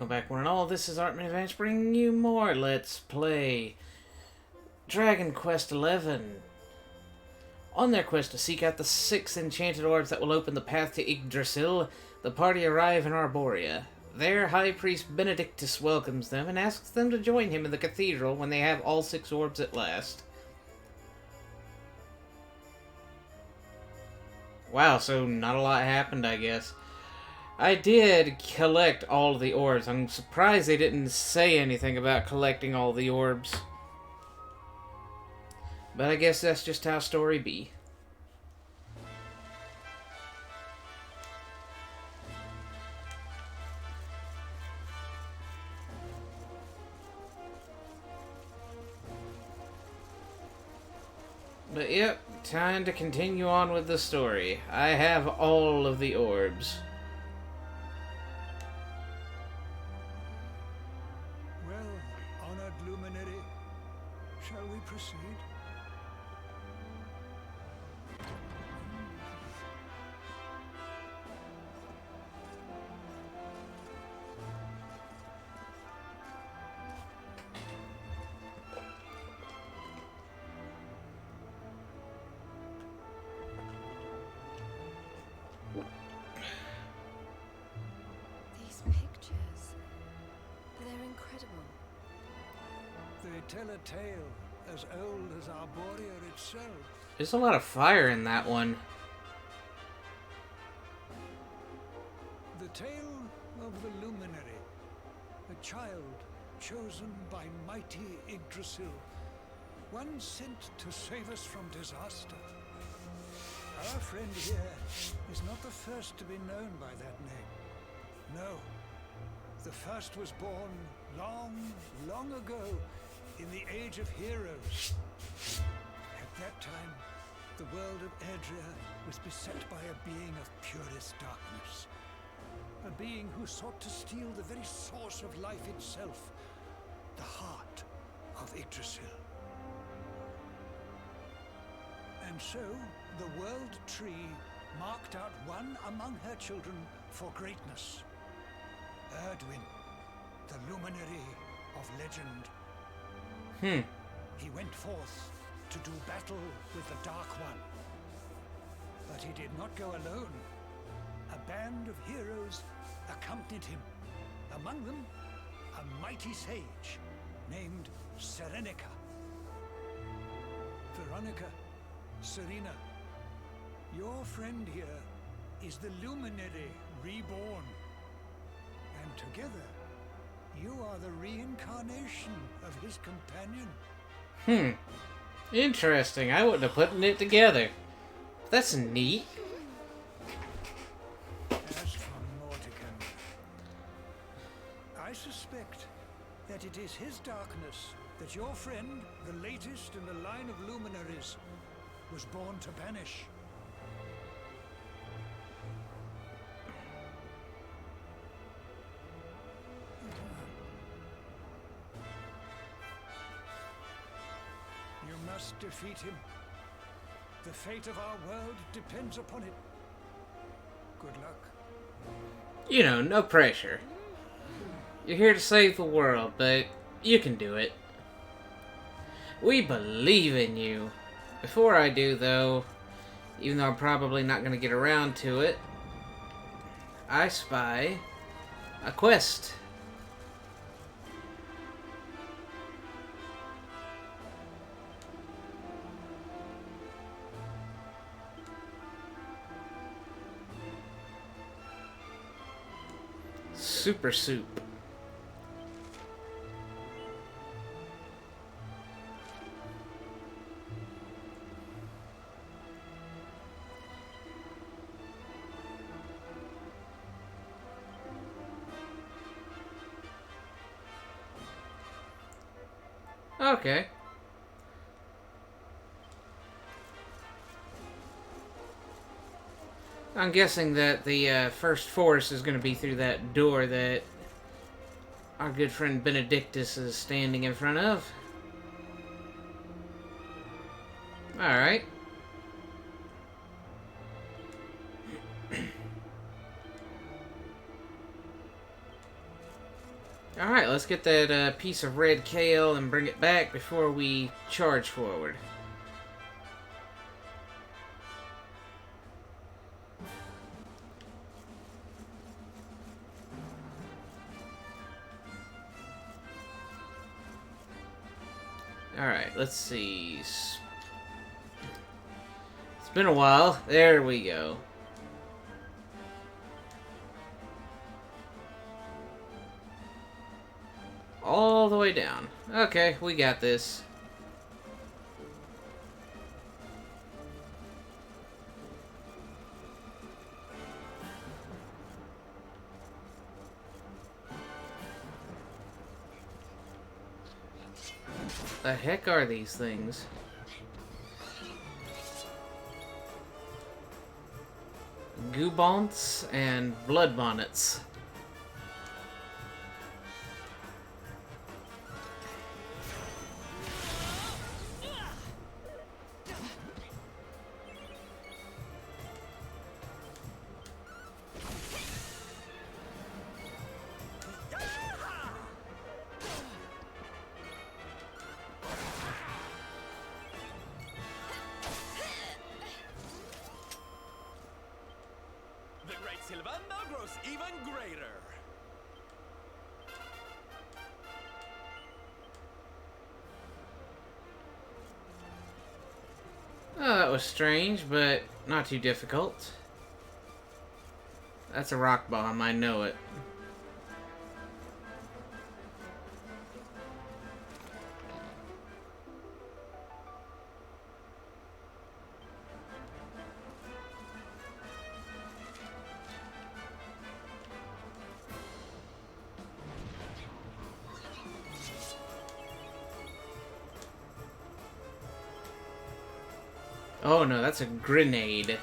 welcome back one and all. This is Artman Advance bringing you more Let's Play Dragon Quest XI. On their quest to seek out the 6 enchanted orbs that will open the path to Yggdrasil, the party arrive in Arborea. There, High Priest Benedictus welcomes them and asks them to join him in the cathedral when they have all 6 orbs at last. Wow, so not a lot happened, I guess. I did collect all the orbs. I'm surprised they didn't say anything about collecting all the orbs. But I guess that's just how story be. But yep, time to continue on with the story. I have all of the orbs. Shall we proceed? These pictures, they're incredible. They tell a tale as old as Arborea itself. There's a lot of fire in that one. The tale of the luminary, a child chosen by mighty Yggdrasil, one sent to save us from disaster. Our friend here is not the first to be known by that name. No, the first was born long, long ago in the Age of Heroes. At that time, the world of Erdrea was beset by a being of purest darkness. A being who sought to steal the very source of life itself, the heart of Yggdrasil. And so, the World Tree marked out one among her children for greatness. Erdwin, the luminary of legend. He went forth to do battle with the Dark One. But he did not go alone. A band of heroes accompanied him. Among them, a mighty sage named Serenica. Veronica, Serena, your friend here is the luminary reborn. And together, you are the reincarnation of his companion. Interesting. I wouldn't have put it together. That's neat. As for Mortican, I suspect that it is his darkness that your friend, the latest in the line of luminaries, was born to banish. You must defeat him. The fate of our world depends upon it. Good luck. You know, no pressure. You're here to save the world, but you can do it. We believe in you. Before I do, though, even though I'm probably not going to get around to it, I spy a quest. Super Soup. Okay. I'm guessing that the first force is going to be through that door that our good friend Benedictus is standing in front of. Alright. Alright, let's get that piece of red kale and bring it back before we charge forward. Alright, let's see. It's been a while. There we go. All the way down. Okay, we got this. The heck are these things? Goobonts and blood bonnets. The great Sylvando grows even greater. Oh, that was strange, but not too difficult. That's a rock bomb, I know it. Oh no, that's a grenade.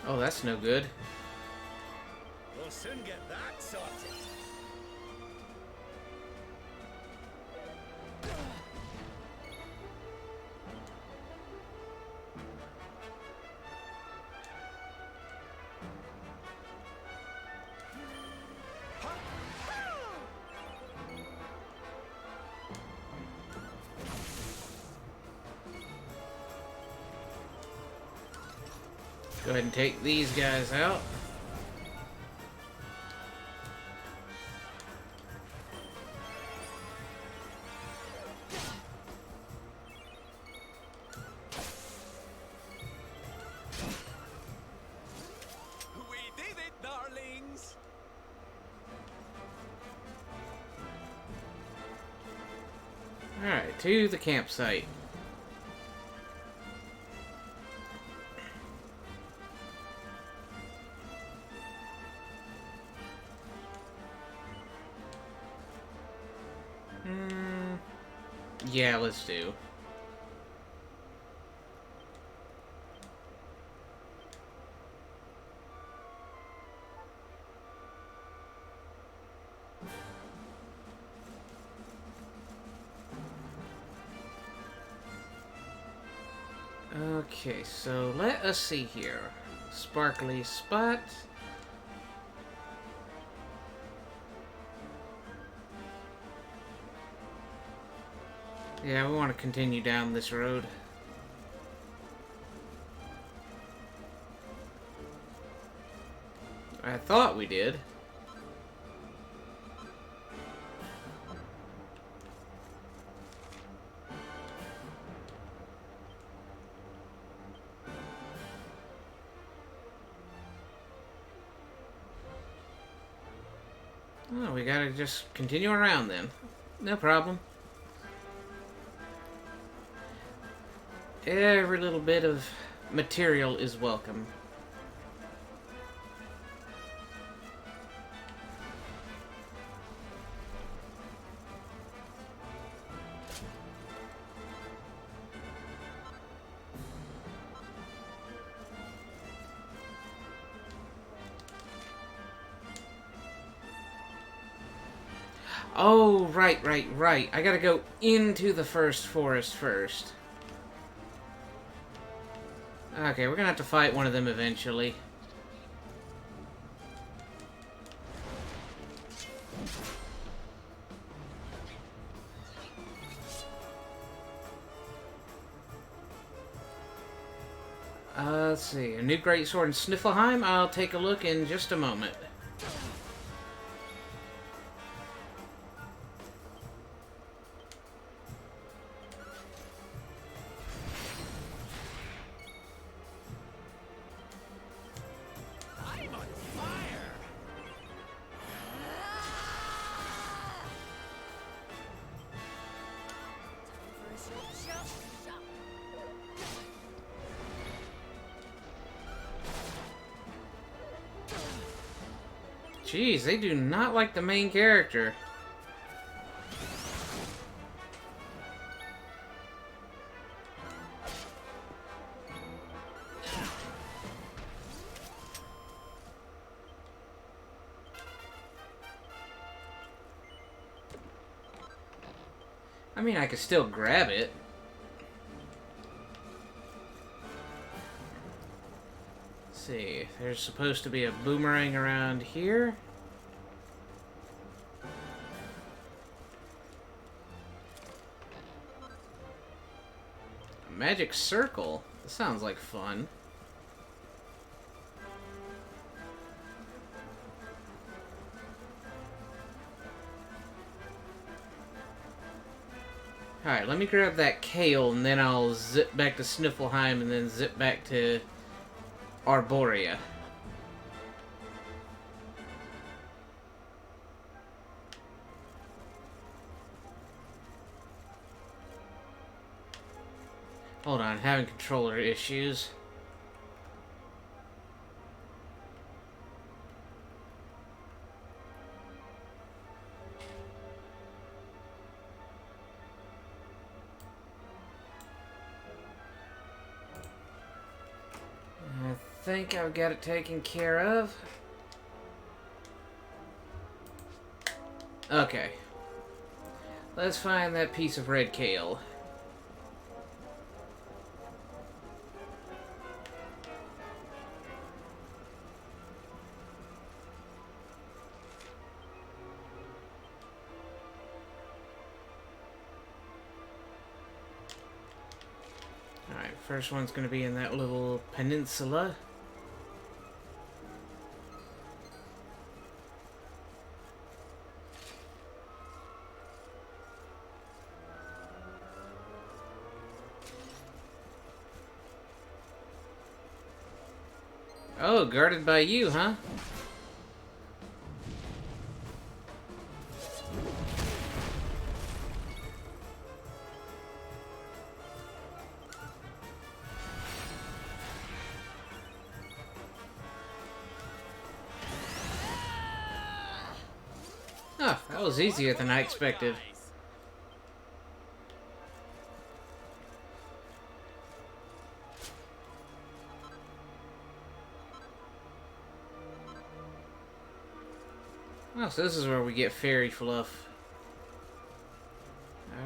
Oh, that's no good. We'll soon get that sorted. Go ahead and take these guys out. We did it, darlings! Alright, to the campsite. Yeah, let's do. Okay, so let us see here. Sparkly spot. Yeah, we want to continue down this road. I thought we did. Oh, we gotta just continue around then. No problem. Every little bit of material is welcome. Oh, right. I gotta go into the first forest first. Okay, we're gonna have to fight one of them eventually. Let's see. A new greatsword in Sniffelheim? I'll take a look in just a moment. I'm on fire! Jeez, they do not like the main character. I mean, I could still grab it. Let's see, there's supposed to be a boomerang around here. A magic circle? That sounds like fun. Alright, let me grab that kale, and then I'll zip back to Sniffelheim, and then zip back to Arborea. Hold on, having controller issues. I think I've got it taken care of. Okay. Let's find that piece of red kale. Alright, first one's gonna be in that little peninsula. Oh, guarded by you, huh? Oh, that was easier than I expected. Oh, so this is where we get fairy fluff.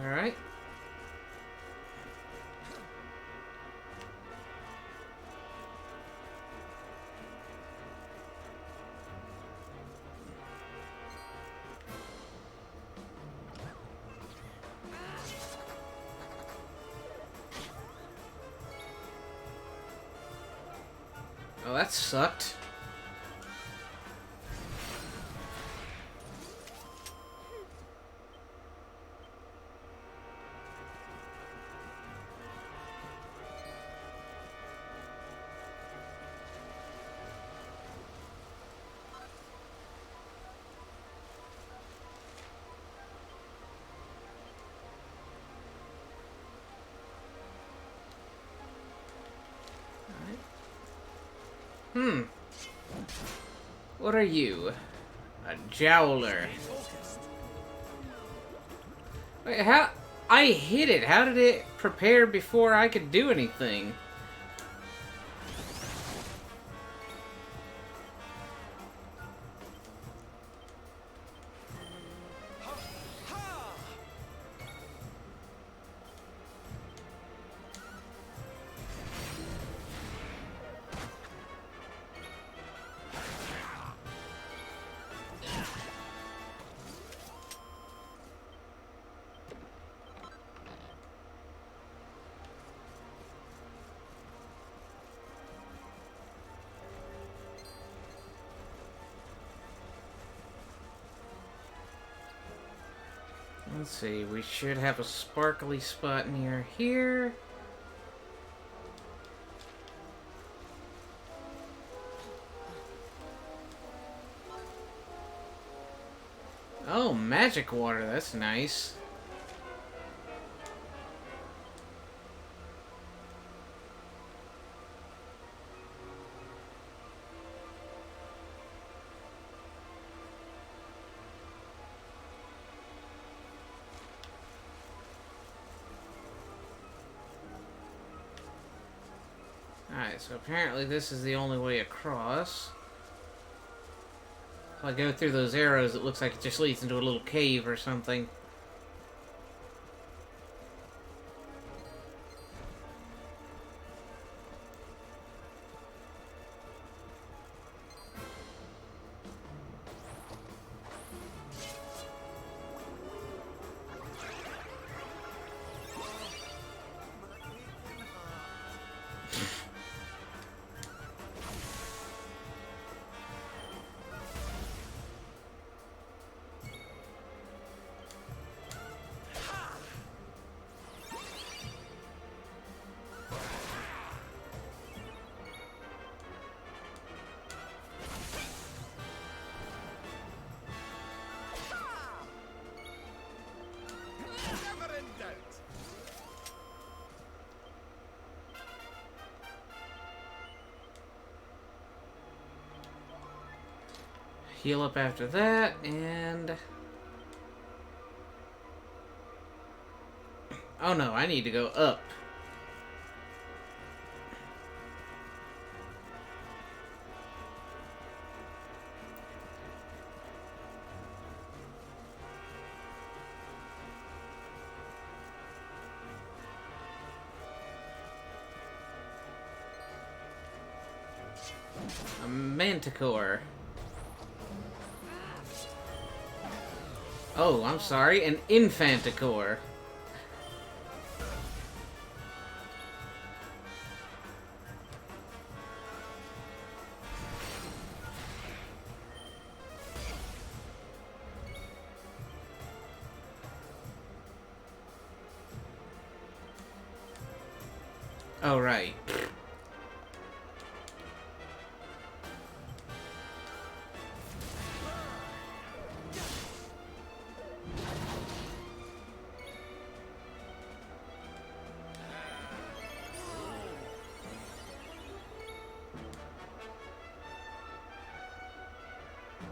Alright. Oh, that sucked. What are you? A jowler. Wait, how? I hit it. How did it prepare before I could do anything? Let's see, we should have a sparkly spot near here. Oh, magic water, that's nice. Alright, so apparently this is the only way across. If I go through those arrows, it looks like it just leads into a little cave or something. Never in doubt. Heal up after that, and... Oh no, I need to go up. A manticore. Oh, I'm sorry, an infanticore. Oh, right.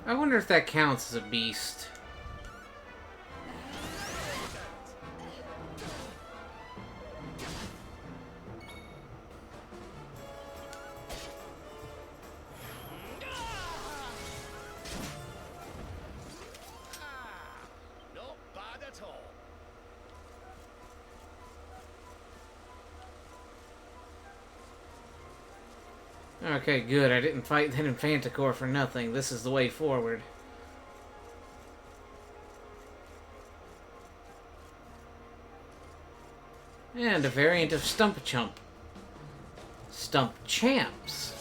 I wonder if that counts as a beast. Not bad at all. Okay, good. I didn't fight that infanticore for nothing. This is the way forward. And a variant of Stump-a-Chump. Stump Champs.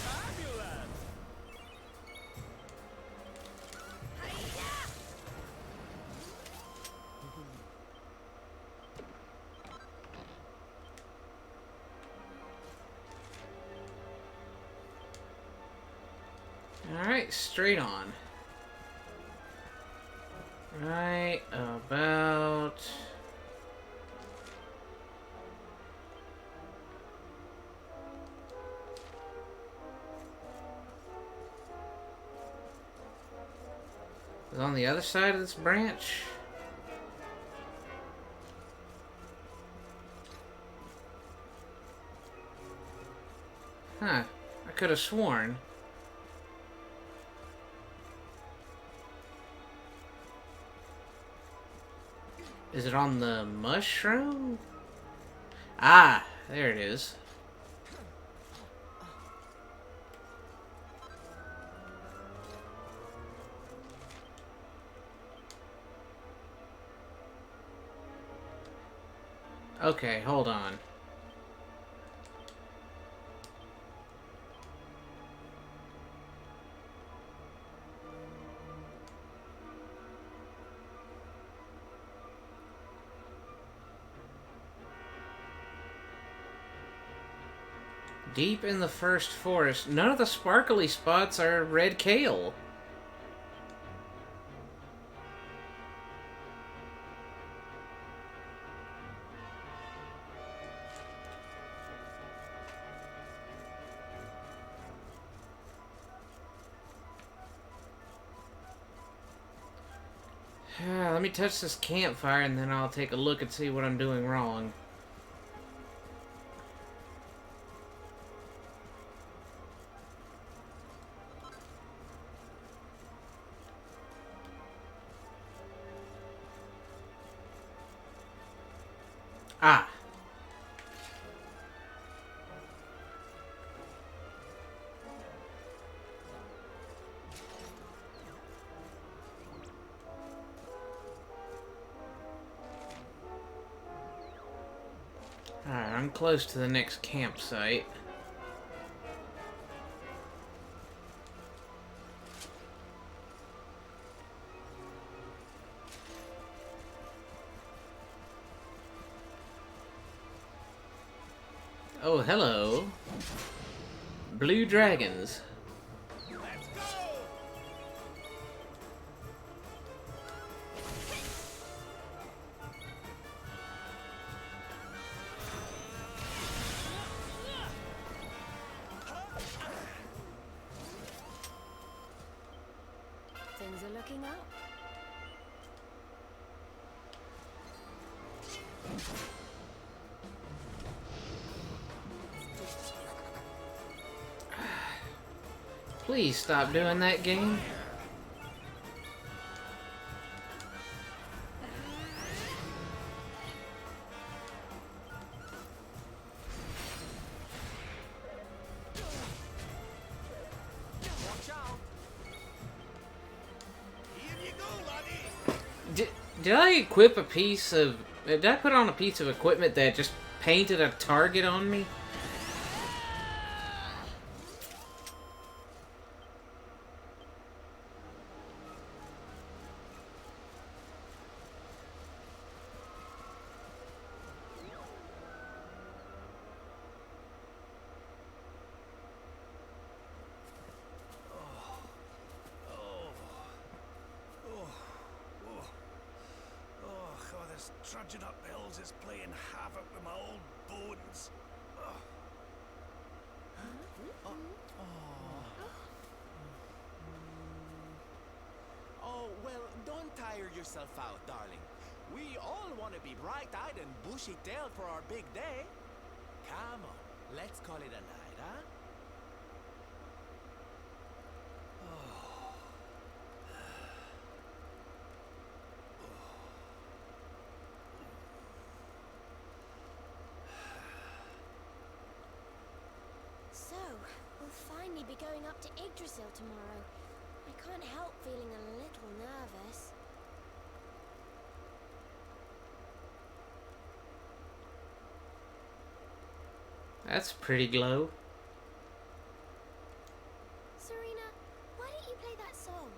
Fabulous. Alright, straight on. Right about... Is on the other side of this branch? Huh. I could have sworn. Is it on the mushroom? Ah, there it is. Okay, hold on. Deep in the first forest, none of the sparkly spots are red kale. Let me touch this campfire and then I'll take a look and see what I'm doing wrong. Ah. Alright, I'm close to the next campsite. Oh, hello. Blue dragons. Let's go! Things are looking up. Please stop doing that, game. Watch out! Here you go, laddie! Did I equip a piece of... Did I put on a piece of equipment that just painted a target on me? Oh, this trudging up hills is playing havoc with my old bones. Oh, well, don't tire yourself out, darling. We all want to be bright-eyed and bushy-tailed for our big day. Come on, let's call it a night, huh? So, we'll finally be going up to Yggdrasil tomorrow. I can't help feeling a little nervous. That's pretty glow. Serena, why don't you play that song?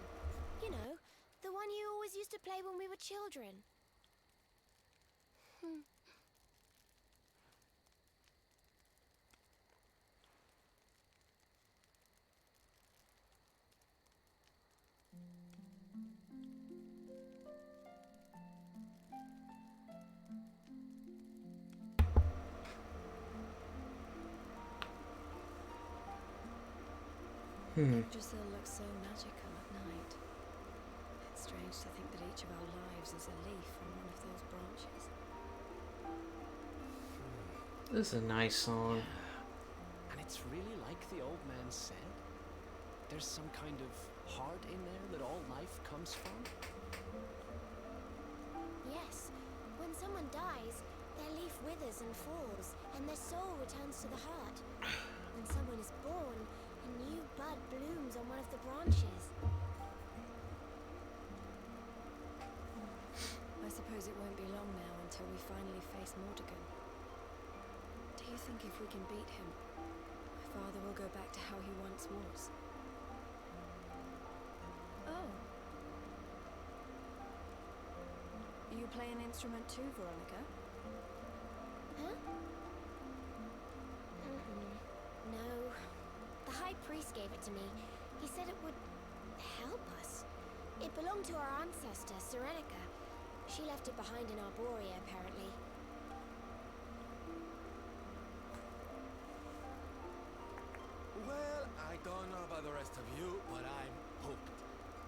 You know, the one you always used to play when we were children. Yggdrasil looks so magical at night. It's strange to think that each of our lives is a leaf on one of those branches. This is a nice song. And it's really like the old man said. There's some kind of heart in there that all life comes from. Yes, when someone dies, their leaf withers and falls, and their soul returns to the heart. When someone is born, a new bud blooms on one of the branches. I suppose it won't be long now until we finally face Mordegon. go back to how he once was. Oh. You play an instrument too, Veronica? Huh? No. The High Priest gave it to me. He said it would help us. It belonged to our ancestor, Serenica. She left it behind in Arborea, apparently. Well, I don't know about the rest of you, but I'm hooked.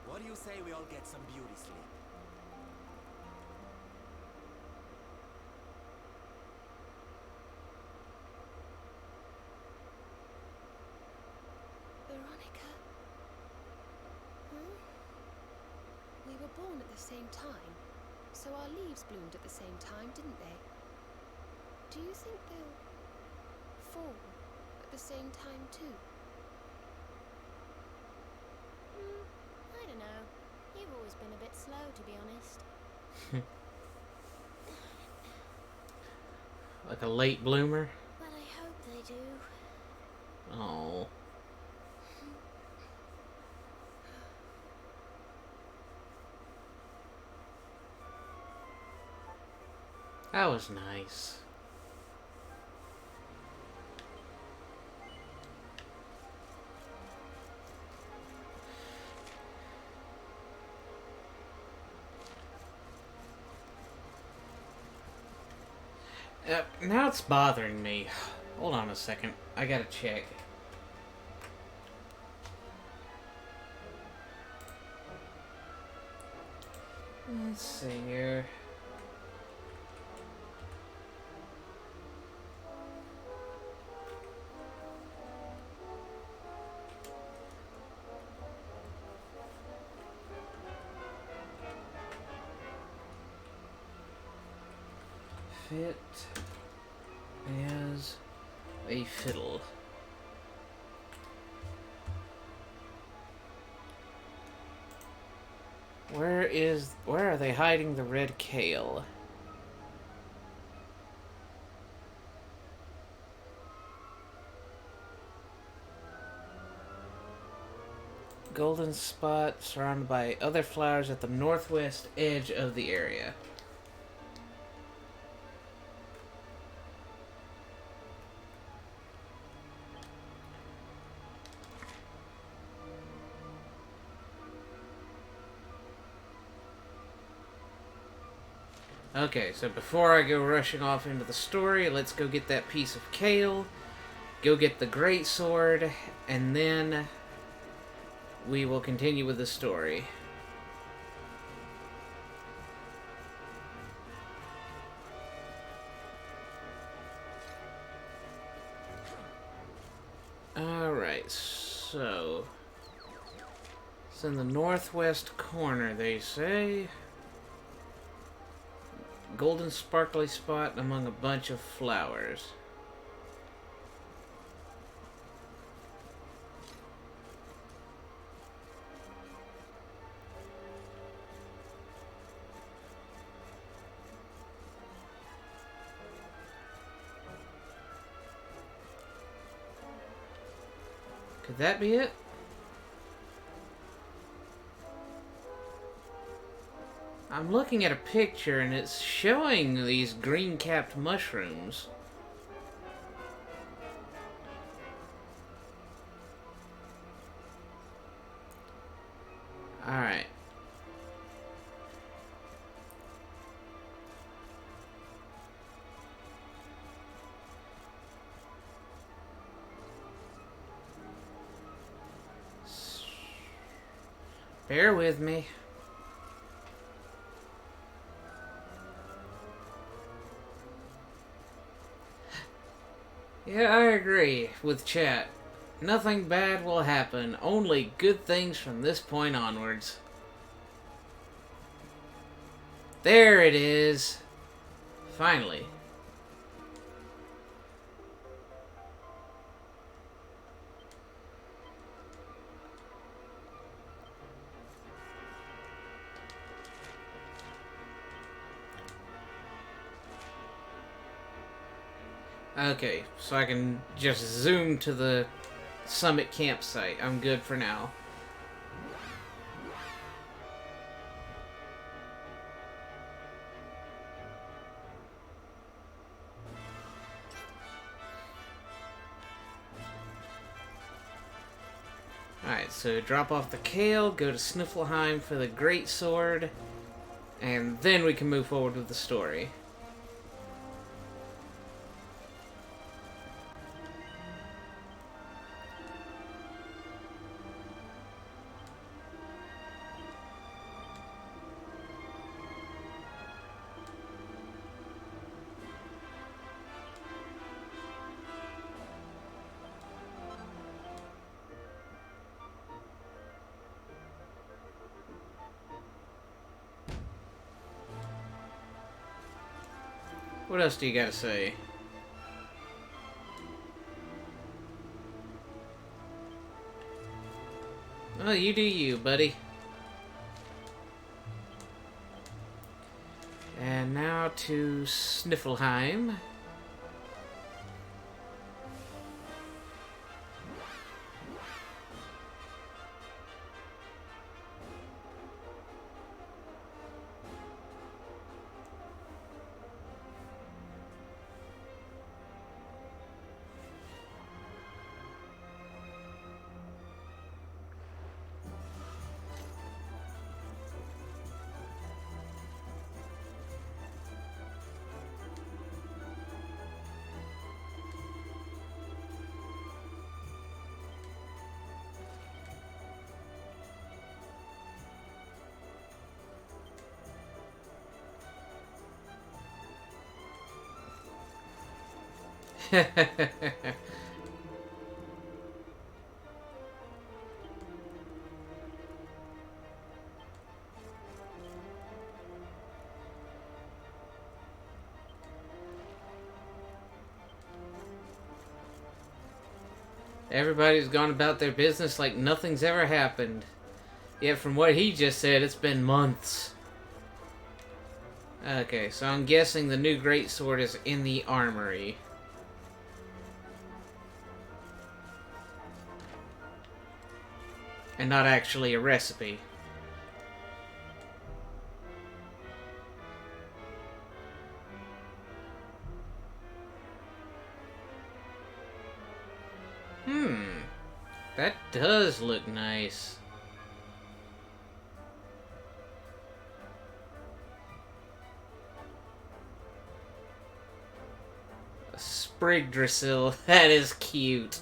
What do you say we all get some beauty sleep? Veronica. We were born at the same time, so our leaves bloomed at the same time, didn't they? Do you think they'll fall at the same time too? I don't know. You've always been a bit slow, to be honest. Like a late bloomer? But I hope they do. Oh. That was nice. Now it's bothering me. Hold on a second. I gotta check. Let's see here. Fit as a fiddle. Where are they hiding the red kale? Golden spot surrounded by other flowers at the northwest edge of the area. Okay, so before I go rushing off into the story, let's go get that piece of kale, go get the greatsword, and then we will continue with the story. Alright, so it's in the northwest corner, they say. Golden sparkly spot among a bunch of flowers. Could that be it? I'm looking at a picture and it's showing these green-capped mushrooms. Alright. Bear with me. Yeah, I agree with chat. Nothing bad will happen. Only good things from this point onwards. There it is. Finally. Okay, so I can just zoom to the summit campsite. I'm good for now. Alright, so drop off the Kale, go to Sniffelheim for the Great Sword, and then we can move forward with the story. What else do you gotta say? Oh, you do you, buddy. And now to Sniffelheim. Everybody's gone about their business like nothing's ever happened. Yet from what he just said, it's been months. Okay, so I'm guessing the new greatsword is in the armory. And not actually a recipe. That does look nice. A Sprigdrasil, that is cute.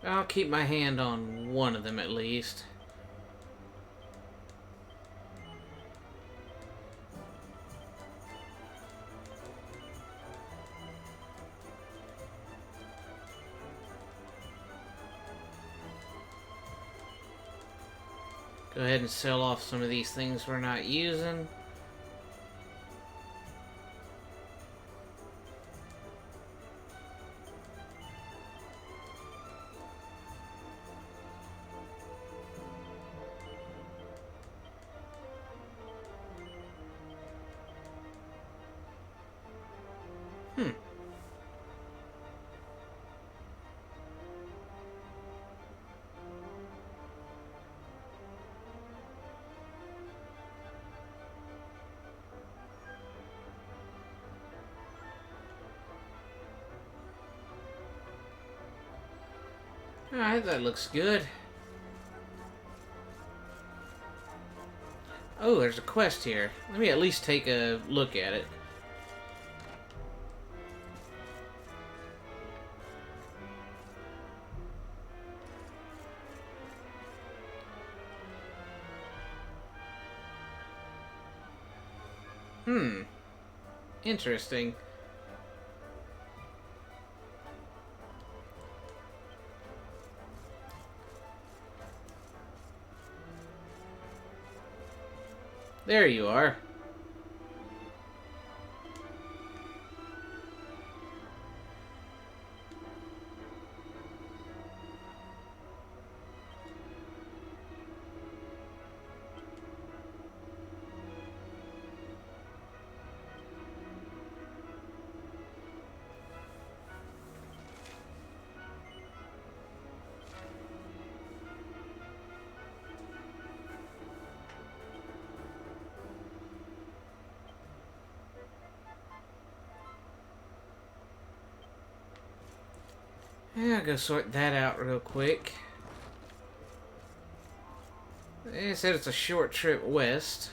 I'll keep my hand on one of them at least. Go ahead and sell off some of these things we're not using. Alright, that looks good. Oh, there's a quest here. Let me at least take a look at it. Hmm. Interesting. There you are. Yeah, I'll go sort that out real quick. They said it's a short trip west.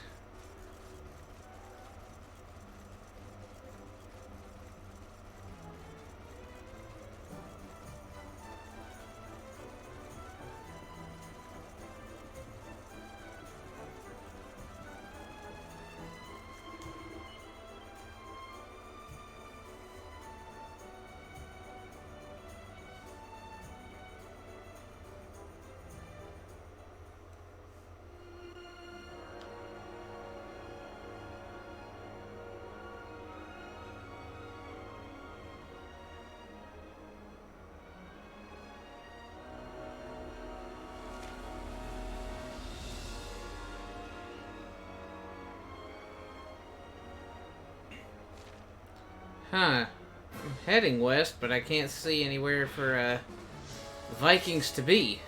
Huh. I'm heading west, but I can't see anywhere for Vikings to be.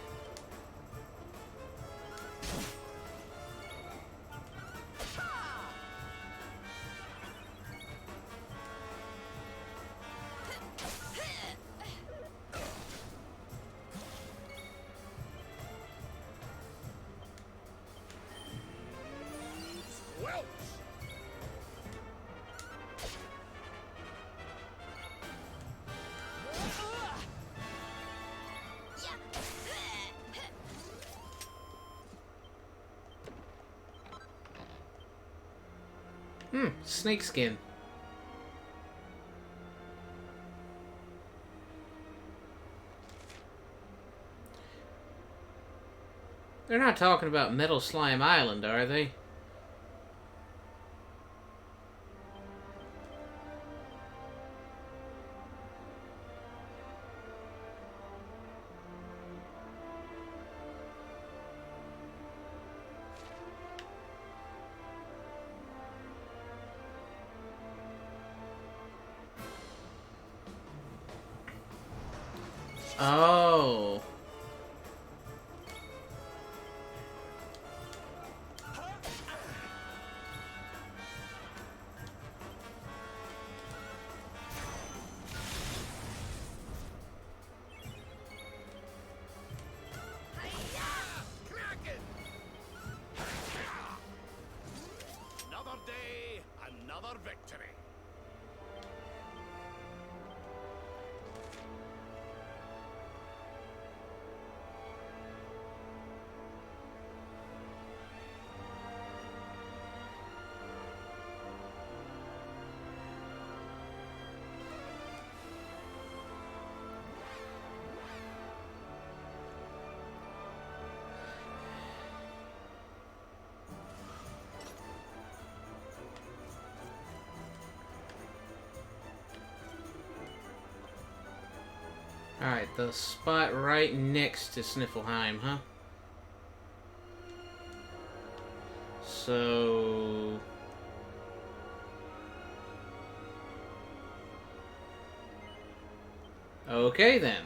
Snakeskin. They're not talking about Metal Slime Island, are they? Oh. Another day, another victory. Alright, the spot right next to Sniffleheim, huh? So... okay, then.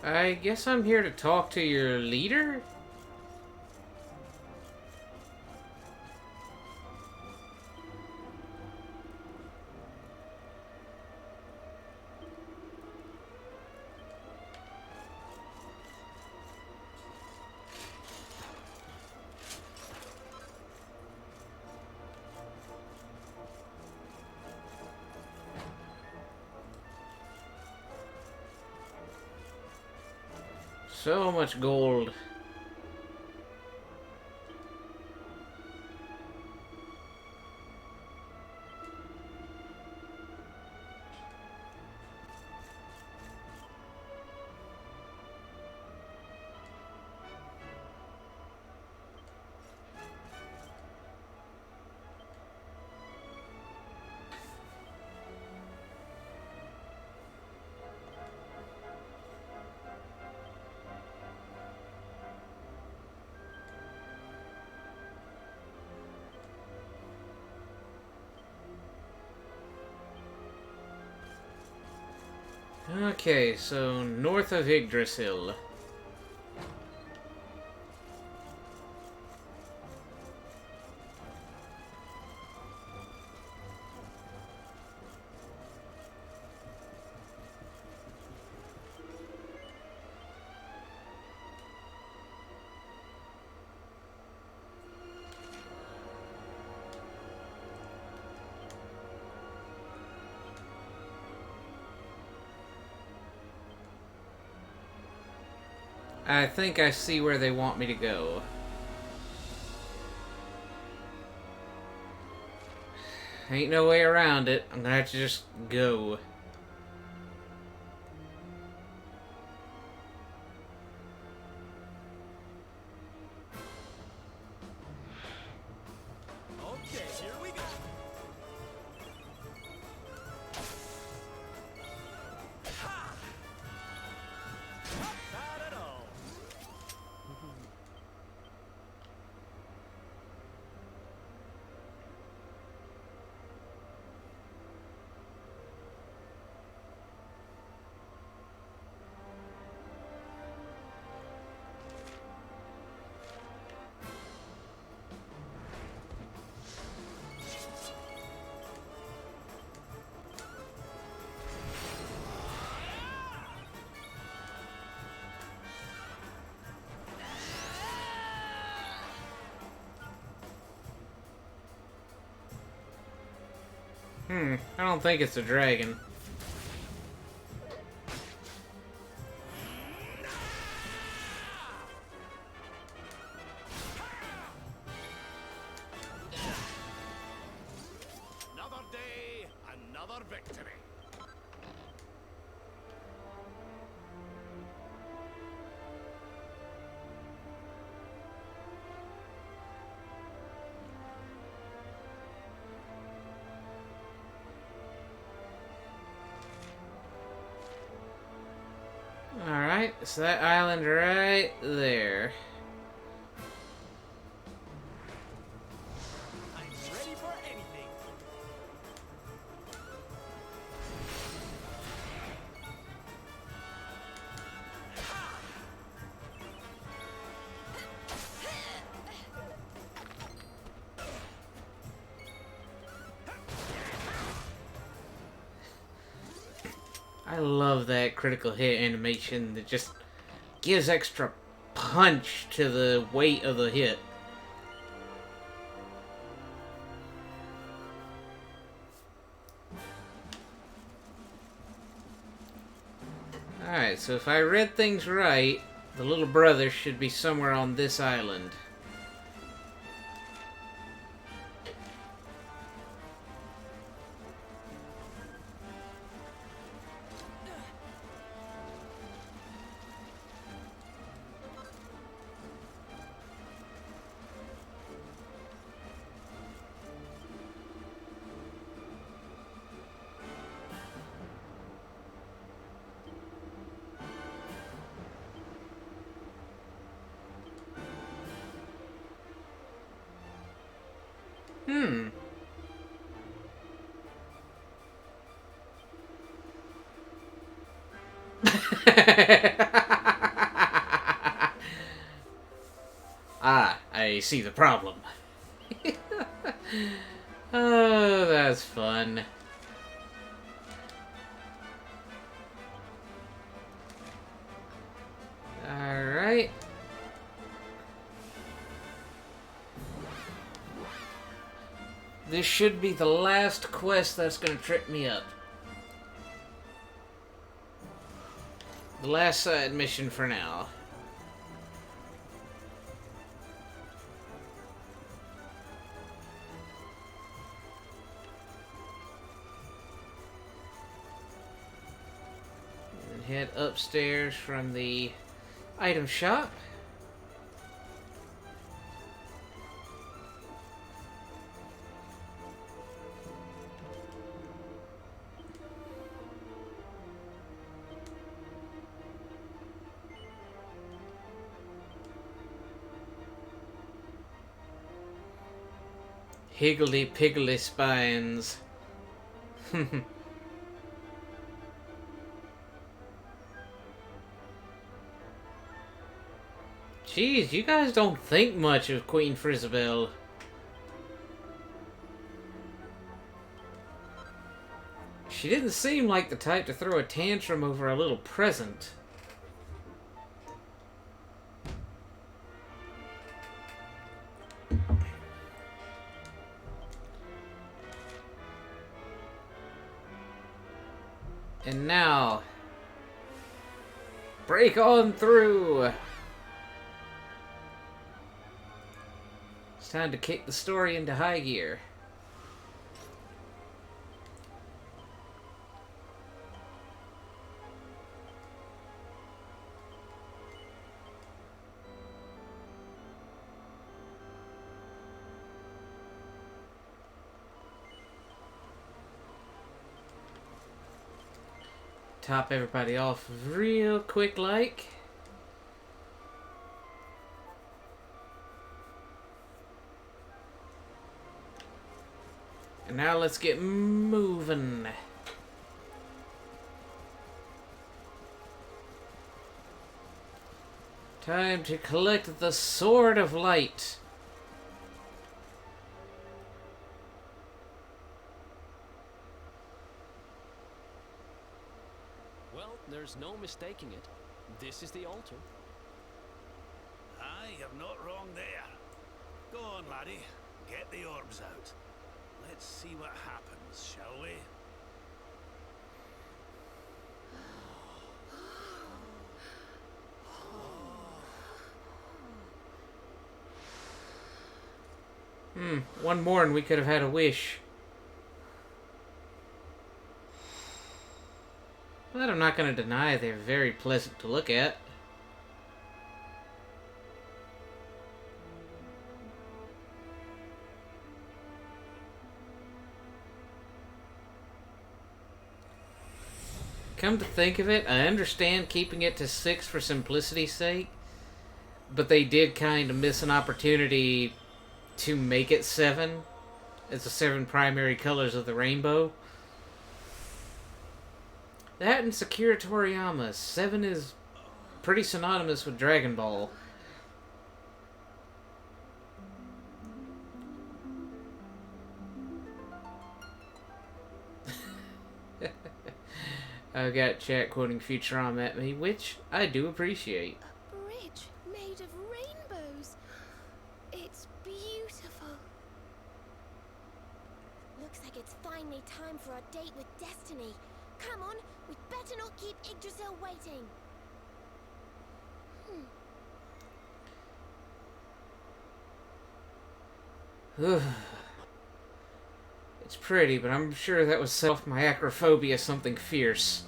I guess I'm here to talk to your leader? So much gold. Okay, so north of Yggdrasil. I think I see where they want me to go. Ain't no way around it. I'm gonna have to just go. Okay, here we go. Ha! Not bad at all. I don't think it's a dragon. Another day, another victory. Alright, so that island right there. I'm ready for anything. I love that critical hit animation that just gives extra punch to the weight of the hit. Alright, so if I read things right, the little brother should be somewhere on this island. Ah, I see the problem. Oh, that's fun. Alright. This should be the last quest that's gonna trip me up. The last side mission for now. upstairs from the item shop. Higgledy-piggledy spines. Jeez, you guys don't think much of Queen Frisabelle. She didn't seem like the type to throw a tantrum over a little present. And now, break on through! It's time to kick the story into high gear. Top everybody off real quick like. And now let's get moving. Time to collect the Sword of Light. Well, there's no mistaking it. This is the altar. Aye, you're not wrong there. Go on, laddie. Get the orbs out. Let's see what happens, shall we? One more and we could have had a wish. But I'm not going to deny they're very pleasant to look at. Come to think of it, I understand keeping it to 6 for simplicity's sake, but they did kind of miss an opportunity to make it 7 as the 7 primary colors of the rainbow. That and Sakura Toriyama. 7 is pretty synonymous with Dragon Ball. I've got chat quoting Futurama at me, which I do appreciate. A bridge made of rainbows. It's beautiful. Looks like it's finally time for our date with Destiny. Come on, we'd better not keep Yggdrasil waiting. It's pretty, but I'm sure that was set off my acrophobia something fierce.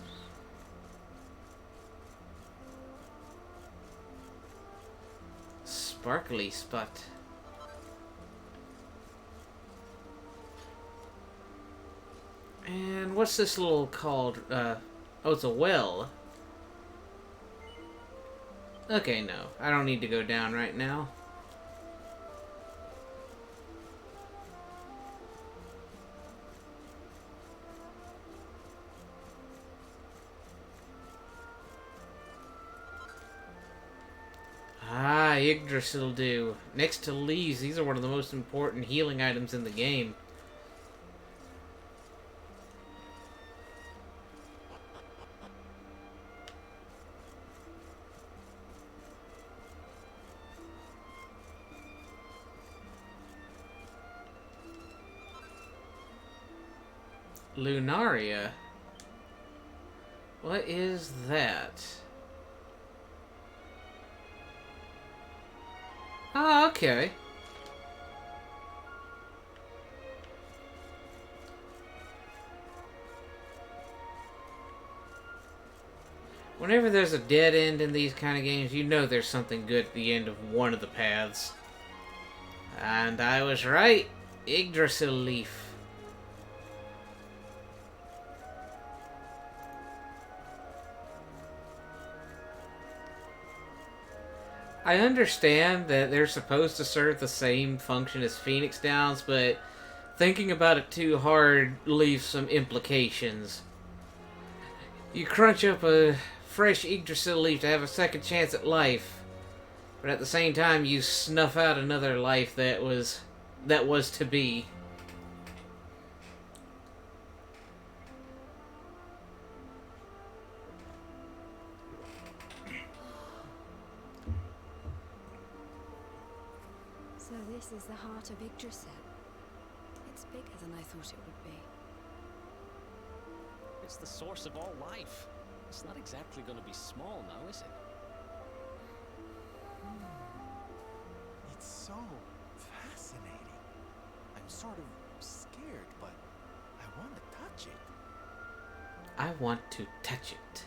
Sparkly spot. And what's this little called? Oh, it's a well. Okay, no. I don't need to go down right now. Ah, Yggdrasil dew. Next to leaves, these are one of the most important healing items in the game. Lunaria? What is that? Ah, okay. Whenever there's a dead end in these kind of games, you know there's something good at the end of one of the paths. And I was right. Yggdrasil leaf. I understand that they're supposed to serve the same function as Phoenix Downs, but thinking about it too hard leaves some implications. You crunch up a fresh Yggdrasil leaf to have a second chance at life, but at the same time you snuff out another life that was to be. So this is the heart of Yggdrasil. It's bigger than I thought it would be. It's the source of all life. It's not exactly going to be small now, is it? It's so fascinating. I'm sort of scared, but I want to touch it. I want to touch it.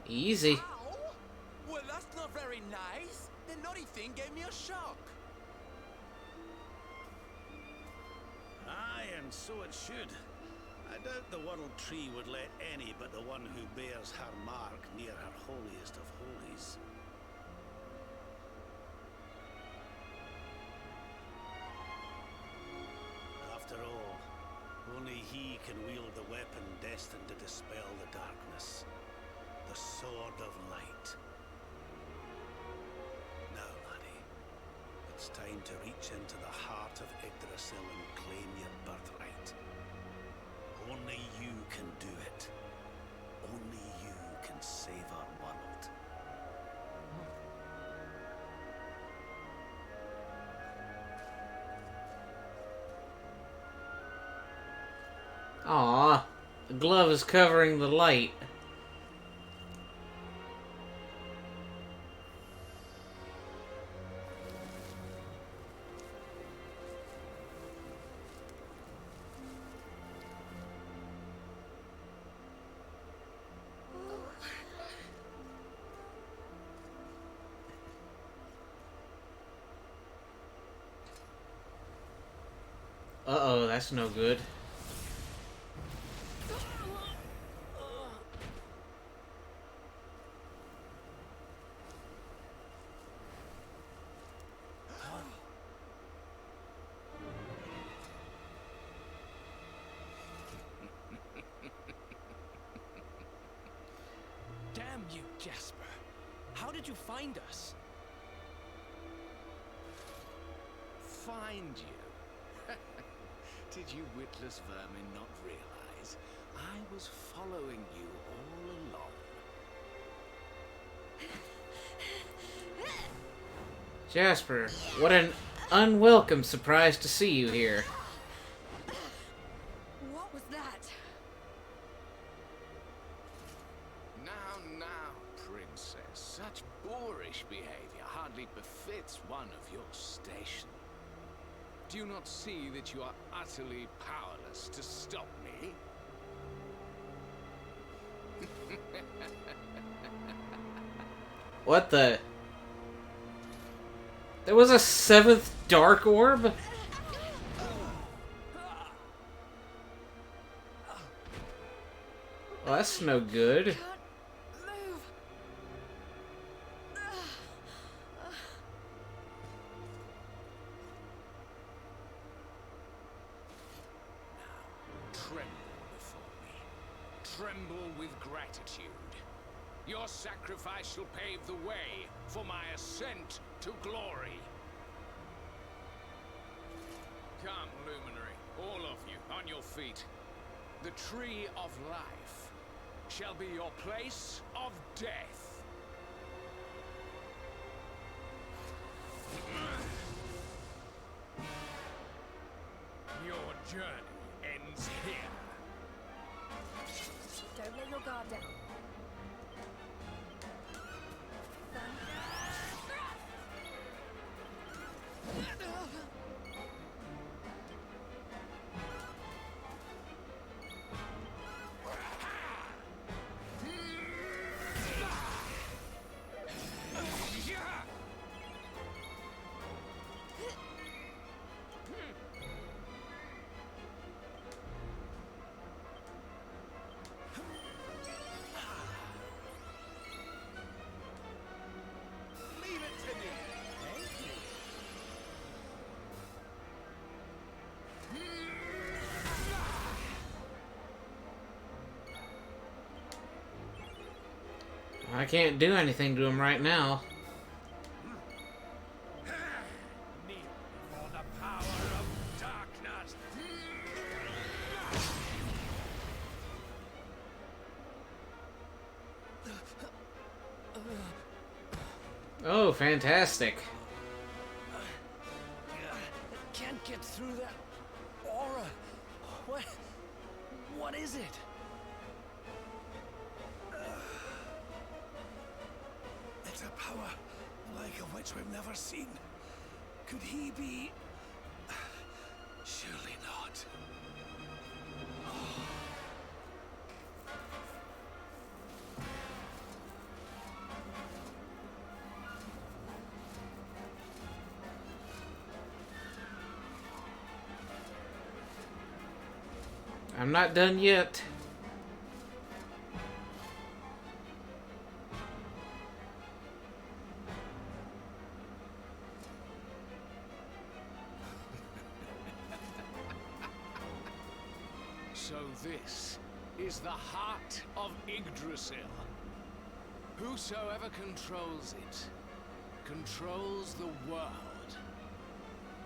Easy. Ow! Well, that's not very nice. The naughty thing gave me a shock. Aye, and so it should. I doubt the World Tree would let any but the one who bears her mark near her holiest of holies. After all, only he can wield the weapon destined to dispel the darkness. The Sword of Light. Now, laddie, it's time to reach into the heart of Yggdrasil and claim your birthright. Only you can do it. Only you can save our world. Aw, the glove is covering the light. Uh-oh, that's no good. Damn you, Jasper. How did you find us? Find you? Did you witless vermin not realize I was following you all along? Jasper, what an unwelcome surprise to see you here. What was that? Now, princess, such boorish behavior hardly befits one of your station. Do you not see that you are utterly powerless to stop me? What the? There was a seventh Dark Orb? Well, that's no good. Tremble before me. Tremble with gratitude. Your sacrifice shall pave the way for my ascent to glory. Come, Luminary, all of you, on your feet. The Tree of Life shall be your place of death. Your journey ends here. Don't let your guard down. I can't do anything to him right now. Kneel before the power of darkness. Oh, fantastic. I can't get through that aura. What is it? It's a power like a which we've never seen. Could he be? Surely not. I'm not done yet. So this is the heart of Yggdrasil. Whosoever controls it, controls the world.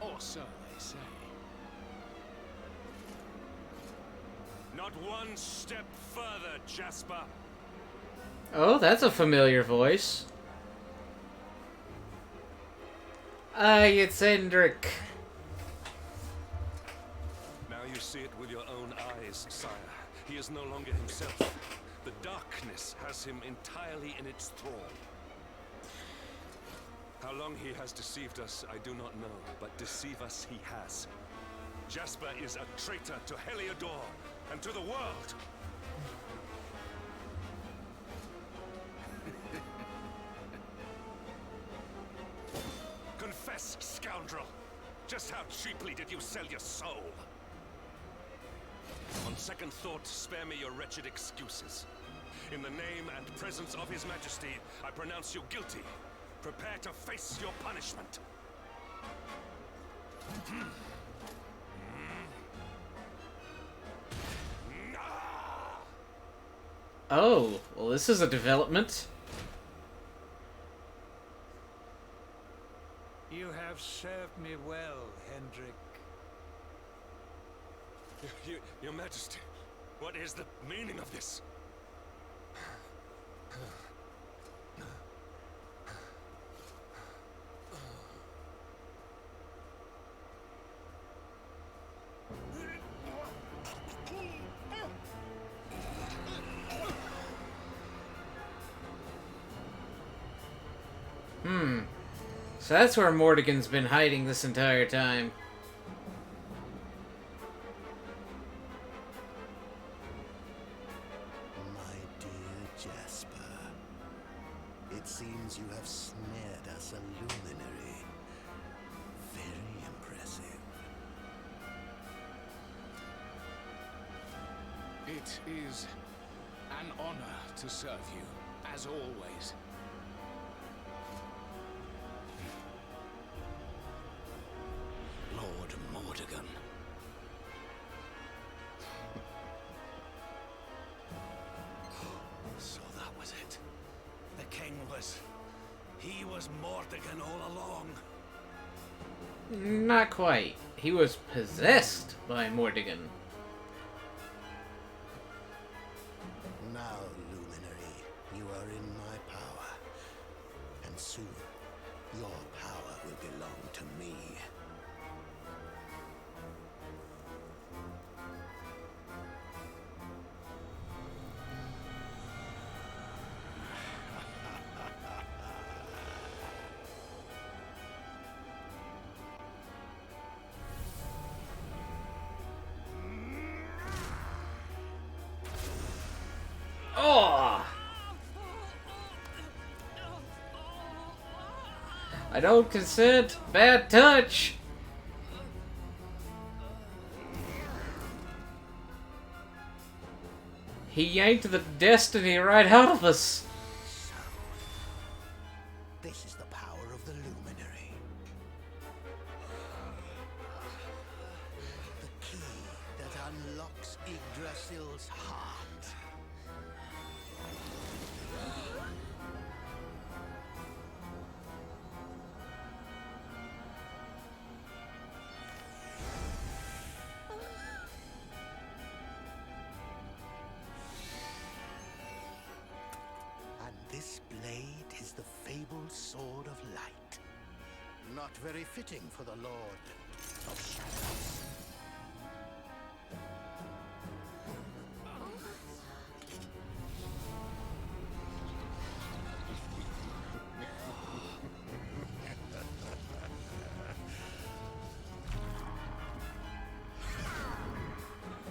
Or so they say. Not one step further, Jasper. Oh, that's a familiar voice. It's Hendrik. Now you see it with your own eyes, sire. He is no longer himself. The darkness has him entirely in its thrall. How long he has deceived us, I do not know, but deceive us he has. Jasper is a traitor to Heliodor and to the world. Confess, scoundrel. Just how cheaply did you sell your soul? On second thought, spare me your wretched excuses. In the name and presence of His Majesty, I pronounce you guilty. Prepare to face your punishment. Oh, well, this is a development. You have served me well, Hendrik. Your Majesty, what is the meaning of this? So that's where Mordegon's been hiding this entire time. My dear Jasper, it seems you have snared us a luminary. Very impressive. It is an honor to serve you, as always. Lord Mordegon. So that was it. The king was... He was Mordegon all along. Not quite. He was possessed by Mordegon. Now, luminary, you are in my power. And soon, your power will belong to me. Oh! I don't consent. Bad touch. He yanked the destiny right out of us. So, this is the power of the luminary. The key that unlocks Yggdrasil's heart. This blade is the fabled sword of light. Not very fitting for the Lord of Shadows.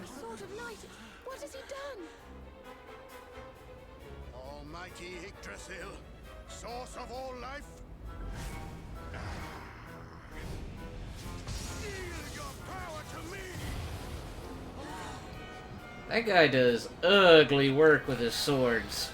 The Sword of Light! What has he done? Almighty Yggdrasil, source of all life, yield your power to me! That guy does ugly work with his swords.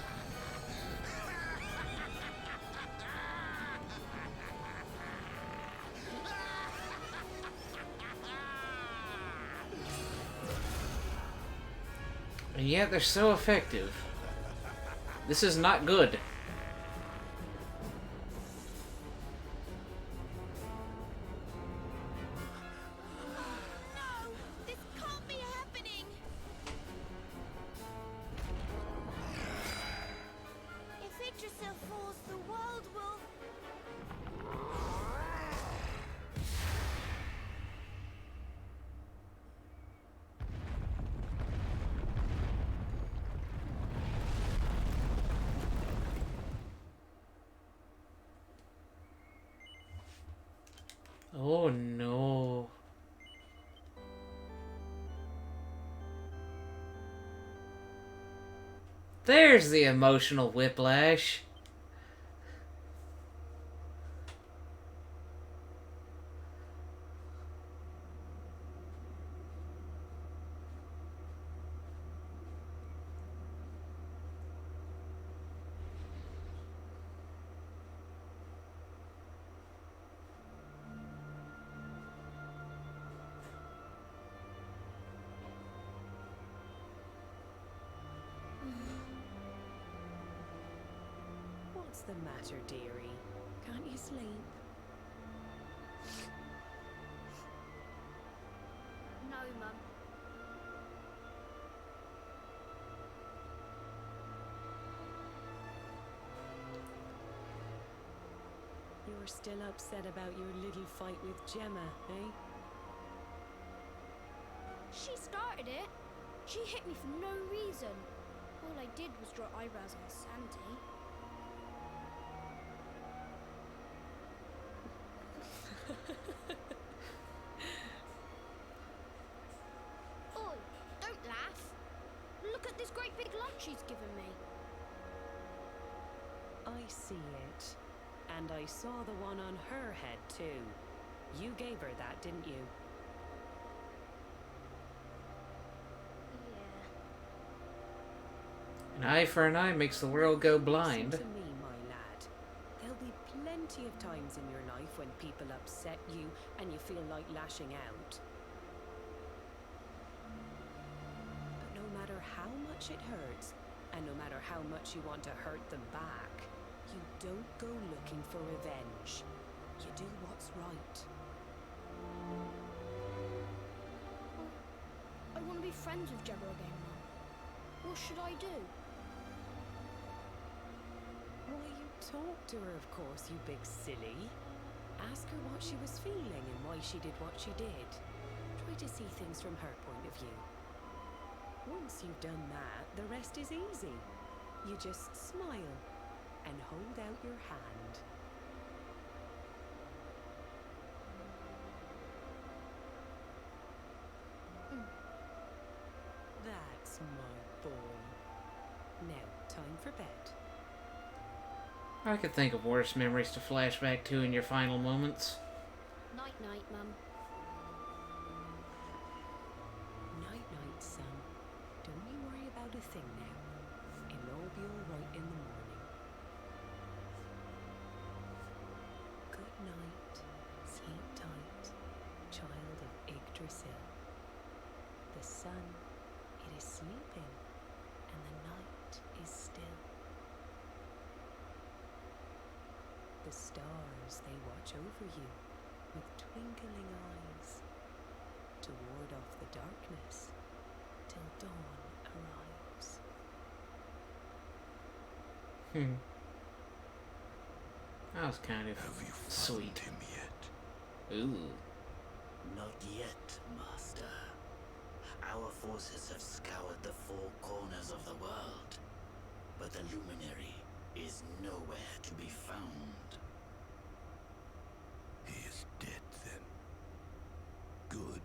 And yet they're so effective. This is not good. No! This can't be happening! If Yggdrasil falls, the world will... Oh no. There's the emotional whiplash. What's the matter, dearie? Can't you sleep? No, Mum. You're still upset about your little fight with Gemma, eh? She started it. She hit me for no reason. All I did was draw eyebrows on Santi. Oi, don't laugh. Look at this great big lump she's given me. I see it. And I saw the one on her head, too. You gave her that, didn't you? An eye for an eye makes the world go blind. Listen to me, my lad. There'll be plenty of times in your life when people upset you and you feel like lashing out. But no matter how much it hurts, and no matter how much you want to hurt them back, you don't go looking for revenge. You do what's right. I want to be friends with Gemma again, Mum. What should I do? Why, you talk to her, of course, you big silly. Ask her what she was feeling and why she did what she did. Try to see things from her point of view. Once you've done that, the rest is easy. You just smile and hold out your hand. That's my boy. Now, time for bed. I could think of worse memories to flash back to in your final moments. Night-night, Mum. Night-night, son. Don't you worry about a thing now. It'll all be all right in the morning. Good night. Sleep tight, child of Yggdrasil. The sun, it is sleeping, and the night is still. The stars, they watch over you with twinkling eyes to ward off the darkness till dawn arrives. That was kind of Have you sweet. found him yet? Ooh. Not yet, Master. Our forces have scoured the four corners of the world, but the luminary is nowhere to be found. He is dead then. Good.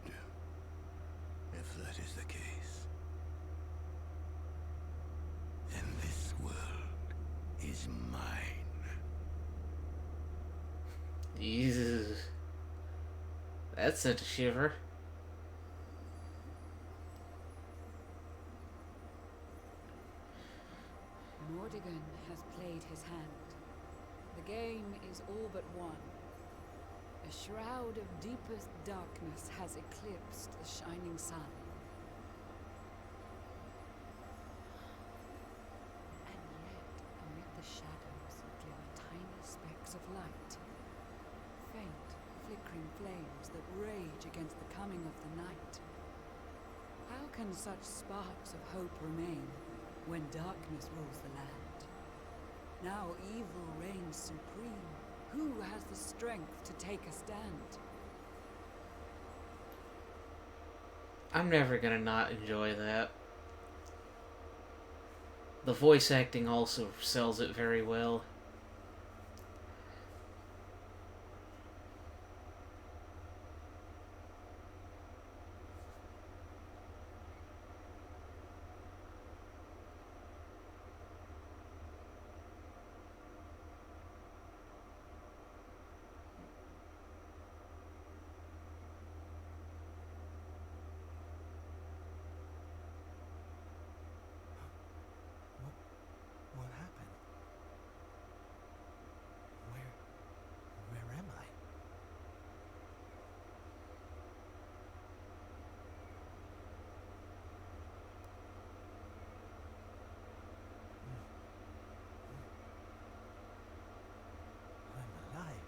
If that is the case, then this world is mine. Ew. That sent a shiver. Mordigan has played his hand. The game is all but won. A shroud of deepest darkness has eclipsed the shining sun. And yet, amid the shadows glimmer tiny specks of light. Faint, flickering flames that rage against the coming of the night. How can such sparks of hope remain when darkness rules the land? Now evil reigns supreme. Who has the strength to take a stand? I'm never gonna not enjoy that. The voice acting also sells it very well. What happened? Where am I? I'm alive.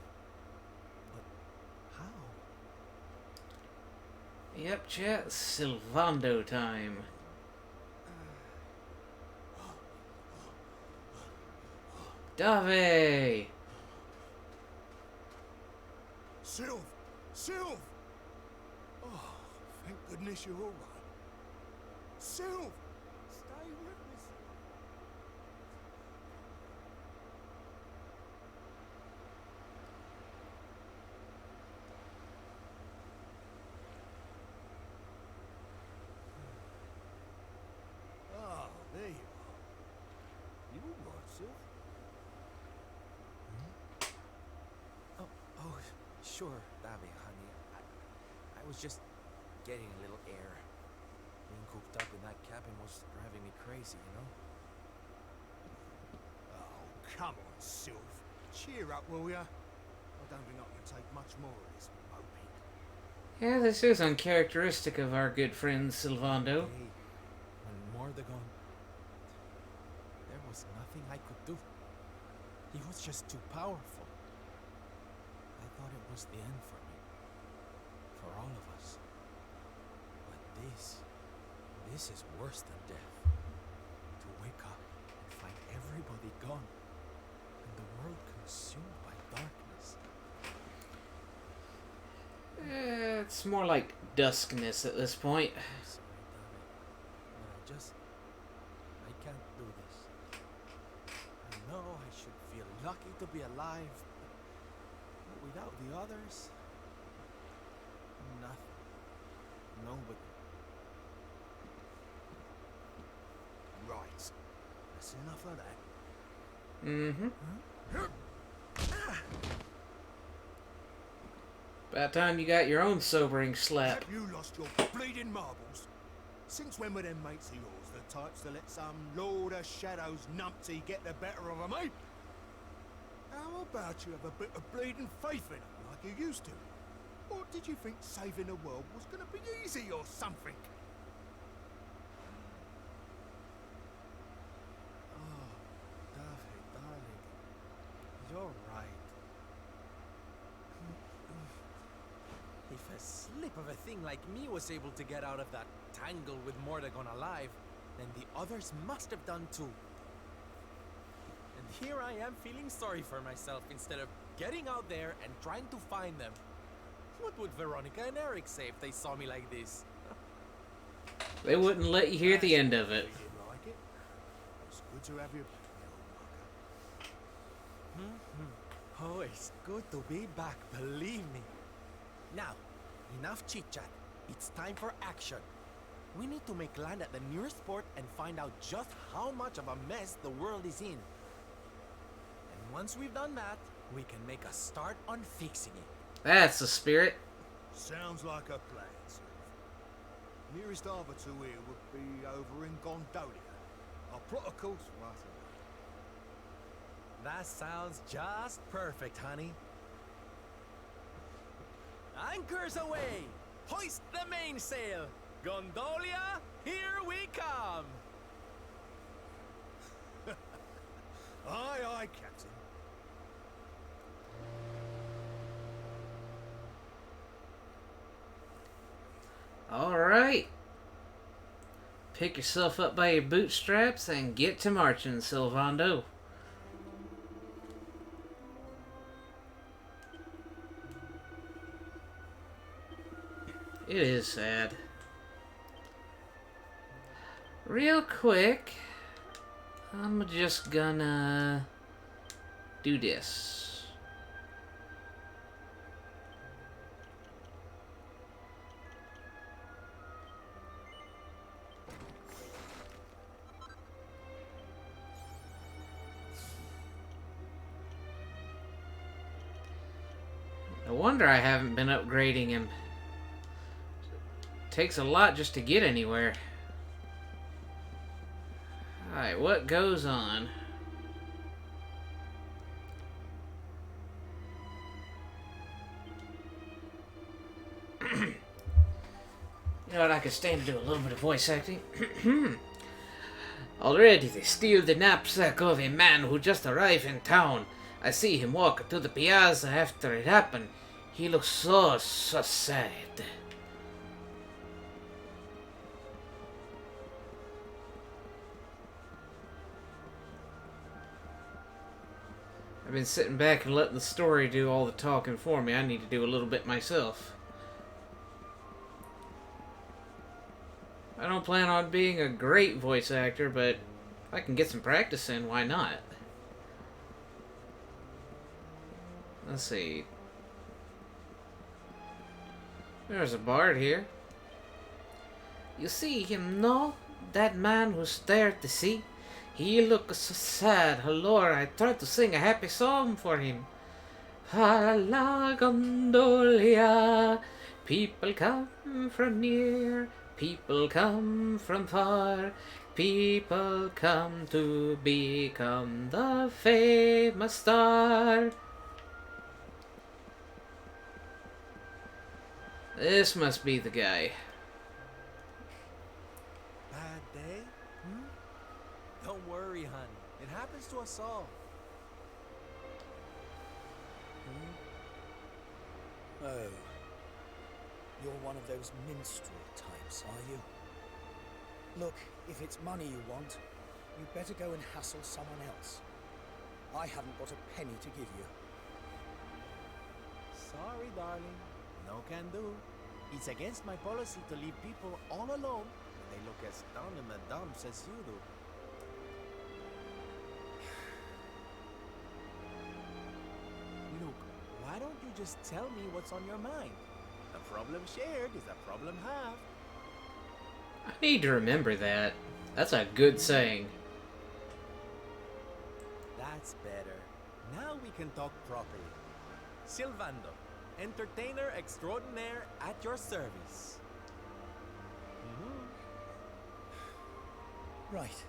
But how? Yep, chat. Sylvando time. Dave! Sylv! Sylv! Oh, thank goodness you're all right. Sylv! Stay with me, Sylv. Ah, there you are. You all right, Sylv? Oh, sure, Davy, honey. I was just getting a little air. Being cooped up in that cabin was driving me crazy, you know? Oh, come on, Sylv. Cheer up, will ya? I don't think I can take much more of this moping. Yeah, this is uncharacteristic of our good friend Sylvando. Hey, when Mordegon... There was nothing I could do. He was just too powerful. I thought it was the end for me. For all of us. But this is worse than death. To wake up and find everybody gone. And the world consumed by darkness. It's more like duskness at this point. I'm sorry, Davy. But I can't do this. I know I should feel lucky to be alive. But without the others, nothing. Nobody. Right. That's enough of that. Mm-hmm. About time you got your own sobering slap. Have you lost your bleeding marbles? Since when were them mates of yours the types to let some Lord of Shadows numpty get the better of them, eh? How about you have a bit of bleeding faith in them like you used to? Or did you think saving the world was going to be easy or something? Oh, Davy, darling. You're right. If a slip of a thing like me was able to get out of that tangle with Mordegon alive, then the others must have done too. And here I am feeling sorry for myself instead of getting out there and trying to find them. What would Veronica and Eric say if they saw me like this? They wouldn't let you hear the end of it. You didn't like it? It's good to have you back, little bugger. Oh, it's good to be back, believe me. Now, enough chit-chat. It's time for action. We need to make land at the nearest port and find out just how much of a mess the world is in. And once we've done that, we can make a start on fixing it. That's the spirit. Sounds like a plan, Sylv. Nearest harbour to here would be over in Gondolia. Our protocols, whatever. That sounds just perfect, honey. Anchors away! Hoist the mainsail! Gondolia, here we come! Aye, aye, Captain. Alright. Pick yourself up by your bootstraps and get to marching, Sylvando. It is sad. Real quick, I'm just gonna do this. No wonder I haven't been upgrading him. Takes a lot just to get anywhere. Alright, what goes on? You know what, I could stand to do a little bit of voice acting. Already they steal the knapsack of a man who just arrived in town. I see him walk to the piazza after it happened. He looks so sad. I've been sitting back and letting the story do all the talking for me. I need to do a little bit myself. I don't plan on being a great voice actor, but if I can get some practice in, why not? Let's see. There's a bard here. You see him, no? That man who stared at the sea? He looks so sad. Lord, I tried to sing a happy song for him. La gondolia. People come from near. People come from far. People come to become the famous star. This must be the guy. Bad day? Don't worry, hon. It happens to us all. Oh. You're one of those minstrel types, are you? Look, if it's money you want, you'd better go and hassle someone else. I haven't got a penny to give you. Sorry, darling. No can do. It's against my policy to leave people all alone when they look as down in the dumps as you do. Look, why don't you just tell me what's on your mind? A problem shared is a problem halved. I need to remember that. That's a good saying. That's better. Now we can talk properly. Sylvando, entertainer extraordinaire at your service. Right.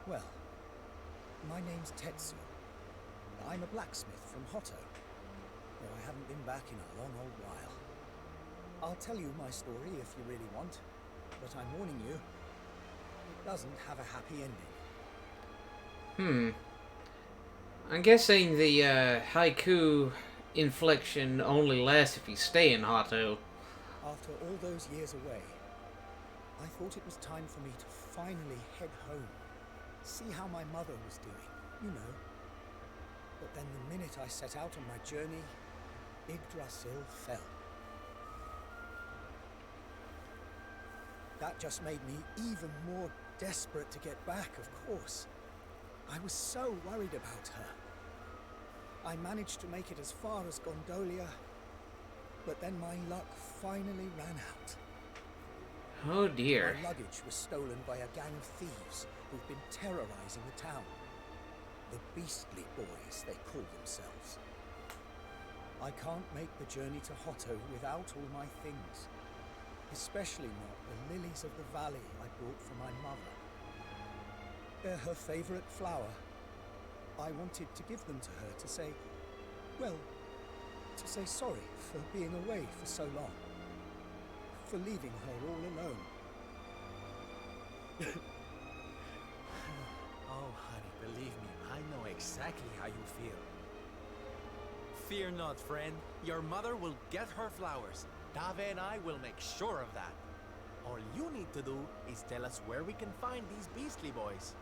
Well, my name's Tetsu. I'm a blacksmith from Hotto, though I haven't been back in a long old while. I'll tell you my story if you really want, but I'm warning you, it doesn't have a happy ending. I'm guessing the haiku inflection only lasts if you stay in Hotto. After all those years away, I thought it was time for me to finally head home. See how my mother was doing, you know, But then the minute I set out on my journey, Yggdrasil fell. That just made me even more desperate to get back, of course. I was so worried about her. I managed to make it as far as Gondolia, but then my luck finally ran out. Oh dear. My luggage was stolen by a gang of thieves who've been terrorizing the town. The Beastly Boys, they call themselves. I can't make the journey to Hotto without all my things. Especially not the lilies of the valley I brought for my mother. They're her favorite flower. I wanted to give them to her to say, well, to say sorry for being away for so long. For leaving her all alone. Oh, honey, believe me, I know exactly how you feel. Fear not, friend. Your mother will get her flowers. Dave and I will make sure of that. All you need to do is tell us where we can find these Beastly Boys.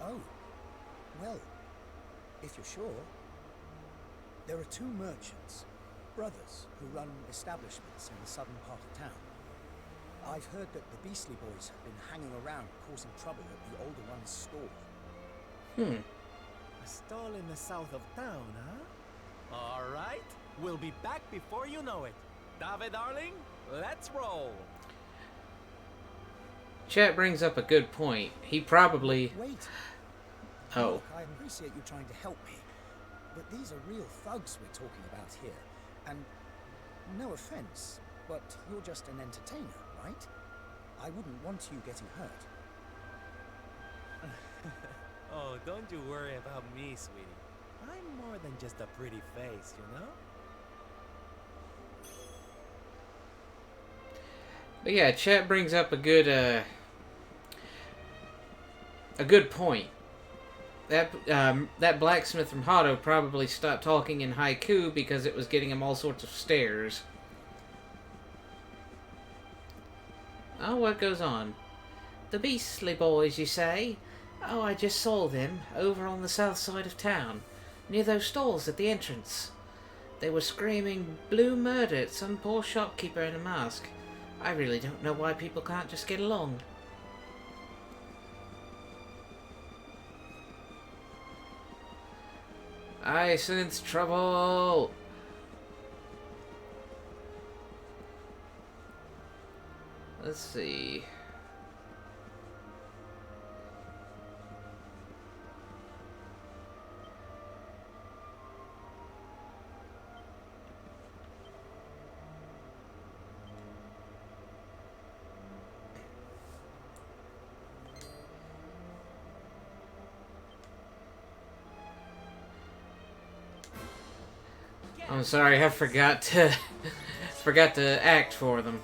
Oh, well, if you're sure. There are two merchants, brothers, who run establishments in the southern part of town. I've heard that the Beastly Boys have been hanging around causing trouble at the older one's store. A stall in the south of town, huh? All right, we'll be back before you know it. Dave, darling, let's roll. Chat brings up a good point. He probably... Wait. Oh. Look, I appreciate you trying to help me, but these are real thugs we're talking about here. And no offense, but you're just an entertainer, right? I wouldn't want you getting hurt. Oh, don't you worry about me, sweetie. I'm more than just a pretty face, you know? But yeah, chat brings up a good point. That blacksmith from Hotto probably stopped talking in haiku because it was getting him all sorts of stares. Oh, what goes on? The Beastly Boys, you say? Oh, I just saw them over on the south side of town, near those stalls at the entrance. They were screaming blue murder at some poor shopkeeper in a mask. I really don't know why people can't just get along. I sense trouble! Let's see... I'm sorry, I forgot to act for them.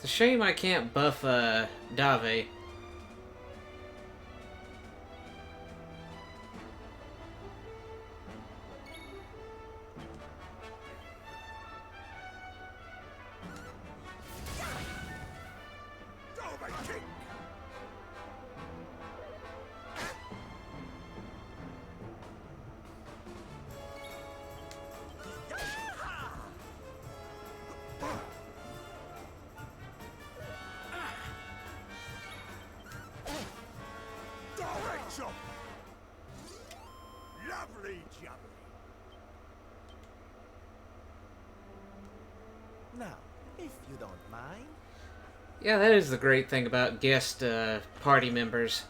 It's a shame I can't buff Dave. Lovely jubbly. Now, if you don't mind. Yeah, that is the great thing about guest party members.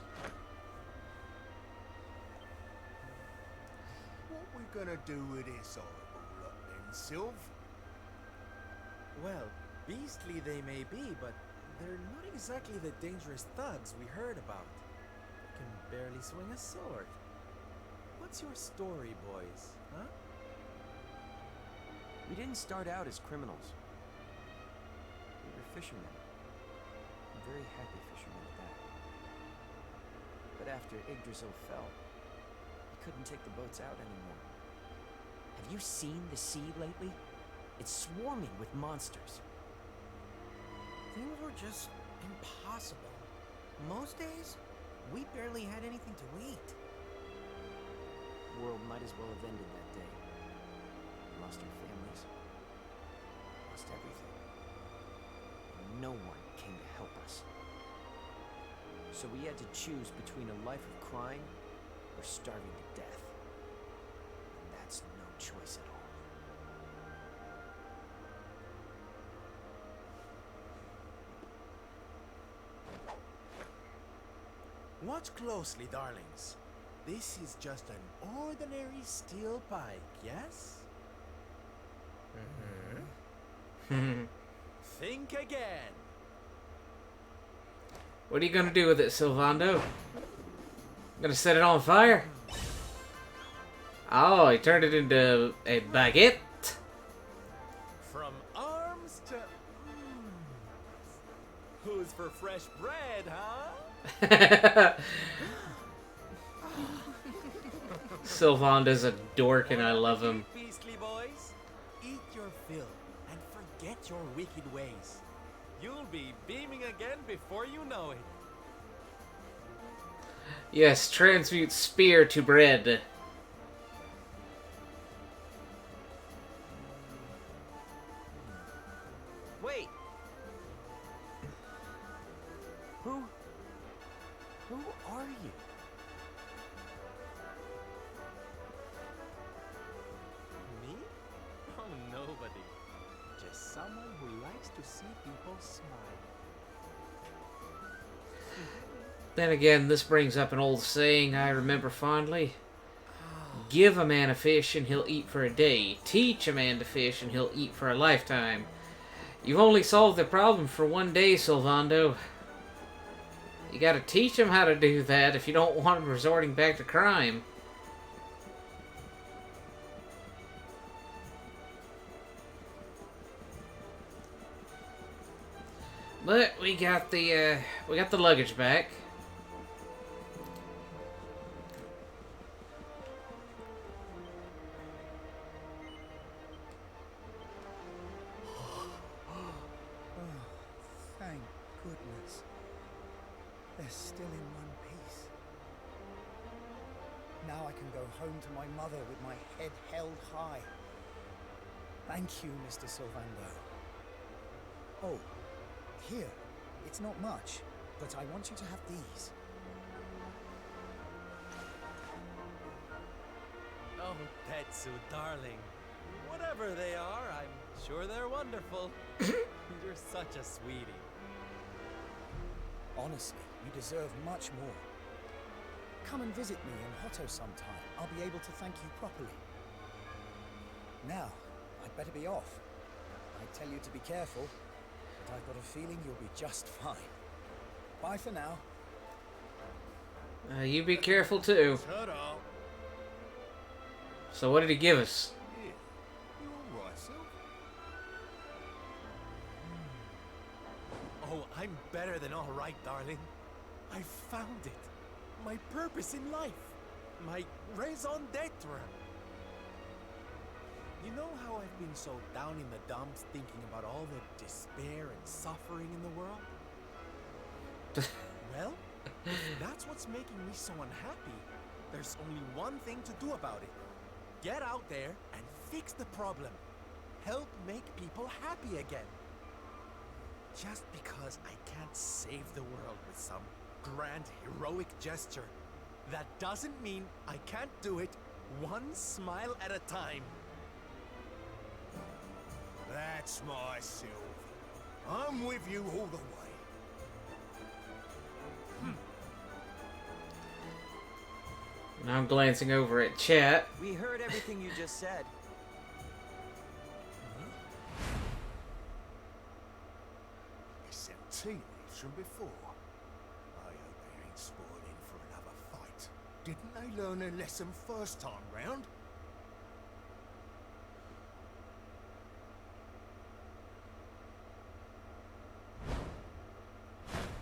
What we gonna do with this horrible lot then, Sylv? Well, beastly they may be, but they're not exactly the dangerous thugs we heard about. They can barely swing a sword. What's your story, boys? huh? We didn't start out as criminals. We were fishermen. Very happy fishermen at that. But after Yggdrasil fell, we couldn't take the boats out anymore. Have you seen the sea lately? It's swarming with monsters. Things were just impossible. Most days, we barely had anything to eat. The world might as well have ended that day. We lost our families. Lost everything. And no one came to help us. So we had to choose between a life of crime or starving to death. And that's no choice at all. Watch closely, darlings. This is just an ordinary steel pike, yes? Think again. What are you gonna do with it, Sylvando? Gonna set it on fire? Oh, he turned it into a baguette. From arms to... Who's for fresh bread, huh? Sylvando's a dork and I love him. Beastly boys, eat your fill and forget your wicked ways. You'll be beaming again before you know it. Yes, transmute spear to bread. Wait! Who are you? Me? Oh, nobody. Just someone who likes to see people smile. Then again, this brings up an old saying I remember fondly. Give a man a fish and he'll eat for a day. Teach a man to fish and he'll eat for a lifetime. You've only solved the problem for one day, Sylvando. You gotta teach him how to do that if you don't want him resorting back to crime. But we got the luggage back. Thank goodness. They're still in one piece. Now I can go home to my mother with my head held high. Thank you, Mr. Sylvando. Oh, here. It's not much, but I want you to have these. Oh, Tetsu, darling. Whatever they are, I'm sure they're wonderful. You're such a sweetie. Honestly, you deserve much more. Come and visit me in Hotto sometime. I'll be able to thank you properly. Now, I'd better be off. I tell you to be careful, but I've got a feeling you'll be just fine. Bye for now. You be careful too. Ta-da. So what did he give us? Yeah, you all right, Syl? Oh, I'm better than all right, darling. I found it. My purpose in life. My raison d'etre. You know how I've been so down in the dumps thinking about all the despair and suffering in the world? Well, if that's what's making me so unhappy, there's only one thing to do about it. Get out there and fix the problem. Help make people happy again. Just because I can't save the world with some grand heroic gesture, that doesn't mean I can't do it one smile at a time. That's my Sylv. I'm with you all the way. Now I'm glancing over at chat. We heard everything you just said. It's them tea leaves from before. I hope they ain't spoiling for another fight. Didn't they learn their lesson first time round?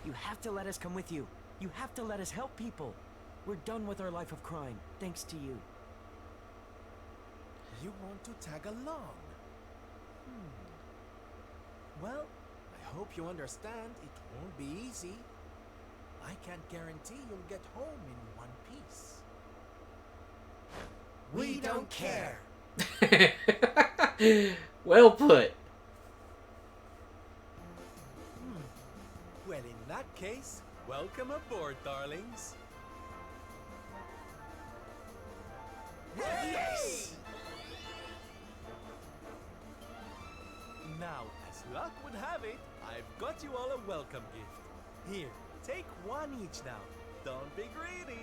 You have to let us come with you. You have to let us help people. We're done with our life of crime, thanks to you. You want to tag along? Well, I hope you understand it won't be easy. I can't guarantee you'll get home in one piece. We don't care. Well put. Well, in that case, welcome aboard, darlings. Yes! Now, as luck would have it, I've got you all a welcome gift. Here, take one each now. Don't be greedy.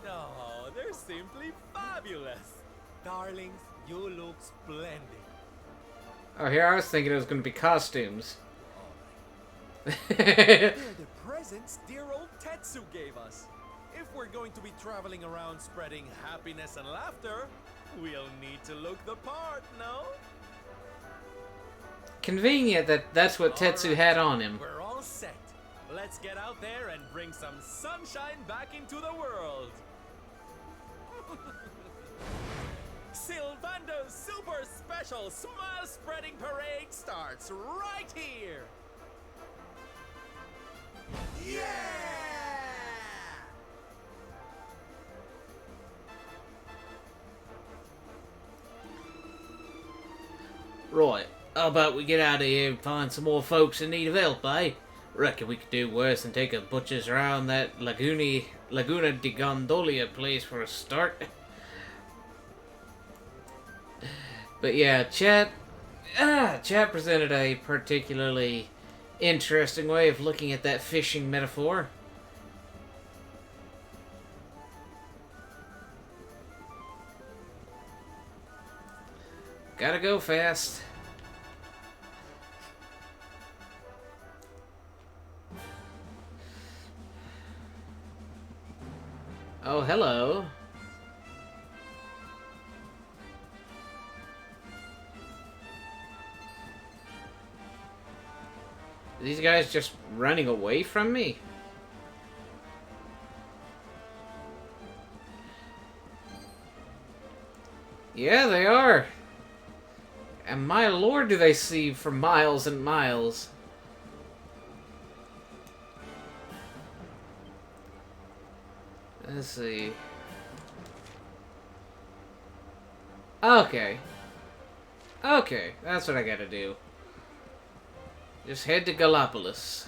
Oh, they're simply fabulous. Darlings, you look splendid. Oh, here I was thinking it was going to be costumes. They're the presents dear old Tetsu gave us. If we're going to be traveling around spreading happiness and laughter, we'll need to look the part, no? Convenient that that's what Tetsu had on him. We're all set. Let's get out there and bring some sunshine back into the world. Sylvando's super special smile spreading parade starts right here. Yeah! Right, how about we get out of here and find some more folks in need of help, eh? Reckon we could do worse than take a butcher's around that Laguna de Gondolia place for a start. But yeah, chat presented a particularly interesting way of looking at that fishing metaphor. Gotta go fast. Oh, hello. Are these guys just running away from me? Yeah, they are. And my lord, do they see for miles and miles. Let's see. Okay. Okay, that's what I gotta do. Just head to Gallipolis.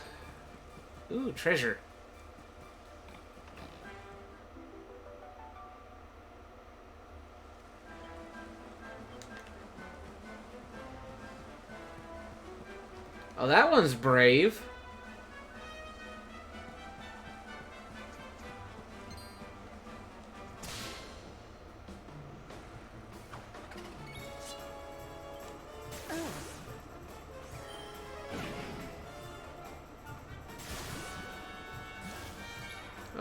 Ooh, treasure. Oh, that one's brave.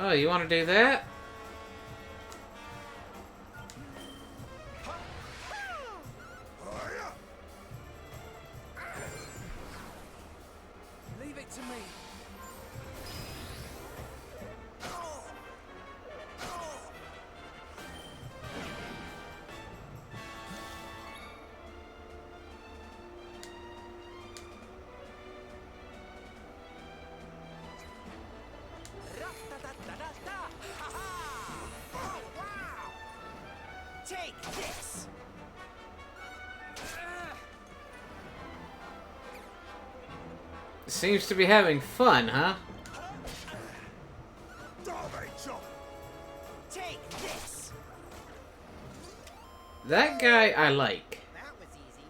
Oh, you want to do that? Leave it to me. Take this! Seems to be having fun, huh? Take this! That guy I like. That was easy.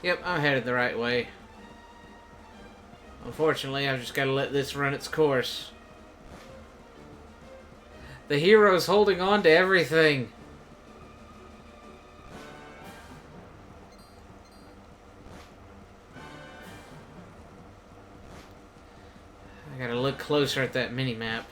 Yep, I'm headed the right way. Unfortunately, I've just got to let this run its course. The hero's holding on to everything. I gotta look closer at that mini-map.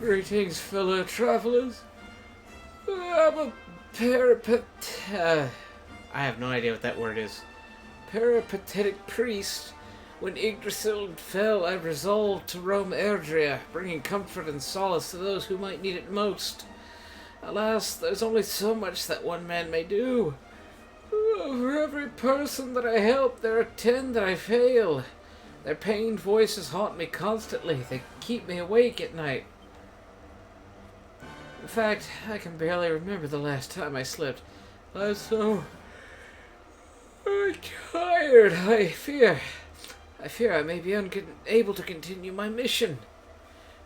Greetings, fellow travelers. I'm a I have no idea what that word is. Peripatetic priest. When Yggdrasil fell, I resolved to roam Erdrea, bringing comfort and solace to those who might need it most. Alas, there's only so much that one man may do. For every person that I help, there are 10 that I fail. Their pained voices haunt me constantly. They keep me awake at night. In fact, I can barely remember the last time I slept. I was so tired. I fear I may be unable to continue my mission.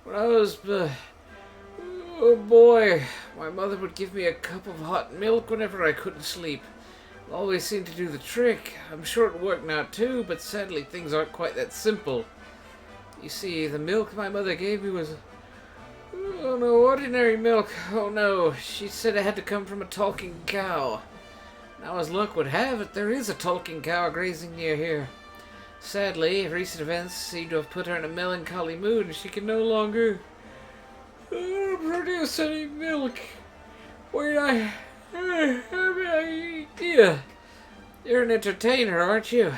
When I was, oh boy, my mother would give me a cup of hot milk whenever I couldn't sleep. It always seemed to do the trick. I'm sure it worked now too, but sadly things aren't quite that simple. You see, the milk my mother gave me was no ordinary milk. Oh no, she said it had to come from a talking cow. Now as luck would have it, there is a talking cow grazing near here. Sadly, recent events seem to have put her in a melancholy mood and she can no longer produce any milk. Wait, I have an idea. You're an entertainer, aren't you?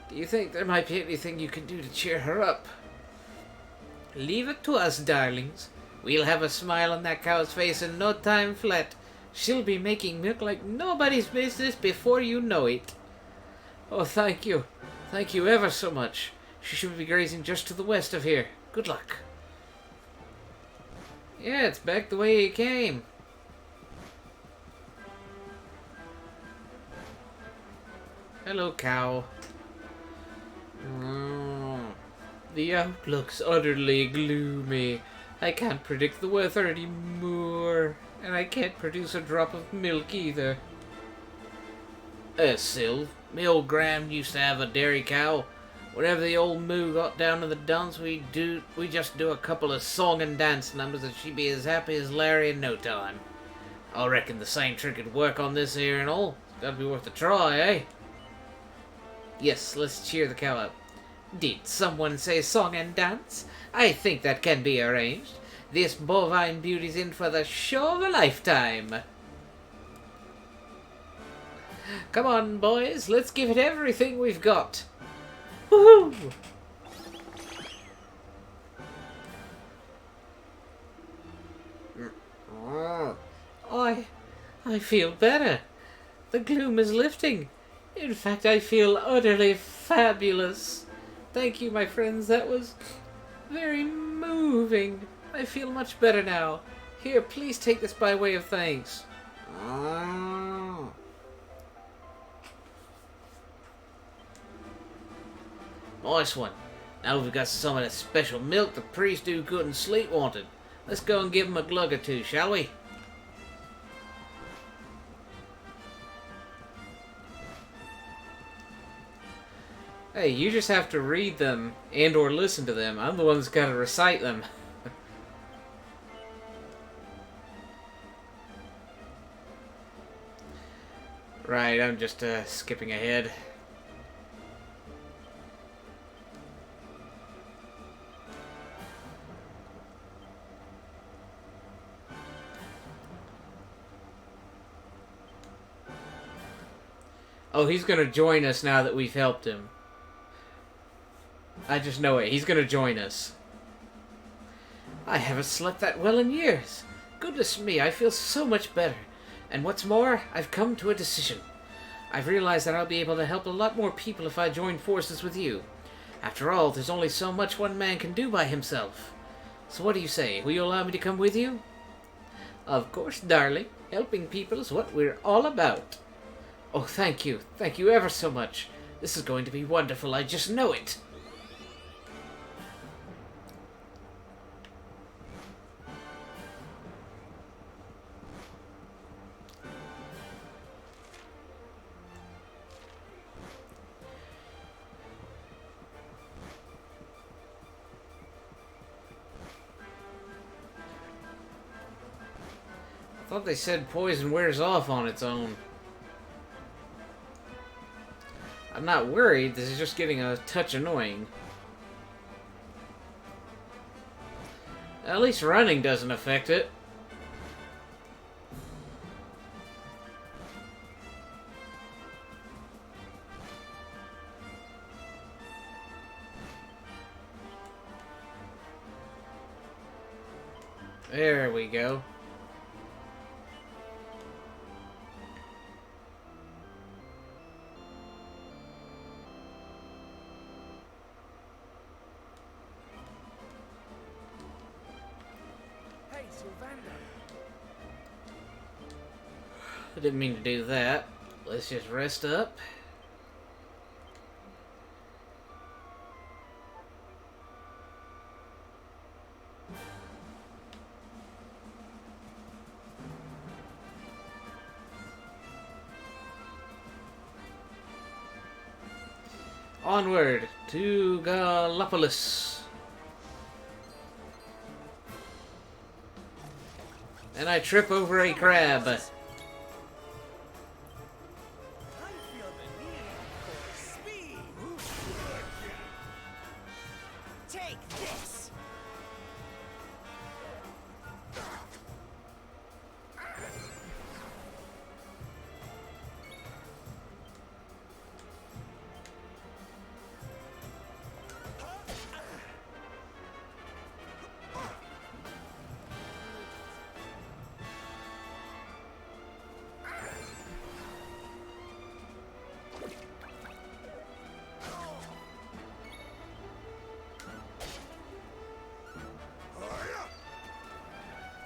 Do you think there might be anything you can do to cheer her up? Leave it to us, darlings. We'll have a smile on that cow's face in no time flat. She'll be making milk like nobody's business before you know it. Oh, thank you. Thank you ever so much. She should be grazing just to the west of here. Good luck. Yeah, it's back the way it came. Hello, cow. The outlook's utterly gloomy. I can't predict the weather anymore. And I can't produce a drop of milk either. Sylv, me old Graham used to have a dairy cow. Whenever the old moo got down to the dumps, we just do a couple of song and dance numbers and she'd be as happy as Larry in no time. I reckon the same trick would work on this here and all. It's gotta be worth a try, eh? Yes, let's cheer the cow up. Did someone say song and dance? I think that can be arranged. This bovine beauty's in for the show of a lifetime. Come on, boys, let's give it everything we've got. Woohoo! I feel better. The gloom is lifting. In fact, I feel utterly fabulous. Thank you, my friends. That was very moving. I feel much better now. Here, please take this by way of thanks. Nice one. Now we've got some of that special milk the priest who couldn't sleep wanted. Let's go and give him a glug or two, shall we? Hey, you just have to read them and or listen to them. I'm the one that's got to recite them. Right, I'm just skipping ahead. Oh, he's gonna join us now that we've helped him. I just know it. He's gonna join us. I haven't slept that well in years. Goodness me, I feel so much better. And what's more, I've come to a decision. I've realized that I'll be able to help a lot more people if I join forces with you. After all, there's only so much one man can do by himself. So what do you say? Will you allow me to come with you? Of course, darling. Helping people is what we're all about. Oh, thank you. Thank you ever so much. This is going to be wonderful. I just know it. I thought they said poison wears off on its own. I'm not worried, this is just getting a touch annoying. At least running doesn't affect it. There we go. Hey, Sylvando. I didn't mean to do that. Let's just rest up. Onward to Gallipolis. And I trip over a crab. Take this!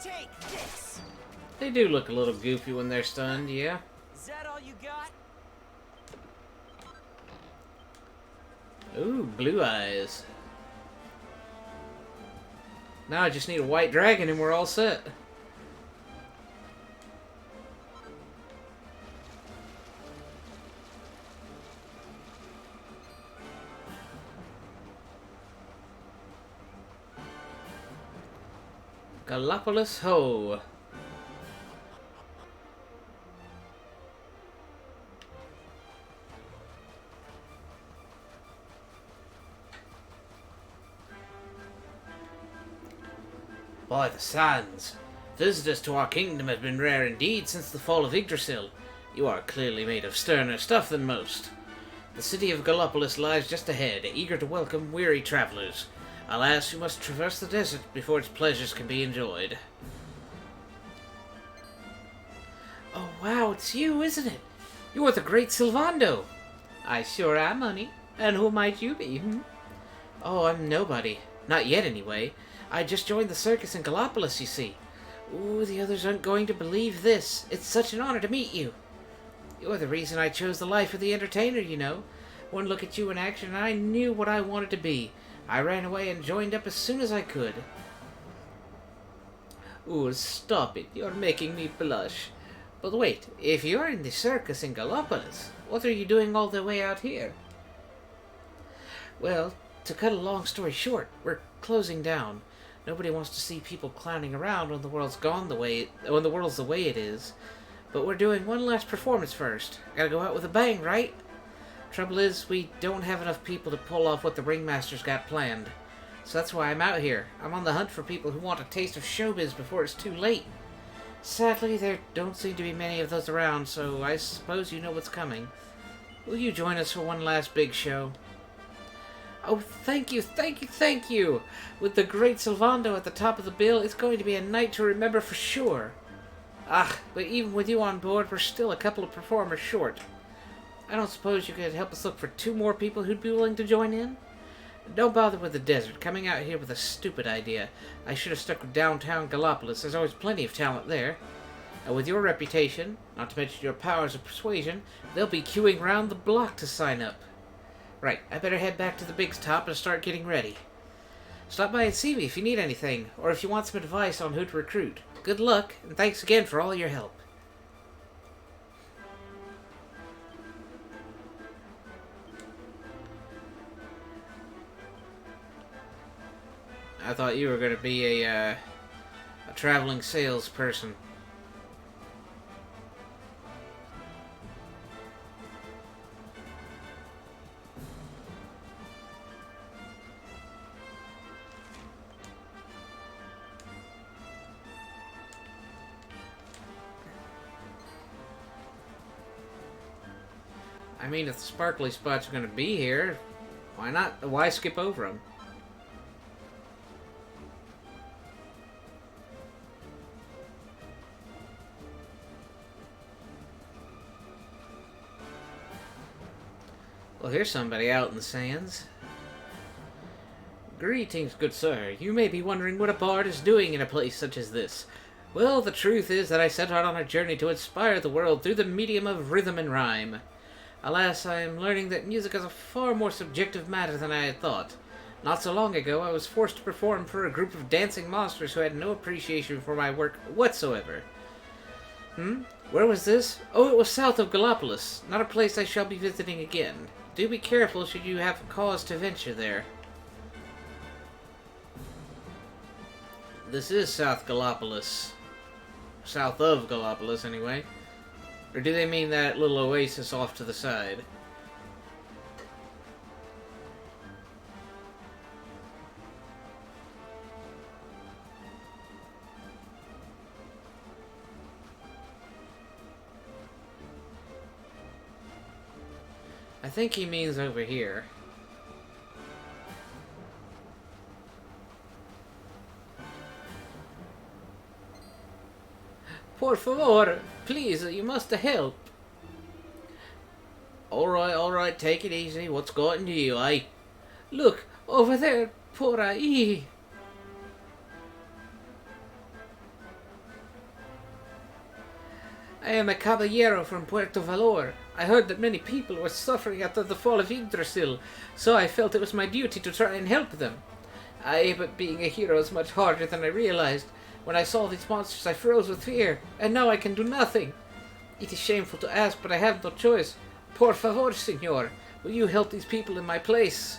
Take this! They do look a little goofy when they're stunned, yeah. Is that all you got? Ooh, blue eyes. Now I just need a white dragon and we're all set. Gallipolis Ho. By the sands, visitors to our kingdom have been rare indeed since the fall of Yggdrasil. You are clearly made of sterner stuff than most. The city of Gallipolis lies just ahead, eager to welcome weary travelers. Alas, you must traverse the desert before its pleasures can be enjoyed. Oh wow, it's you, isn't it? You're the great Sylvando. I sure am, honey. And who might you be, Oh, I'm nobody. Not yet, anyway. I just joined the circus in Gallipolis, you see. Ooh, the others aren't going to believe this. It's such an honor to meet you. You're the reason I chose the life of the entertainer, you know. One look at you in action and I knew what I wanted to be. I ran away and joined up as soon as I could. Ooh, stop it. You're making me blush. But wait, if you're in the circus in Gallipolis, what are you doing all the way out here? Well, to cut a long story short, we're closing down. Nobody wants to see people clowning around when the world's when the world's the way it is. But we're doing one last performance first. Gotta go out with a bang, right? Trouble is, we don't have enough people to pull off what the ringmaster's got planned. So that's why I'm out here. I'm on the hunt for people who want a taste of showbiz before it's too late. Sadly, there don't seem to be many of those around, so I suppose you know what's coming. Will you join us for one last big show? Oh, thank you, thank you, thank you! With the great Sylvando at the top of the bill, it's going to be a night to remember for sure. Ah, but even with you on board, we're still a couple of performers short. I don't suppose you could help us look for 2 more people who'd be willing to join in? Don't bother with the desert. Coming out here with a stupid idea. I should have stuck with downtown Gallipolis. There's always plenty of talent there. And with your reputation, not to mention your powers of persuasion, they'll be queuing round the block to sign up. Right, I better head back to the big top and start getting ready. Stop by and see me if you need anything, or if you want some advice on who to recruit. Good luck, and thanks again for all your help. I thought you were going to be a traveling salesperson. I mean, if the sparkly spots are going to be here, why not? Why skip over them? Well, here's somebody out in the sands. Greetings, good sir. You may be wondering what a bard is doing in a place such as this. Well, the truth is that I set out on a journey to inspire the world through the medium of rhythm and rhyme. Alas, I am learning that music is a far more subjective matter than I had thought. Not so long ago, I was forced to perform for a group of dancing monsters who had no appreciation for my work whatsoever. Where was this? Oh, it was south of Gallopolis, not a place I shall be visiting again. Do be careful should you have cause to venture there. This is South Gallopolis. South of Gallopolis, anyway. Or do they mean that little oasis off to the side? I think he means over here. Por favor, please, you must help. Alright, take it easy. What's got into you, eh? Look, over there, por ahí. I am a caballero from Puerto Valor. I heard that many people were suffering after the fall of Yggdrasil, so I felt it was my duty to try and help them. Aye, but being a hero is much harder than I realized. When I saw these monsters, I froze with fear, and now I can do nothing. It is shameful to ask, but I have no choice. Por favor, senor, will you help these people in my place?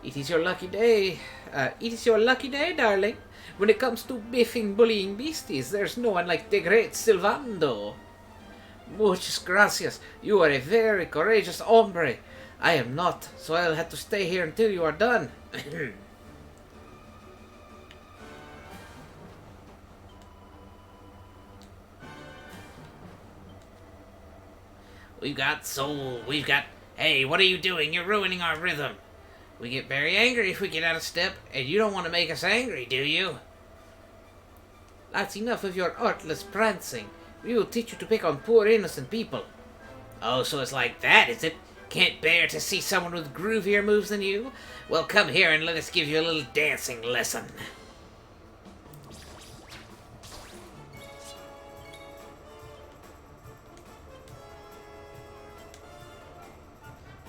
It is your lucky day. Darling. When it comes to biffing, bullying beasties, there's no one like the great Sylvando. Muchas gracias. You are a very courageous hombre. I am not, so I'll have to stay here until you are done. We've got soul. Hey, what are you doing? You're ruining our rhythm. We get very angry if we get out of step, and you don't want to make us angry, do you? That's enough of your artless prancing. We will teach you to pick on poor innocent people. Oh, so it's like that, is it? Can't bear to see someone with groovier moves than you? Well, come here and let us give you a little dancing lesson.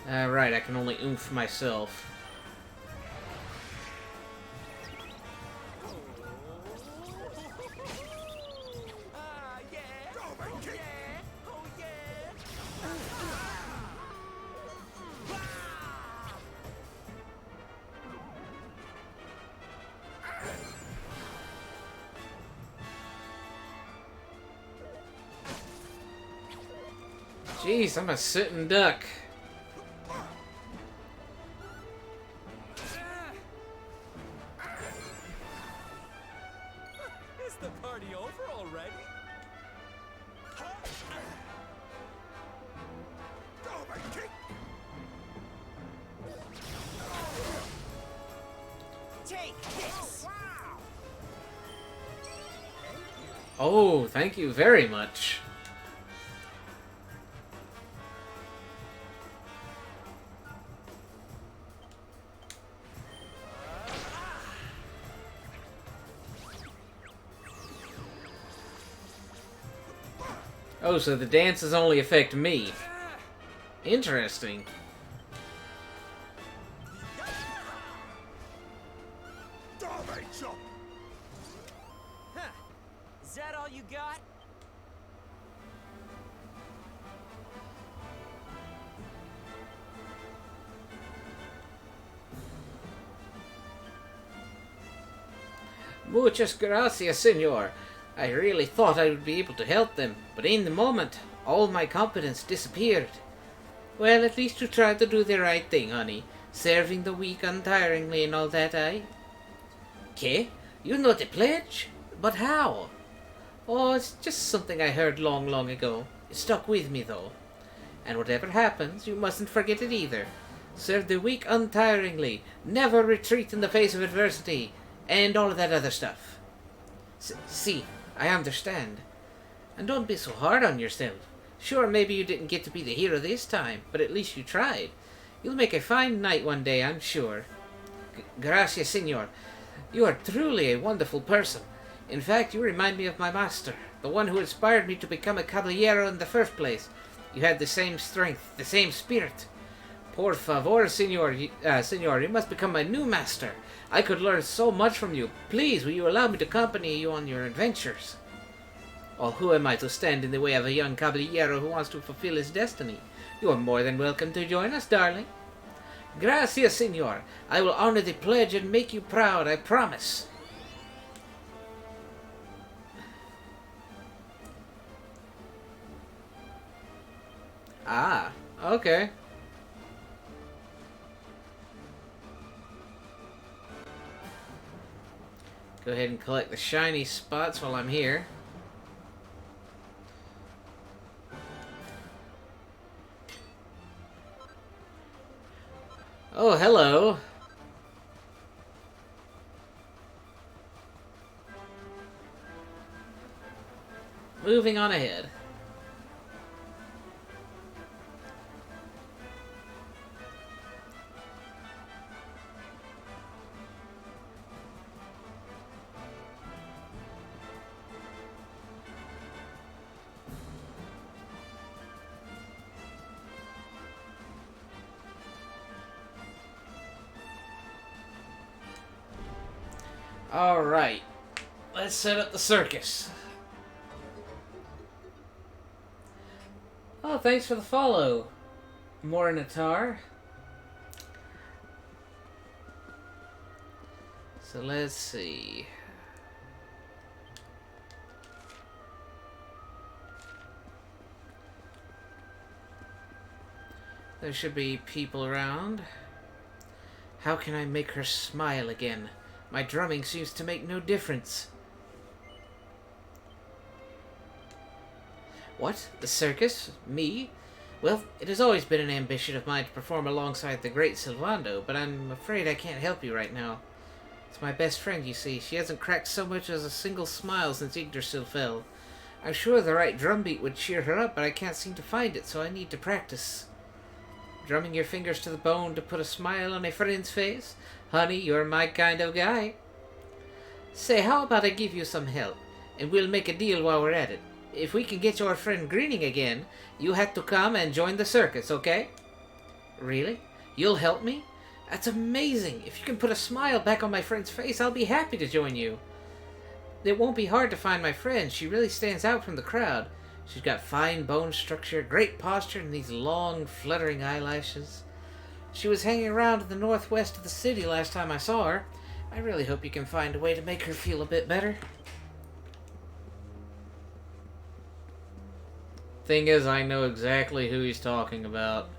Right, I can only oomph myself. Jeez, I'm a sitting duck. Is the party over already? Take this. Oh, thank you very much. Oh, so the dances only affect me. Interesting. Huh. Is that all you got? Muchas gracias, senor. I really thought I would be able to help them, but in the moment, all my confidence disappeared. Well, at least you tried to do the right thing, honey. Serving the weak untiringly and all that, eh? Okay, you know the pledge? But how? Oh, it's just something I heard long, long ago. It stuck with me, though. And whatever happens, you mustn't forget it either. Serve the weak untiringly. Never retreat in the face of adversity. And all of that other stuff. See, I understand. And don't be so hard on yourself. Sure, maybe you didn't get to be the hero this time, but at least you tried. You'll make a fine knight one day, I'm sure. Gracias, senor. You are truly a wonderful person. In fact, you remind me of my master, the one who inspired me to become a caballero in the first place. You had the same strength, the same spirit. Por favor, senor, you must become my new master. I could learn so much from you. Please, will you allow me to accompany you on your adventures? Or who am I to stand in the way of a young caballero who wants to fulfill his destiny? You are more than welcome to join us, darling. Gracias, senor. I will honor the pledge and make you proud, I promise. Ah, okay. Go ahead and collect the shiny spots while I'm here. Oh, hello. Moving on ahead. Alright, let's set up the circus. Oh, thanks for the follow, Morinatar. So let's see. There should be people around. How can I make her smile again? My drumming seems to make no difference. What? The circus? Me? Well, it has always been an ambition of mine to perform alongside the great Sylvando, but I'm afraid I can't help you right now. It's my best friend, you see. She hasn't cracked so much as a single smile since Yggdrasil fell. I'm sure the right drum beat would cheer her up, but I can't seem to find it, so I need to practice. Drumming your fingers to the bone to put a smile on a friend's face? Honey, you're my kind of guy. Say, how about I give you some help, and we'll make a deal while we're at it. If we can get your friend grinning again, you have to come and join the circus, okay? Really? You'll help me? That's amazing. If you can put a smile back on my friend's face, I'll be happy to join you. It won't be hard to find my friend. She really stands out from the crowd. She's got fine bone structure, great posture, and these long, fluttering eyelashes. She was hanging around in the northwest of the city last time I saw her. I really hope you can find a way to make her feel a bit better. Thing is, I know exactly who he's talking about.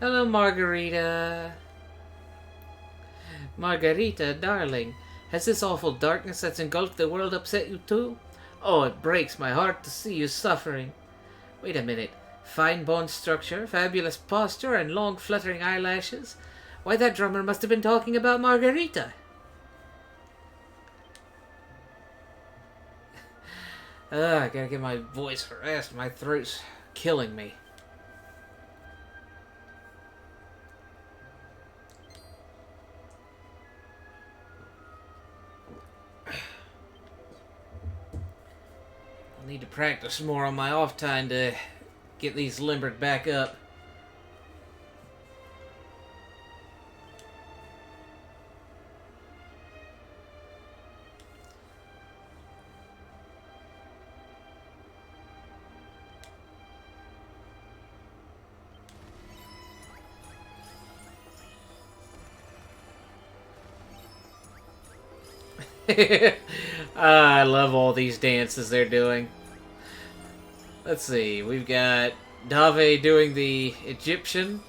Hello, Margarita. Margarita, darling. Has this awful darkness that's engulfed the world upset you too? Oh, it breaks my heart to see you suffering. Wait a minute. Fine bone structure, fabulous posture, and long fluttering eyelashes? Why, that drummer must have been talking about Margarita. I gotta get my voice rest. My throat's killing me. practice more on my off time to get these limbered back up. I love all these dances they're doing. Let's see, we've got Dave doing the Egyptian.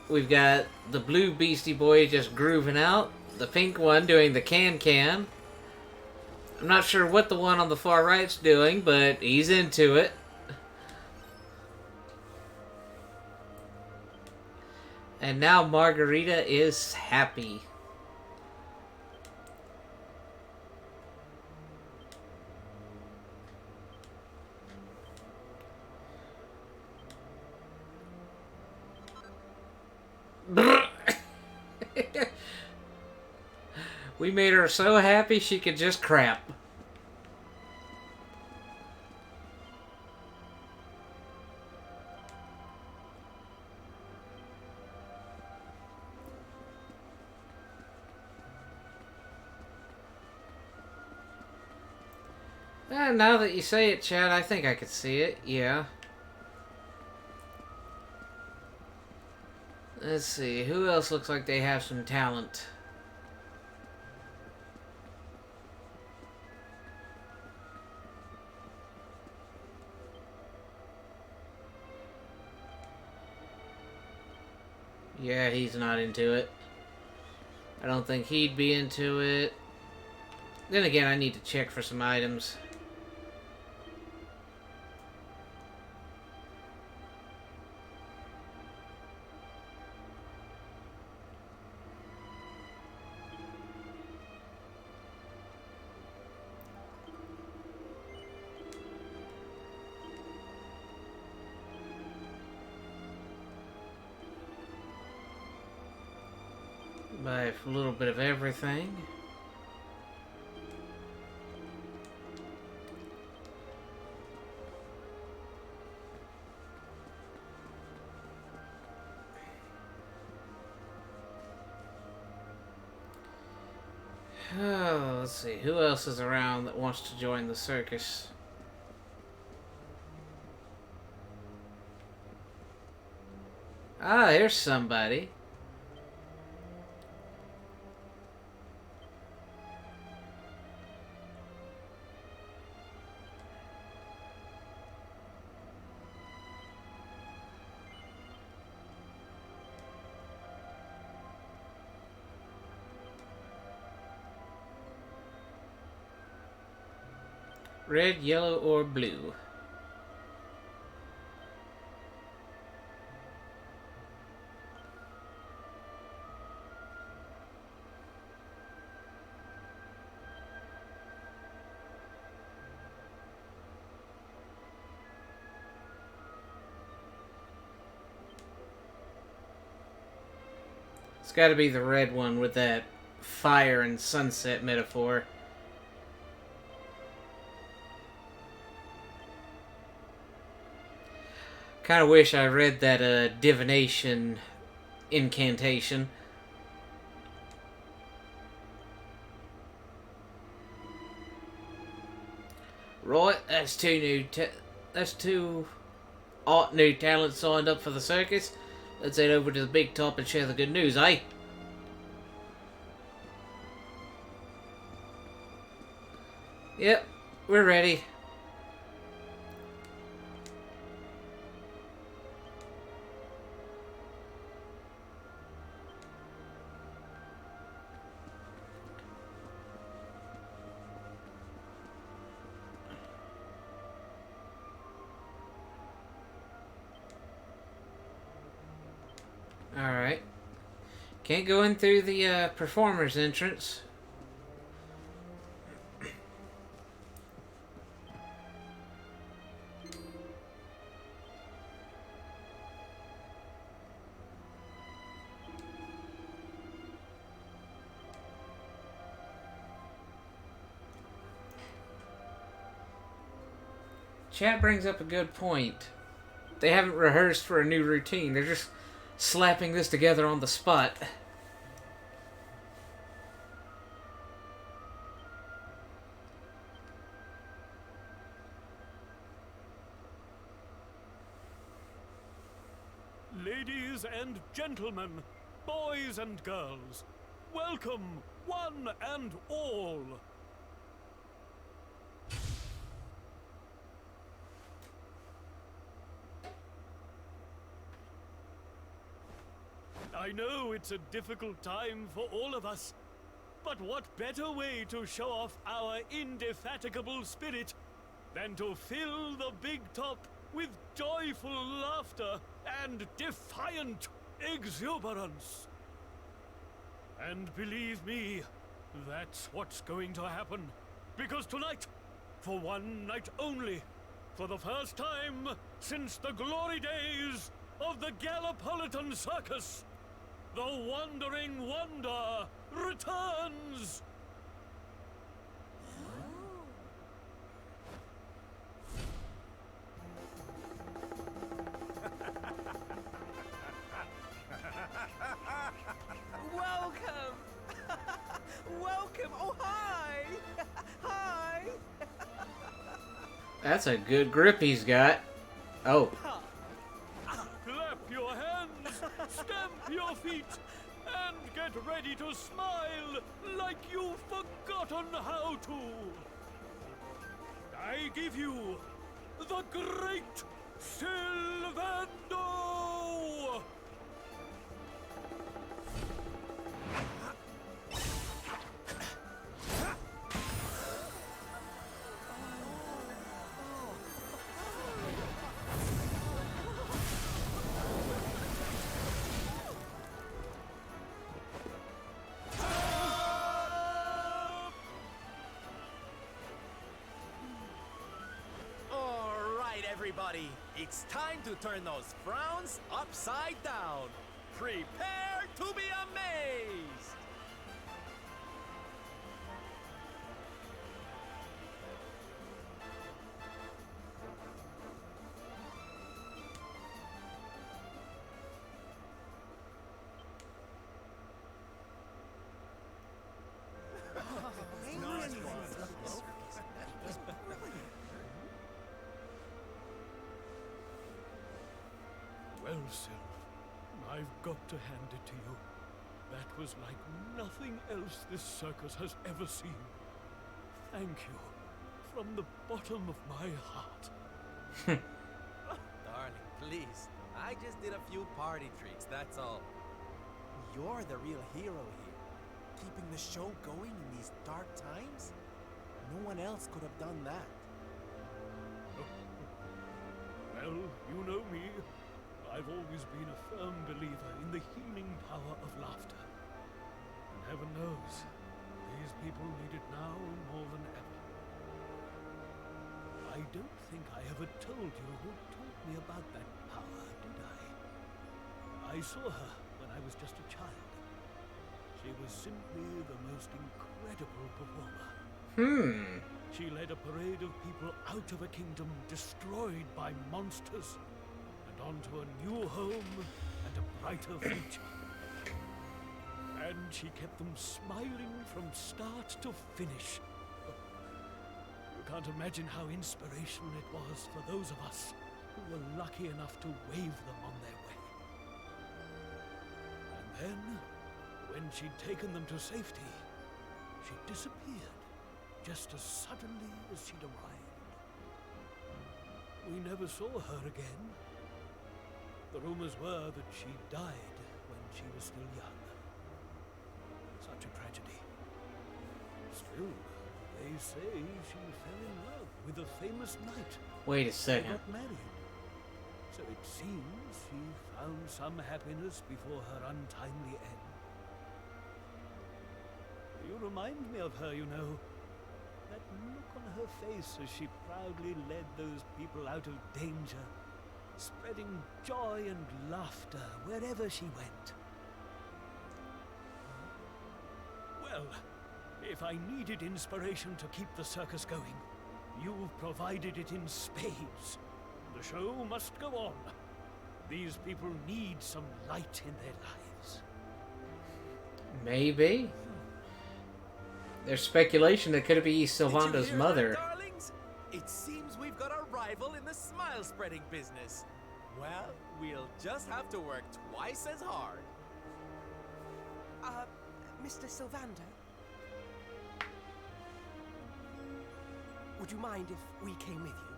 We've got the blue Beastie Boy just grooving out. The pink one doing the can-can. I'm not sure what the one on the far right's doing, but he's into it. And now Margarita is happy. We made her so happy she could just crap. Now that you say it, Chad, I think I could see it. Yeah. Let's see, who else looks like they have some talent? Yeah, he's not into it. I don't think he'd be into it. Then again, I need to check for some items. Buy a little bit of everything. Oh, let's see. Who else is around that wants to join the circus? Ah, there's somebody. Red, yellow, or blue? It's got to be the red one with that fire and sunset metaphor. Kind of wish I read that divination incantation. Right, that's two new talents signed up for the circus. Let's head over to the big top and share the good news, eh? Yep, we're ready. Alright. Can't go in through the performer's entrance. Chat brings up a good point. They haven't rehearsed for a new routine. They're just slapping this together on the spot. Ladies and gentlemen, boys and girls, welcome, one and all. I know it's a difficult time for all of us, but what better way to show off our indefatigable spirit than to fill the big top with joyful laughter and defiant exuberance? And believe me, that's what's going to happen. Because tonight, for one night only, for the first time since the glory days of the Gallipolitan Circus, the Wandering Wonder returns! Welcome! Welcome! Oh, hi! Hi! That's a good grip he's got. Oh. Clap your hands, stamp your feet, and get ready to smile like you've forgotten how to. I give you the great Sylvando! Everybody, it's time to turn those frowns upside down. Prepare to be amazed! Well, Sylv, I've got to hand it to you. That was like nothing else this circus has ever seen. Thank you, from the bottom of my heart. Darling, please. I just did a few party tricks, that's all. You're the real hero here. Keeping the show going in these dark times? No one else could have done that. Well, you know me. I've always been a firm believer in the healing power of laughter. And heaven knows, these people need it now more than ever. I don't think I ever told you who taught me about that power, did I? I saw her when I was just a child. She was simply the most incredible performer. She led a parade of people out of a kingdom destroyed by monsters onto a new home and a brighter future. And she kept them smiling from start to finish. You can't imagine how inspirational it was for those of us who were lucky enough to wave them on their way. And then, when she'd taken them to safety, she disappeared just as suddenly as she'd arrived. We never saw her again. The rumors were that she died when she was still young. Such a tragedy. Still, they say she fell in love with a famous knight. Wait a second. They got married. So it seems she found some happiness before her untimely end. You remind me of her, you know. That look on her face as she proudly led those people out of danger, spreading joy and laughter wherever she went. Well, if I needed inspiration to keep the circus going, You've provided it in spades. The show must go on. These people need some light in their lives. Maybe. There's speculation that could be Sylvando's Did you hear mother. that, darlings? It seems we've got a rival in the smile-spreading business. Well, we'll just have to work twice as hard. Mr. Sylvando? Would you mind if we came with you?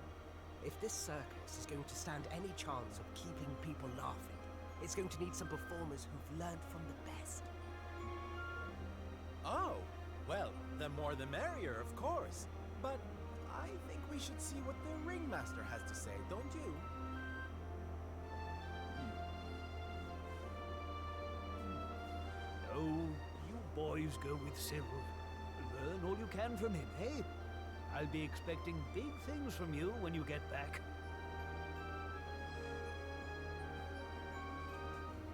If this circus is going to stand any chance of keeping people laughing, it's going to need some performers who've learned from the best. Oh, well, the more the merrier, of course. But I think we should see what the ringmaster has to say, don't you? No, you boys go with Syl. Learn all you can from him, eh? I'll be expecting big things from you when you get back.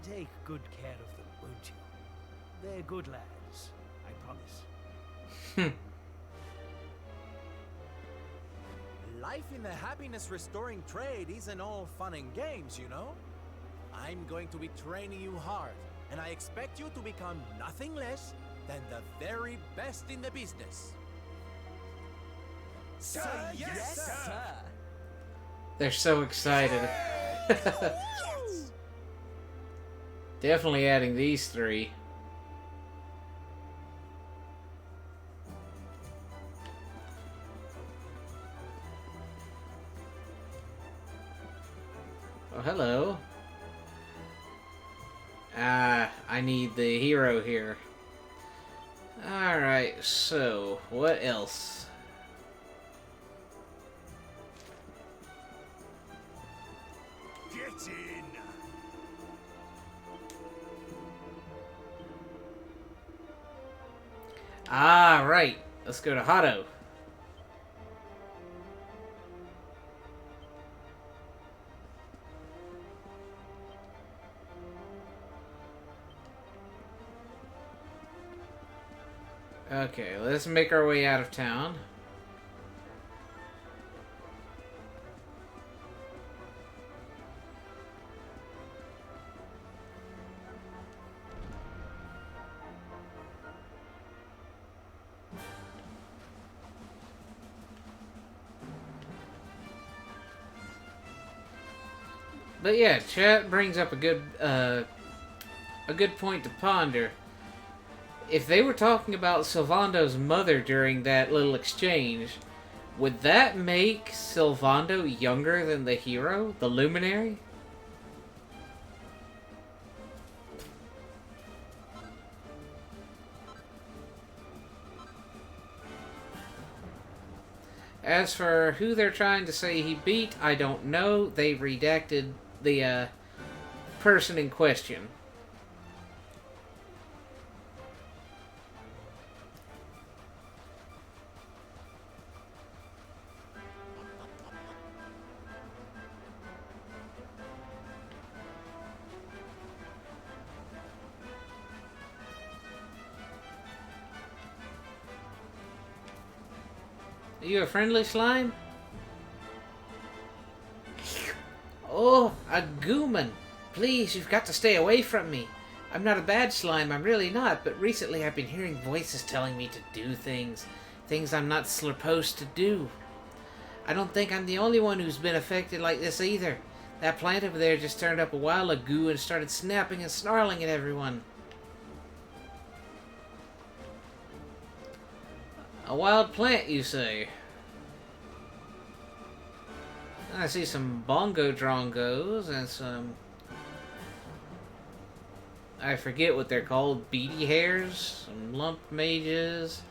Take good care of them, won't you? They're good lads, I promise. Life in the happiness-restoring trade isn't all fun and games, you know? I'm going to be training you hard, and I expect you to become nothing less than the very best in the business. Sir, yes, sir! They're so excited. Definitely adding these three. Oh, hello. I need the hero here. Alright, so, what else? Get in! Ah, right. Let's go to Hotto. Okay, let's make our way out of town. But yeah, chat brings up a good point to ponder. If they were talking about Sylvando's mother during that little exchange, would that make Sylvando younger than the hero, the luminary? As for who they're trying to say he beat, I don't know. They redacted the person in question. Are you a friendly slime? Oh, a gooman. Please, you've got to stay away from me. I'm not a bad slime, I'm really not, but recently I've been hearing voices telling me to do things. Things I'm not supposed to do. I don't think I'm the only one who's been affected like this either. That plant over there just turned up a while ago and started snapping and snarling at everyone. A wild plant, you say? I see some bongo drongos and some... I forget what they're called. Beady hairs? Some lump mages?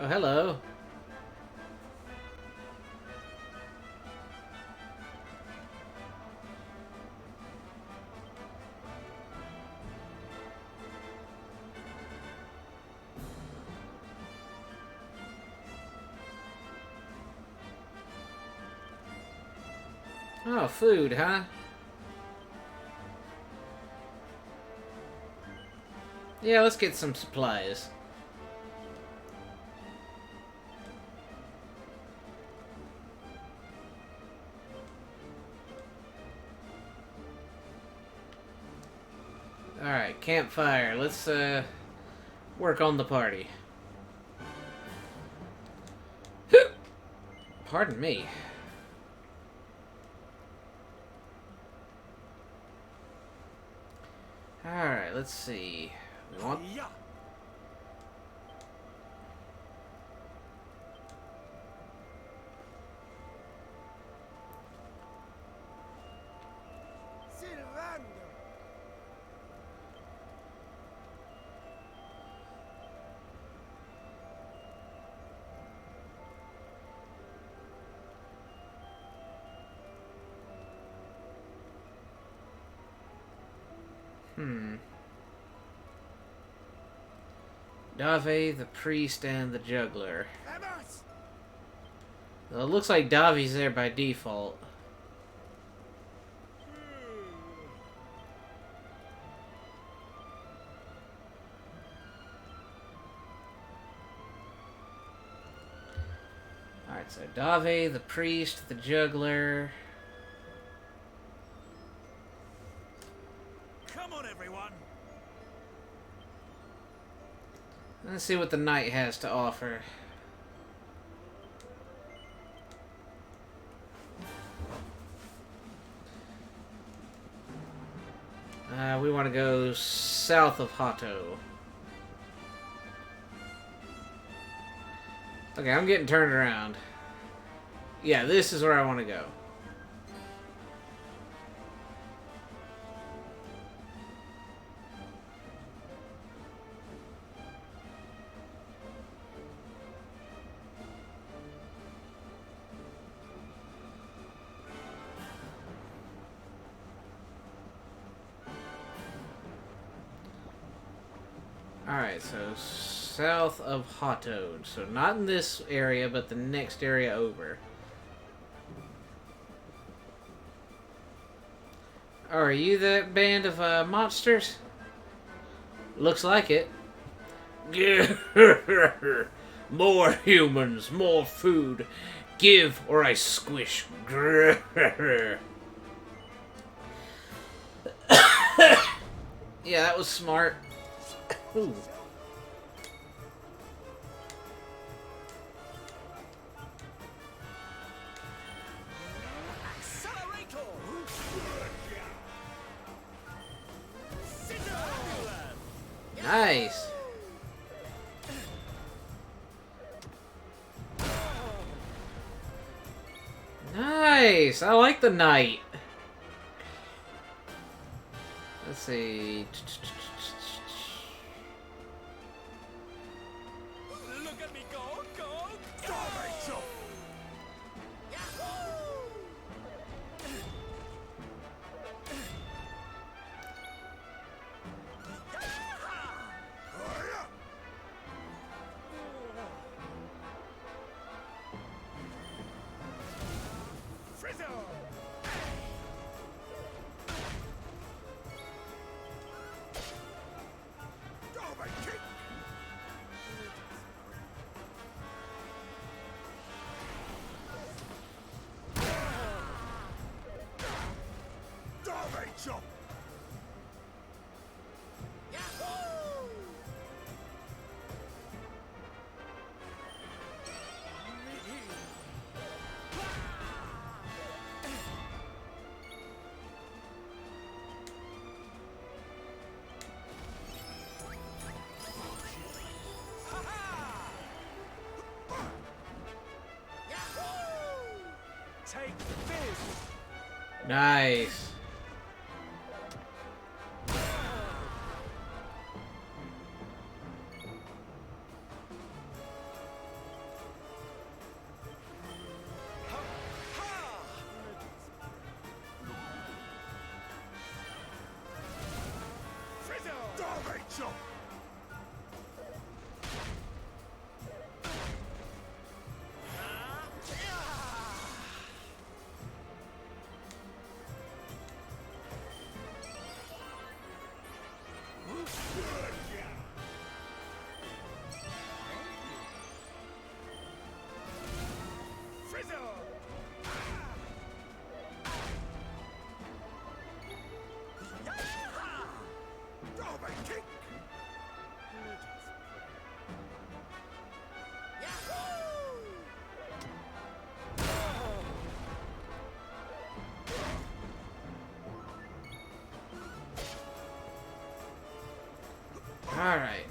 Oh, hello. Oh, food, huh? Yeah, let's get some supplies. Alright, campfire. Let's, work on the party. Pardon me. Alright, let's see. We want... Sylvando! Dave, the priest, and the juggler. Well, it looks like Davi's there by default. Alright, so Dave, the priest, the juggler. Come on, everyone! Let's see what the knight has to offer. We want to go south of Hato. Okay, I'm getting turned around. Yeah, this is where I want to go. Alright, so south of Hato. So not in this area, but the next area over. Oh, are you that band of monsters? Looks like it. More humans, more food. Give or I squish. Yeah, that was smart. Ooh. Nice. Nice. I like the knight. Let's see. Look at me go, go, go! Chop! Take this! Nice. Alright.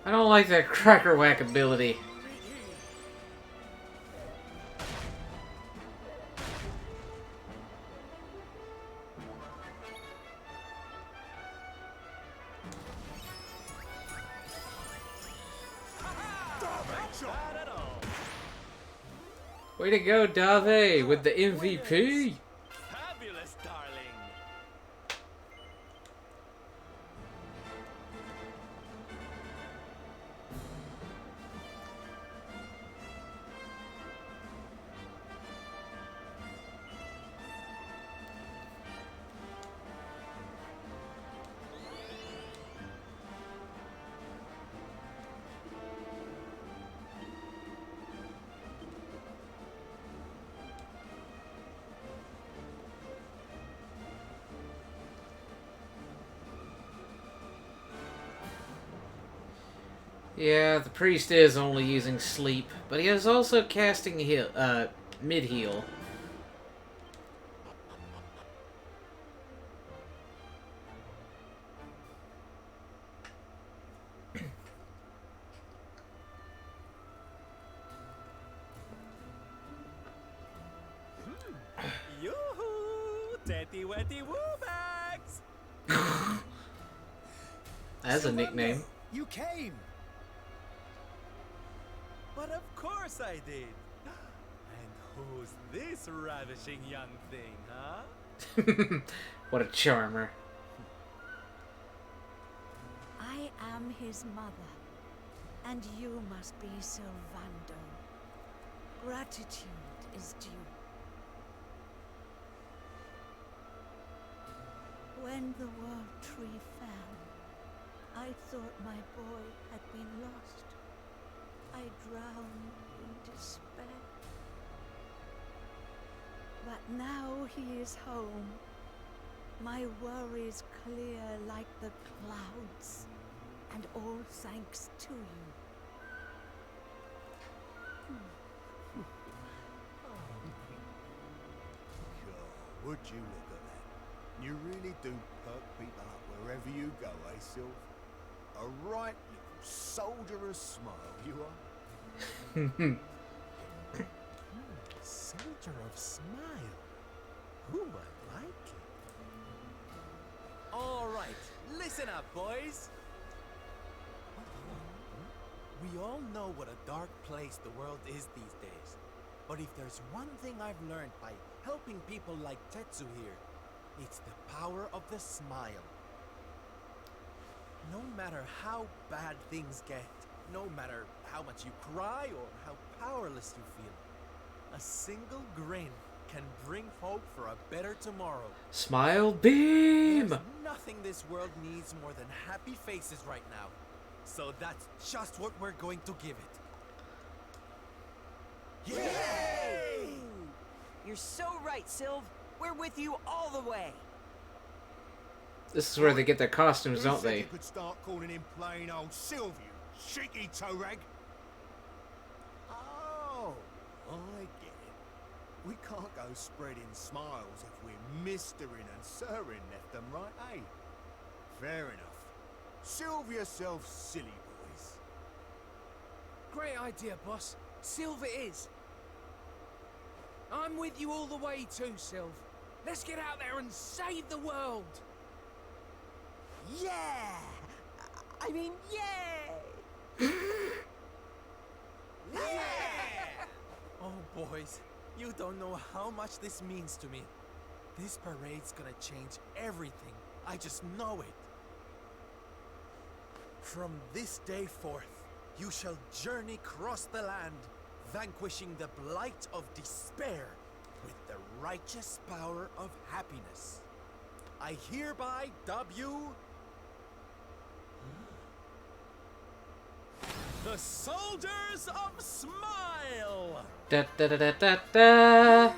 I don't like that cracker whack ability. Way to go, Dave, with the MVP. Fabulous, darling. Yeah, the priest is only using sleep, but he is also casting heal, mid-heal. Yoo-hoo! Tetty wetty woo bags! That's a nickname. You came! But of course I did. And who's this ravishing young thing, huh? What a charmer. I am his mother, and you must be Sylvando. Gratitude is due. When the world tree fell, I thought my boy had been lost. I drowned in despair. But now he is home. My worries clear like the clouds, and all thanks to you. God, would you look at that? You really do perk people up wherever you go, eh, Sylv? A right little soldier's smile, you are. Soldier of smile. Ooh, I like it. All right, listen up, boys. We all know what a dark place the world is these days. But if there's one thing I've learned by helping people like Tetsu here, it's the power of the smile. No matter how bad things get, no matter how much you cry or how powerless you feel, a single grin can bring hope for a better tomorrow. Smile beam! There's nothing this world needs more than happy faces right now. So that's just what we're going to give it. Yay! You're so right, Sylv. We're with you all the way. This is where they get their costumes, Who don't said they? You could start calling him plain old Sylv, you cheeky toe rag. Oh, I get it. We can't go spreading smiles if we're mistering and sirring left and right, eh? Fair enough. Sylv yourself, silly boys. Great idea, boss. Sylv it is. I'm with you all the way too, Sylv. Let's get out there and save the world. Yeah! I mean, yay! Yeah! Oh, boys, you don't know how much this means to me. This parade's gonna change everything. I just know it. From this day forth, you shall journey across the land, vanquishing the blight of despair with the righteous power of happiness. I hereby dub you the The soldiers of Smile! Da da da da da da.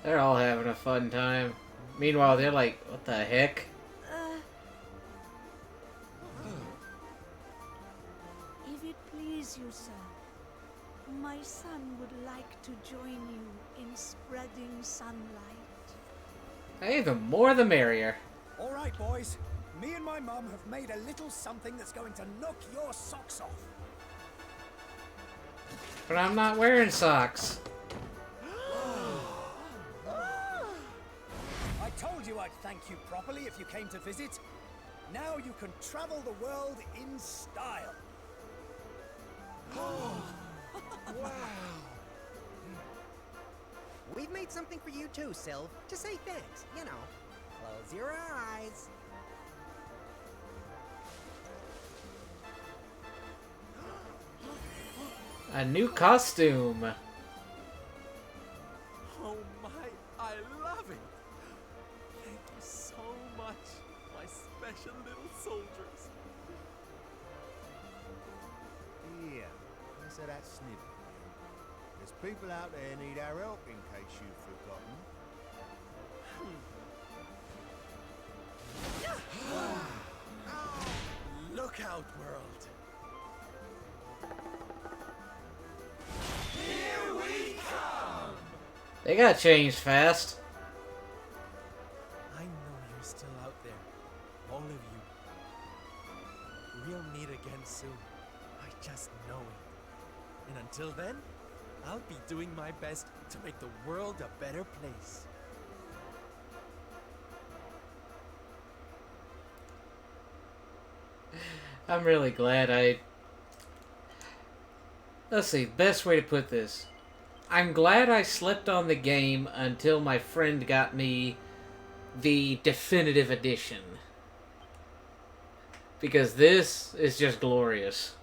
They're all having a fun time. Meanwhile, they're like, what the heck? If it please you, sir, my son would like to join you in spreading sunlight. Hey, the more the merrier. All right, boys. Me and my mum have made a little something that's going to knock your socks off. But I'm not wearing socks. I told you I'd thank you properly if you came to visit. Now you can travel the world in style. Wow. We've made something for you too, Sylv. To say thanks, you know. Close your eyes. A new costume. Oh my, I love it! Thank you so much, my special little soldiers. Yeah, let's have that snivel. There's people out there need our help in case you've forgotten. Look out, world! Here we come! They got changed fast. I know you're still out there, all of you. We'll meet again soon. I just know it. And until then, I'll be doing my best to make the world a better place. I'm really glad let's see, best way to put this. I'm glad I slept on the game until my friend got me the definitive edition. Because this is just glorious.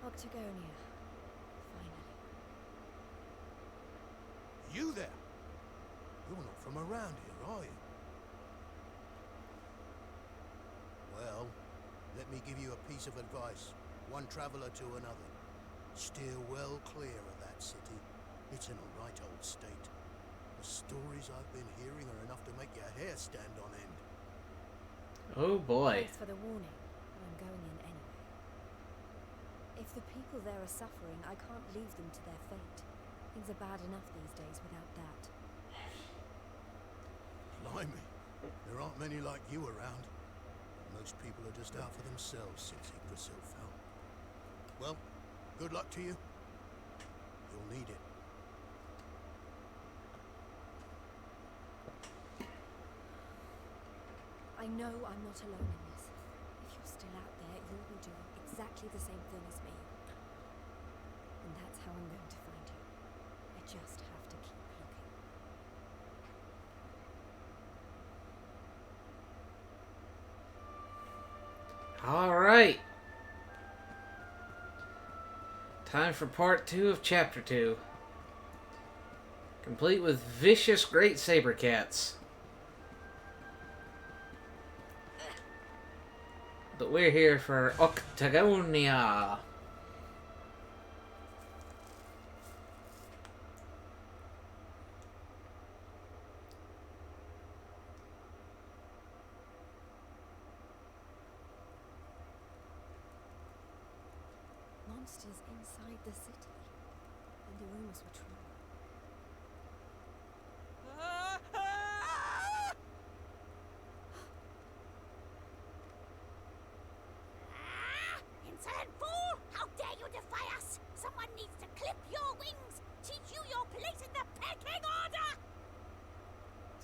Octagonia. Finally. You there? You're not from around here, are you? Well, let me give you a piece of advice. One traveler to another. Steer well clear of that city. It's in a right old state. The stories I've been hearing are enough to make your hair stand on end. Oh boy. Thanks for the warning. I'm going in anyway. If the people there are suffering, I can't leave them to their fate. Things are bad enough these days without that. Blimey, there aren't many like you around. Most people are just out for themselves since Yggdrasil fell. Well, good luck to you. You'll need it. I know I'm not alone in this. If you're still out there, you'll be doing exactly the same thing as me. And that's how I'm going to find you. I just have to keep looking. Alright. Time for part 2 of chapter 2. Complete with vicious great saber cats. But we're here for Octagonia. Monsters inside the city. And the rumors were true. Insolent fool! How dare you defy us! Someone needs to clip your wings! Teach you your place in the pecking order!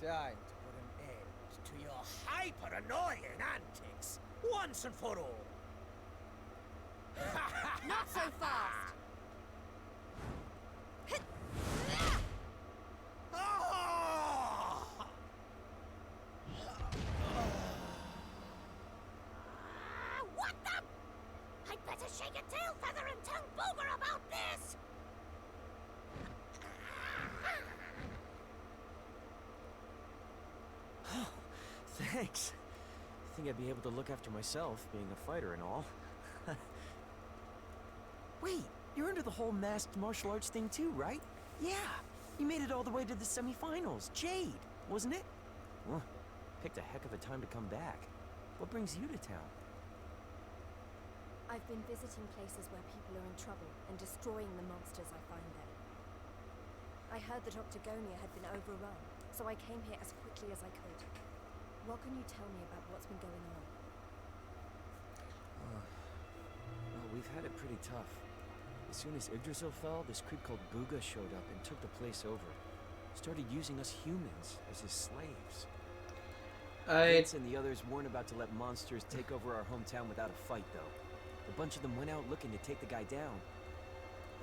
Time to put an end to your hyper-annoying antics, once and for all. Not so fast! Thanks. I think I'd be able to look after myself, being a fighter and all. Wait, you're into the whole masked martial arts thing too, right? Yeah, you made it all the way to the semifinals. Jade, wasn't it? Well, picked a heck of a time to come back. What brings you to town? I've been visiting places where people are in trouble and destroying the monsters I find there. I heard that Octagonia had been overrun, so I came here as quickly as I could. What can you tell me about what's been going on? Well, we've had it pretty tough. As soon as Yggdrasil fell, this creep called Booga showed up and took the place over. Started using us humans as his slaves. Vince and the others weren't about to let monsters take over our hometown without a fight, though. A bunch of them went out looking to take the guy down.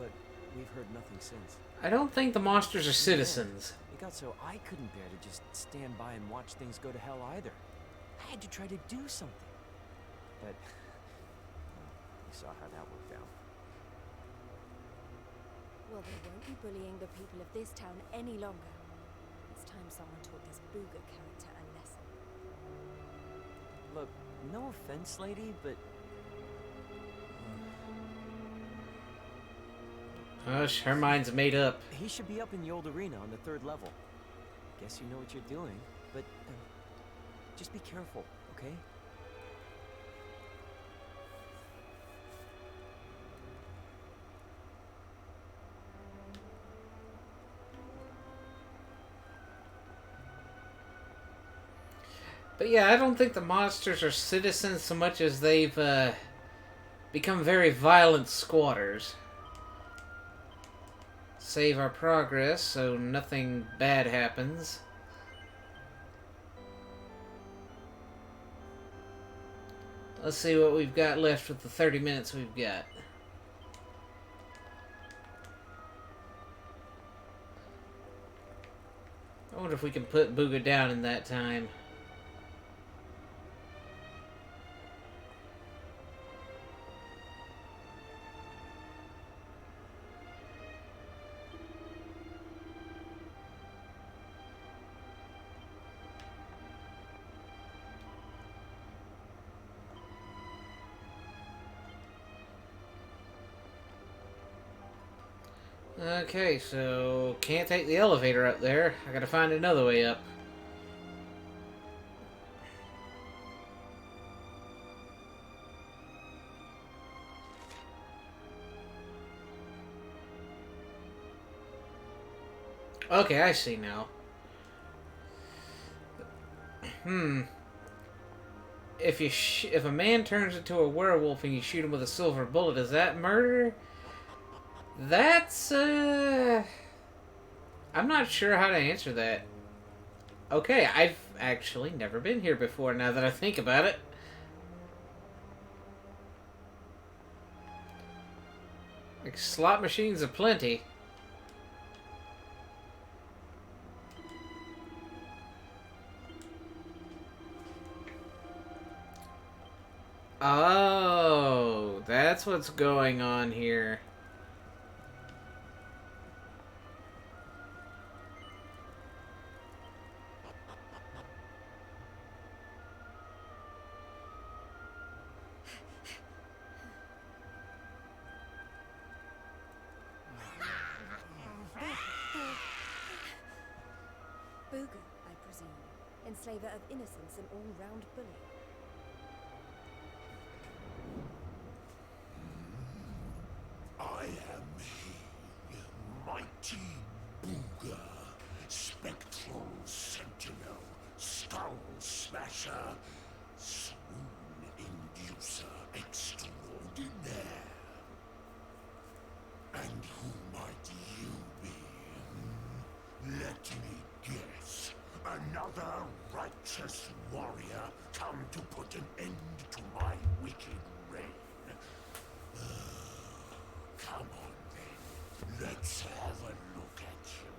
But we've heard nothing since. I don't think the monsters are citizens. It got so I couldn't bear to just stand by and watch things go to hell either. I had to try to do something. But, well, we saw how that worked out. Well, they won't be bullying the people of this town any longer. It's time someone taught this Booga character a lesson. Look, no offense, lady, but... Hush, her mind's made up. He should be up in the old arena on the 3rd level. Guess you know what you're doing, but just be careful, okay? But yeah, I don't think the monsters are citizens so much as they've become very violent squatters. Save our progress so nothing bad happens. Let's see what we've got left with the 30 minutes we've got. I wonder if we can put Booga down in that time. Okay, so can't take the elevator up there. I gotta find another way up. Okay, I see now. If a man turns into a werewolf and you shoot him with a silver bullet, is that murder? That's, I'm not sure how to answer that. Okay, I've actually never been here before, now that I think about it. Like, slot machines aplenty. Oh, that's what's going on here. Booga, I presume. Enslaver of innocence and all-round bully. I am he, mighty Booga, spectral sentinel, skull smasher, swoon inducer extraordinaire. And who might you be? Let me guess. Another righteous warrior come to put an end to my wicked reign. Come on then, let's have a look at you.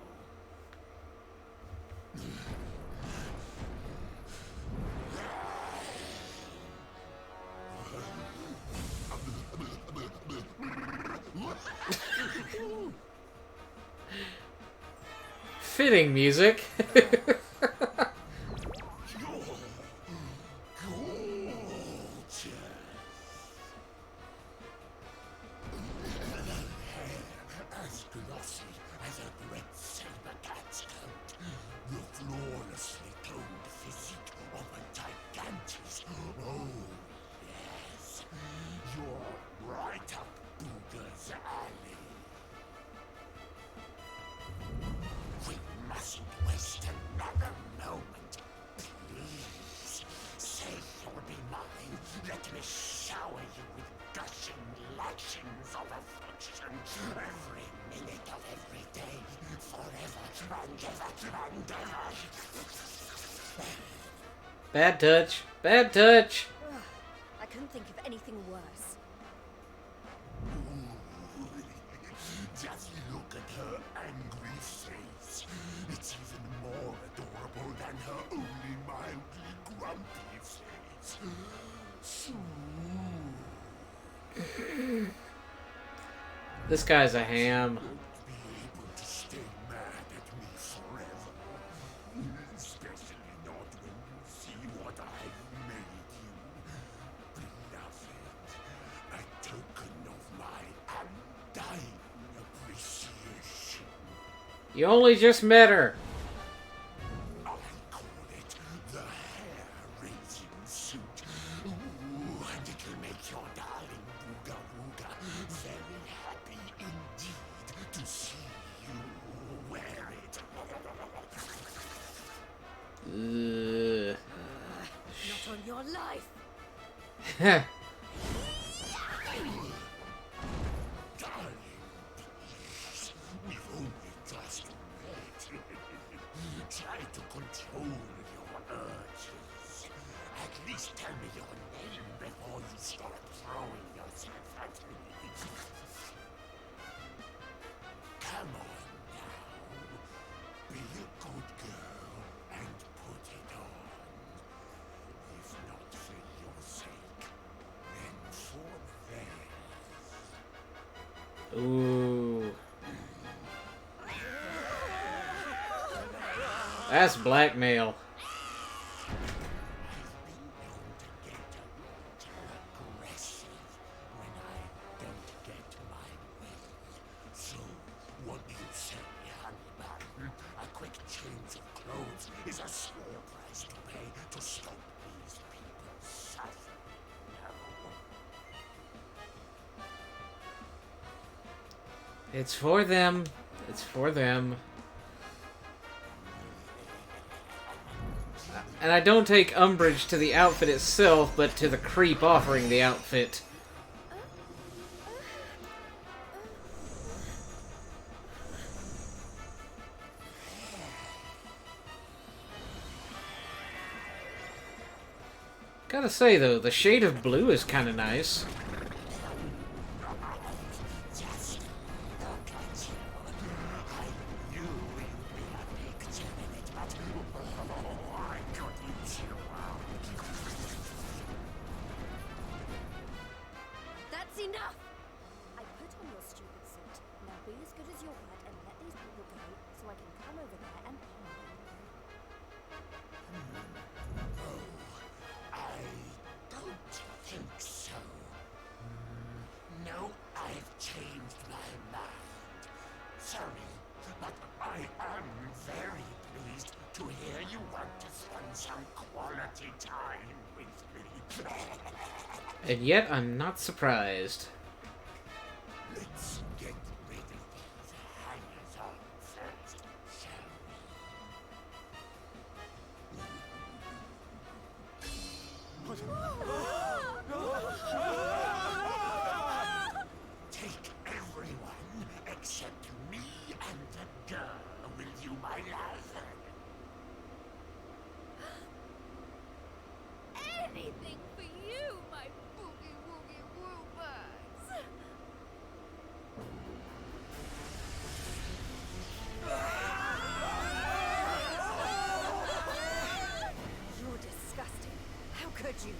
Fitting music. right up Booger's alley. We mustn't waste another moment. Please, say you'll be mine. Let me shower you with gushing lashings of affection every minute of every day, forever and ever and ever. Bad touch. Bad touch. I couldn't think of anything worse. Just look at her angry face. It's even more adorable than her only mildly grumpy face. This guy's a ham. Be able to stay mad at me forever. Especially not when you see what I've made you. Beloved, a token of my undying appreciation. You only just met her. I call it the hair-raising suit. Ooh, and it'll make your darling Booga Wooga very happy indeed to see you wear it. Not on your life. Darling, please, we've only just met. Try to control your urges. At least tell me your name before you start throwing yourself at me. Come on now. Be a good girl and put it on. If not for your sake, then for theirs. Ooh. That's blackmail. Aggressive when I don't get my will. So, what do you say, honey bun? A quick change of clothes is a small price to pay to stop these people suffering. No? It's for them. It's for them. And I don't take umbrage to the outfit itself, but to the creep offering the outfit. Gotta say though, the shade of blue is kinda nice. That's enough! I put on your stupid suit. Now be as good as your word and let these people go so I can come over there and palm them. I don't think so. No, I've changed my mind. Sorry, but I am very pleased to hear you want to spend some quality time with me. And yet, I'm not surprised. Let's get rid of these hangers-on first, shall we? Take everyone except me and the girl, will you, my love? Anything for you, my boogie woogie woo birds! You're disgusting. How could you?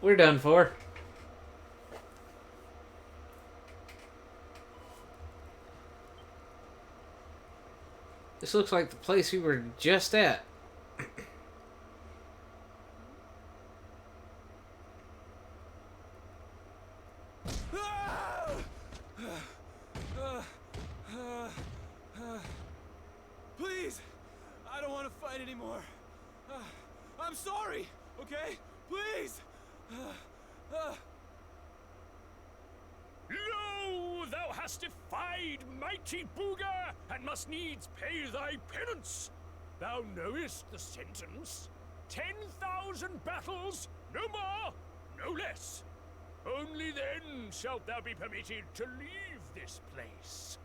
we're done for. This looks like the place we were just at. Please! I don't want to fight anymore. I'm sorry, okay? Please! Lo, thou hast defied mighty Booga, and must needs pay thy penance. Thou knowest the sentence. 10,000 battles, no more, no less. Only then shalt thou be permitted to leave this place.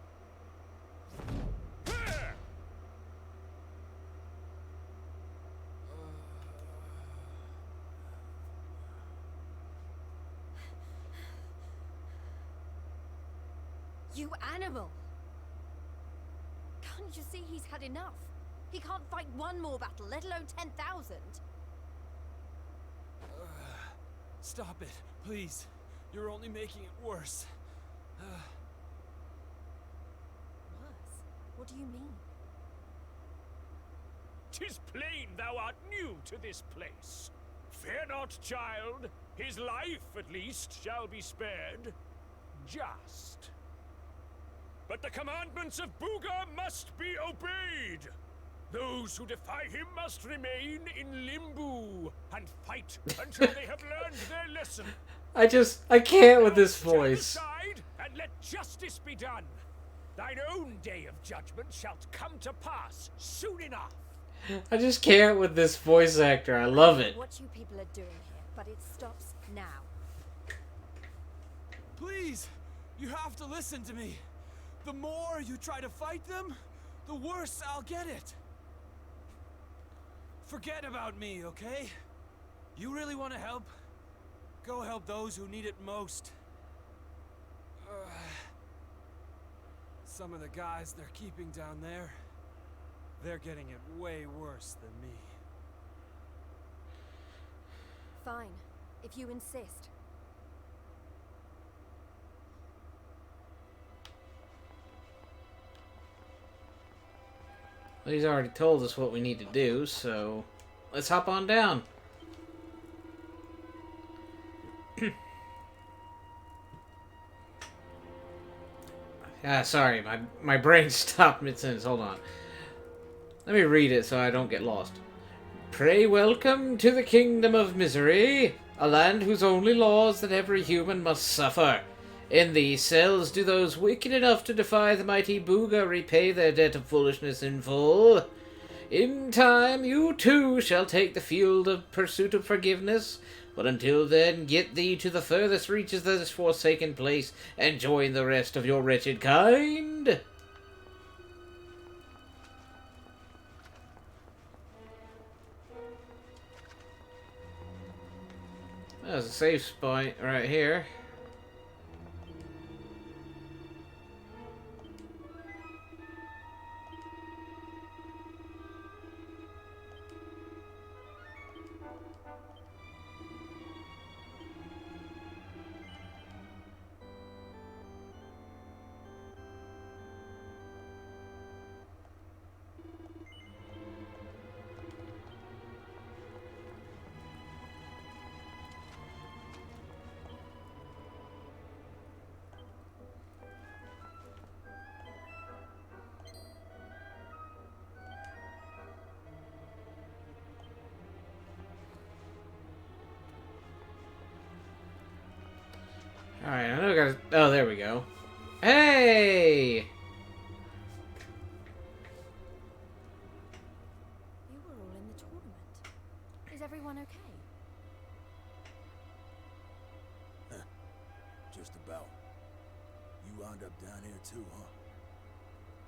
There! You animal! Can't you see he's had enough? He can't fight one more battle, let alone 10,000. Stop it, please. You're only making it worse. Worse? What do you mean? 'Tis plain thou art new to this place. Fear not, child. His life, at least, shall be spared. Just. But the commandments of Booga must be obeyed. Those who defy him must remain in limbo and fight until they have learned their lesson. I can't with this voice. Stand aside and let justice be done. Thine own day of judgment shalt come to pass soon enough. I just can't with this voice actor. I love it. What you people are doing here, but it stops now. Please, you have to listen to me. The more you try to fight them, the worse I'll get it. Forget about me, okay? You really want to help? Go help those who need it most. Some of the guys they're keeping down there, they're getting it way worse than me. Fine, if you insist. Well, he's already told us what we need to do, so let's hop on down. Sorry, my brain stopped mid-sentence. Hold on. Let me read it so I don't get lost. Pray welcome to the kingdom of misery, a land whose only law is that every human must suffer. In these cells do those wicked enough to defy the mighty Booga repay their debt of foolishness in full. In time, you too shall take the field of pursuit of forgiveness, but until then, get thee to the furthest reaches of this forsaken place, and join the rest of your wretched kind. There's a safe spot right here. Alright, I know I gotta... Oh, there we go. Hey! You were all in the tournament. Is everyone okay? Just about. You wound up down here too, huh?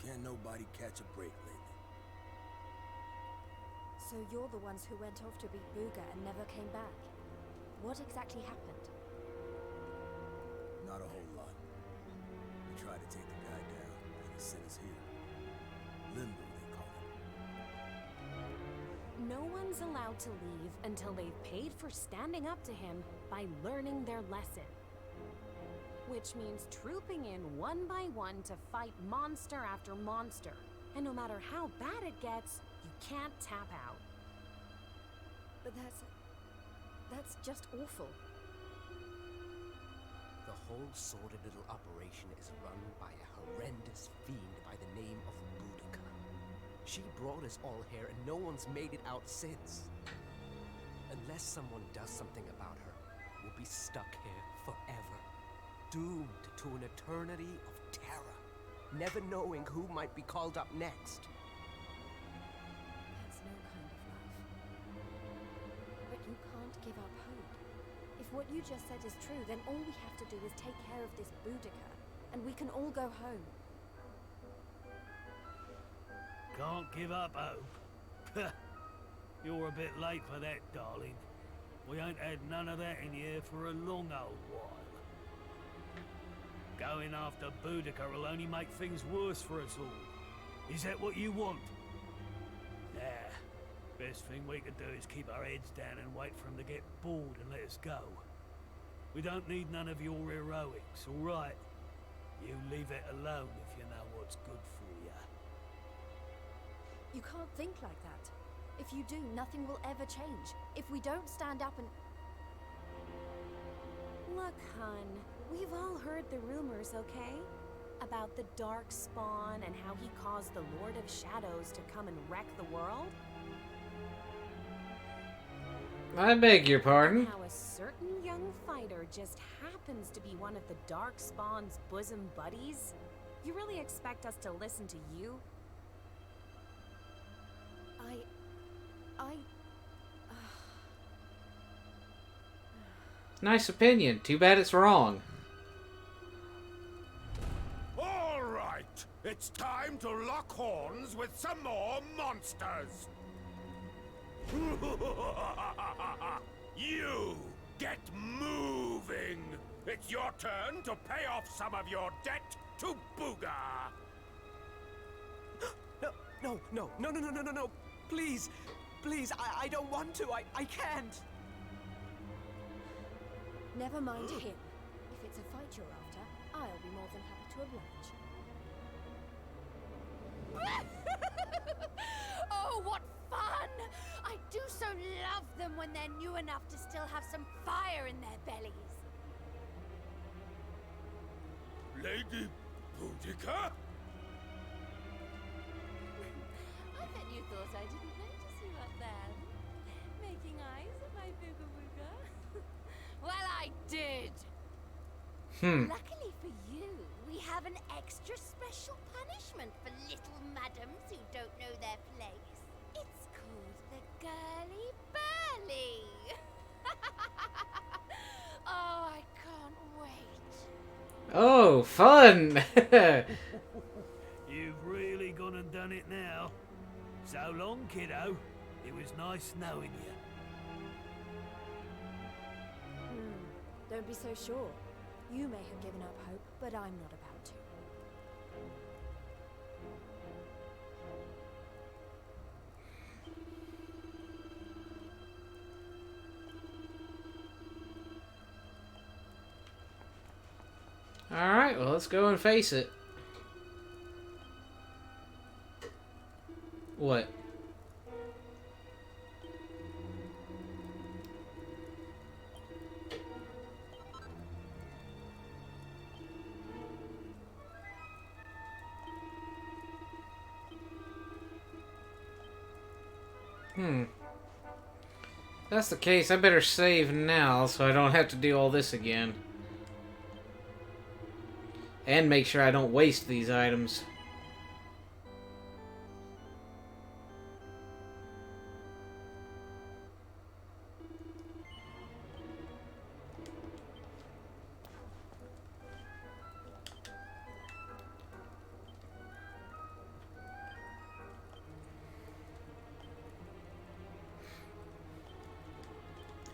Can't nobody catch a break lately. So you're the ones who went off to beat Booga and never came back. What exactly happened? Not a whole lot. We tried to take the guy down, and he sent us here. Limbo, they call it. No one's allowed to leave until they've paid for standing up to him by learning their lesson. Which means trooping in one by one to fight monster after monster. And no matter how bad it gets, you can't tap out. But that's just awful. The whole sordid little operation is run by a horrendous fiend by the name of Boudica. She brought us all here and no one's made it out since. Unless someone does something about her, we'll be stuck here forever. Doomed to an eternity of terror, never knowing who might be called up next. That's no kind of life. But you can't give up hope. If what you just said is true, then all we have to do is take care of this Boudica, and we can all go home. Can't give up hope. You're a bit late for that, darling. We ain't had none of that in here for a long old while. Going after Boudica will only make things worse for us all. Is that what you want? Nah. Best thing we can do is keep our heads down and wait for him to get bored and let us go. We don't need none of your heroics, all right? You leave it alone if you know what's good for you. You can't think like that. If you do, nothing will ever change. If we don't stand up and... Look, hun, we've all heard the rumors, okay? About the Dark Spawn and how he caused the Lord of Shadows to come and wreck the world. I beg your pardon? And how a certain young fighter just happens to be one of the Dark Spawn's bosom buddies. You really expect us to listen to you? Nice opinion. Too bad it's wrong. All right, it's time to lock horns with some more monsters. You get moving. It's your turn to pay off some of your debt to Booga. No. Please, I don't want to. I can't. Never mind him. If it's a fight you're after, I'll be more than happy to oblige. Oh, what fun! I do so love them when they're new enough to still have some fire in their bellies. Lady Boudica? I bet you thought I didn't notice you up there. Making eyes at my booga booga. Well, I did. Luckily for you, we have an extra special punishment for little madams who don't know their place. It's called the Girly Burly. Oh, I can't wait. Oh, fun! You've really gone and done it now. So long, kiddo. It was nice knowing you. Don't be so sure. You may have given up hope, but I'm not about to. Alright, well, let's go and face it. What? If that's the case, I better save now so I don't have to do all this again. And make sure I don't waste these items.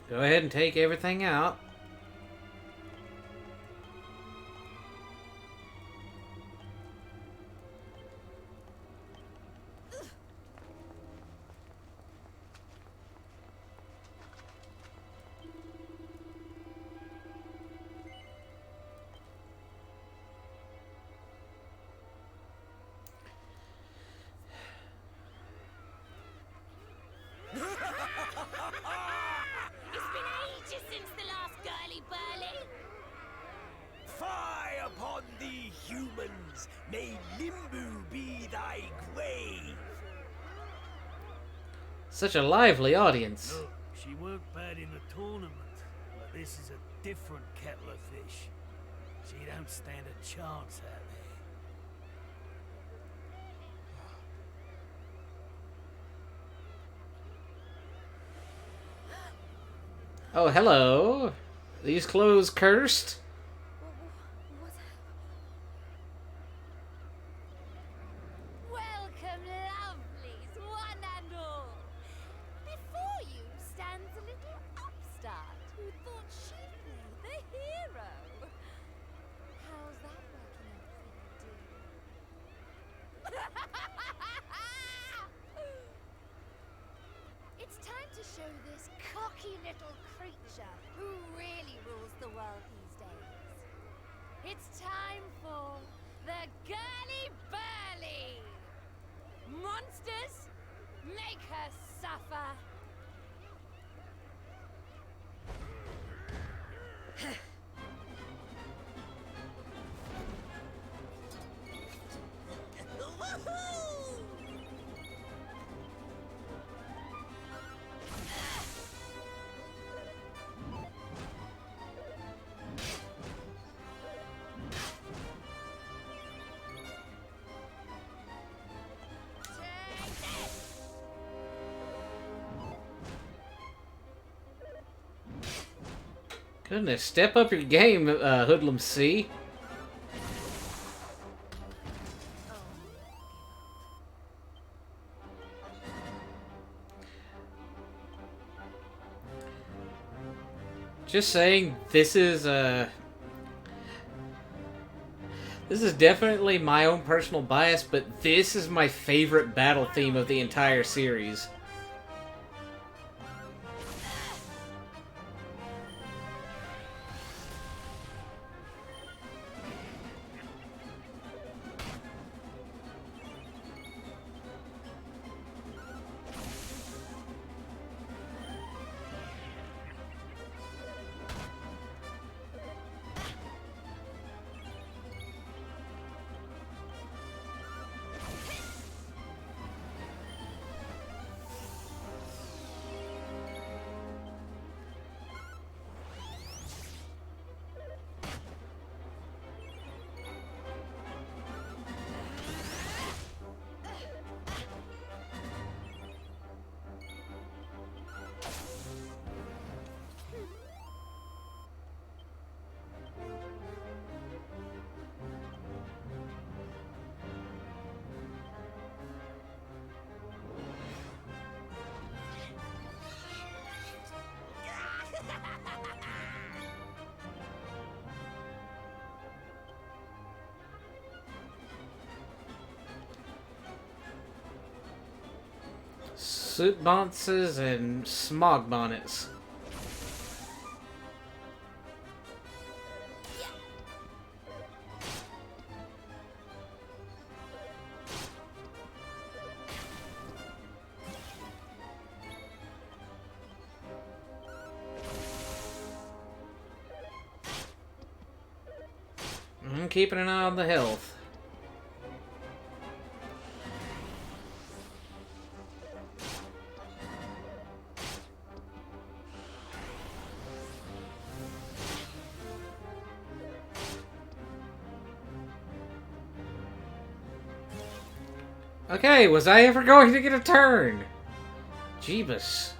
Go ahead and take everything out. humans, may Limbu be thy grave. Such a lively audience. Look, she weren't bad in the tournament, but this is a different kettle of fish. She don't stand a chance out there. Oh, hello. These clothes cursed? Welcome, lovelies, one and all. Before you stands a little upstart who thought she'd play the hero. How's that working out for you, dear? It's time to show this cocky little creature who really rules the world these days. It's time for the girly burly. Monsters, make her suffer. Goodness, step up your game, Hoodlum C. Just saying, this is definitely my own personal bias, but this is my favorite battle theme of the entire series. Suit bonces and smog bonnets. I'm keeping an eye on the health. Okay, was I ever going to get a turn? Jeebus.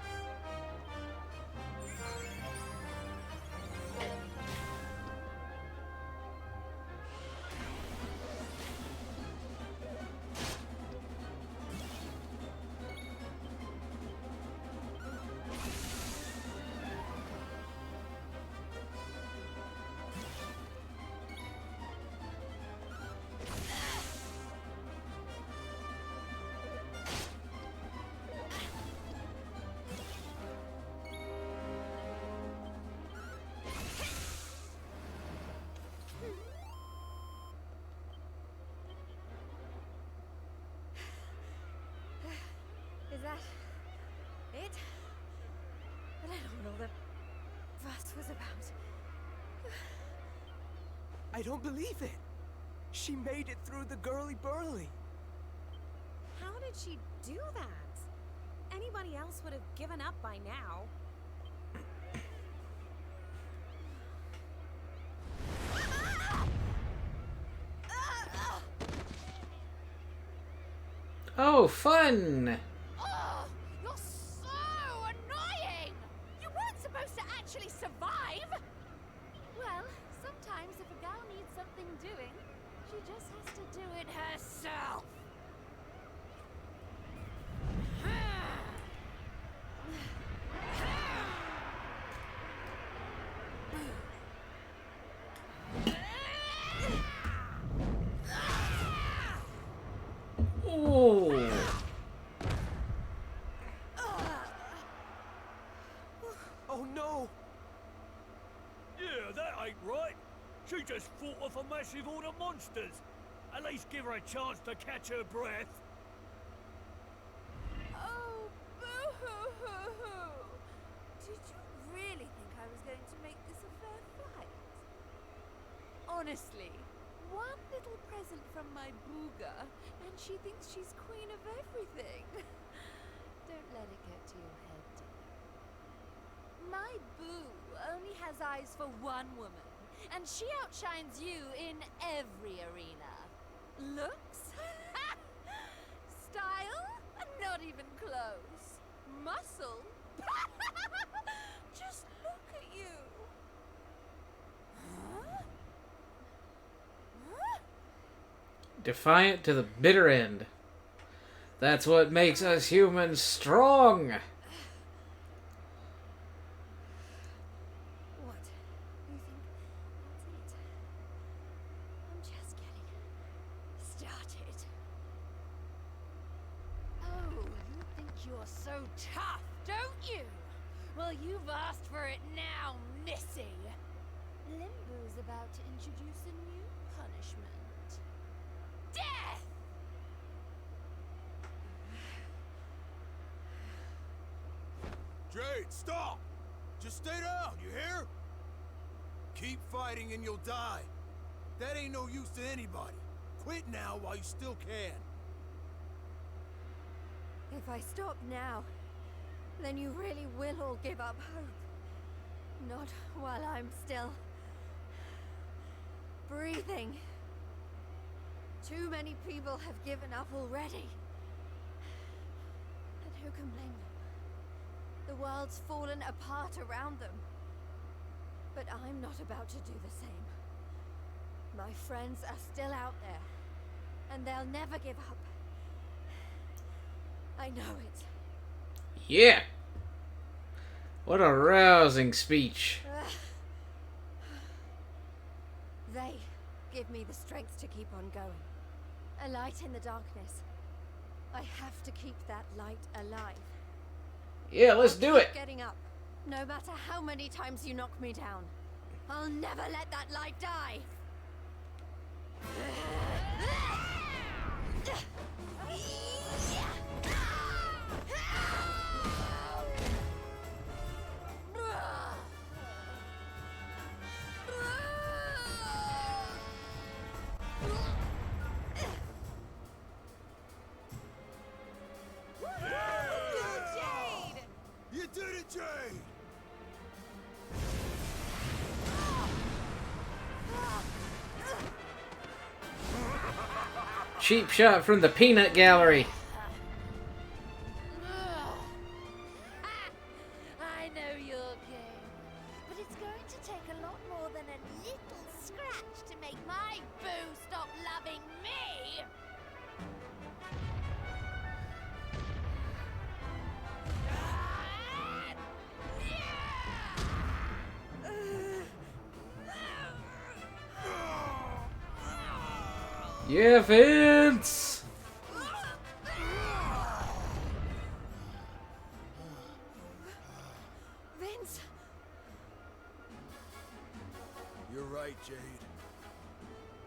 Is that it? But I don't know what the fuss was about. I don't believe it. She made it through the girly-burly. How did she do that? Anybody else would have given up by now. Oh, fun! Oh, you're so annoying! You weren't supposed to actually survive! Well, sometimes if a gal needs something doing, she just has to do it herself. Oh. Oh no! Yeah, that ain't right. She just fought off a massive horde of monsters. At least give her a chance to catch her breath. Oh, boo-hoo-hoo-hoo! Did you really think I was going to make this a fair fight? Honestly, one little present from my booga, and she thinks she's queen of everything. Don't let it get to your head, dear. My boo only has eyes for one woman, and she outshines you in every arena. Looks? Style? Not even close. Muscle? Just look at you. Huh? Huh? Defiant to the bitter end. That's what makes us humans strong. What? You think that's it? I'm just getting started. Oh, you think you're so tough, don't you? Well, you've asked for it now, Missy. Limbo's about to introduce a new punishment. Death! Jade, stop! Just stay down, you hear? Keep fighting and you'll die. That ain't no use to anybody. Quit now while you still can. If I stop now, then you really will all give up hope. Not while I'm still breathing. Too many people have given up already. And who can blame them? The world's fallen apart around them. But I'm not about to do the same. My friends are still out there, and they'll never give up. I know it. Yeah. What a rousing speech. They give me the strength to keep on going. A light in the darkness. I have to keep that light alive. Yeah, let's do it. Keep getting up. No matter how many times you knock me down. I'll never let that light die. Jade! You did it, Jade! Cheap shot from the peanut gallery. I know your game, but it's going to take a lot more than a little scratch to make my boo stop loving me. Yeah, Vince! Vince! You're right, Jade.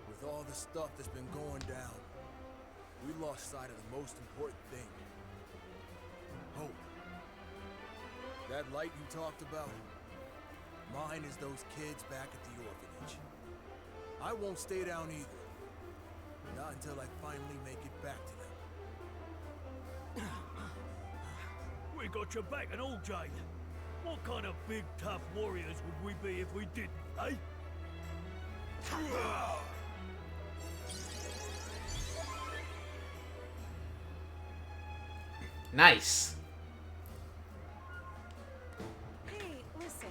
With all the stuff that's been going down, we lost sight of the most important thing. Hope. That light you talked about, mine is those kids back at the orphanage. I won't stay down either. Not until I finally make it back to them. We got your back and all, Jade. What kind of big, tough warriors would we be if we didn't, eh? Nice. Hey, listen.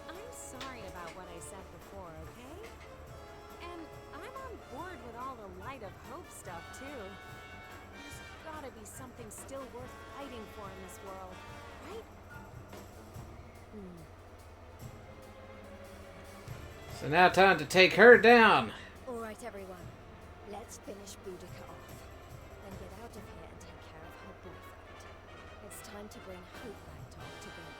I'm sorry about what I said before, okay? And I'm on board with all the Light of Hope stuff, too. There's gotta be something still worth fighting for in this world, right? So now time to take her down. All right, everyone. Let's finish Boudica off. Then get out of here and take care of her boyfriend. It's time to bring Hope back to together.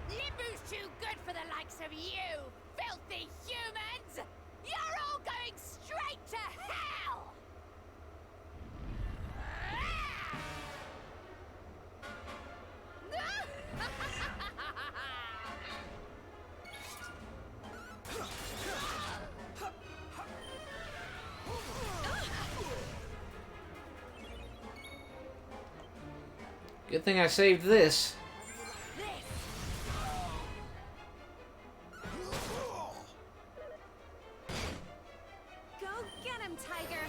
Limbu's too good for the likes of you, filthy humans! You're all going straight to hell! Good thing I saved this. Go get him, Tiger!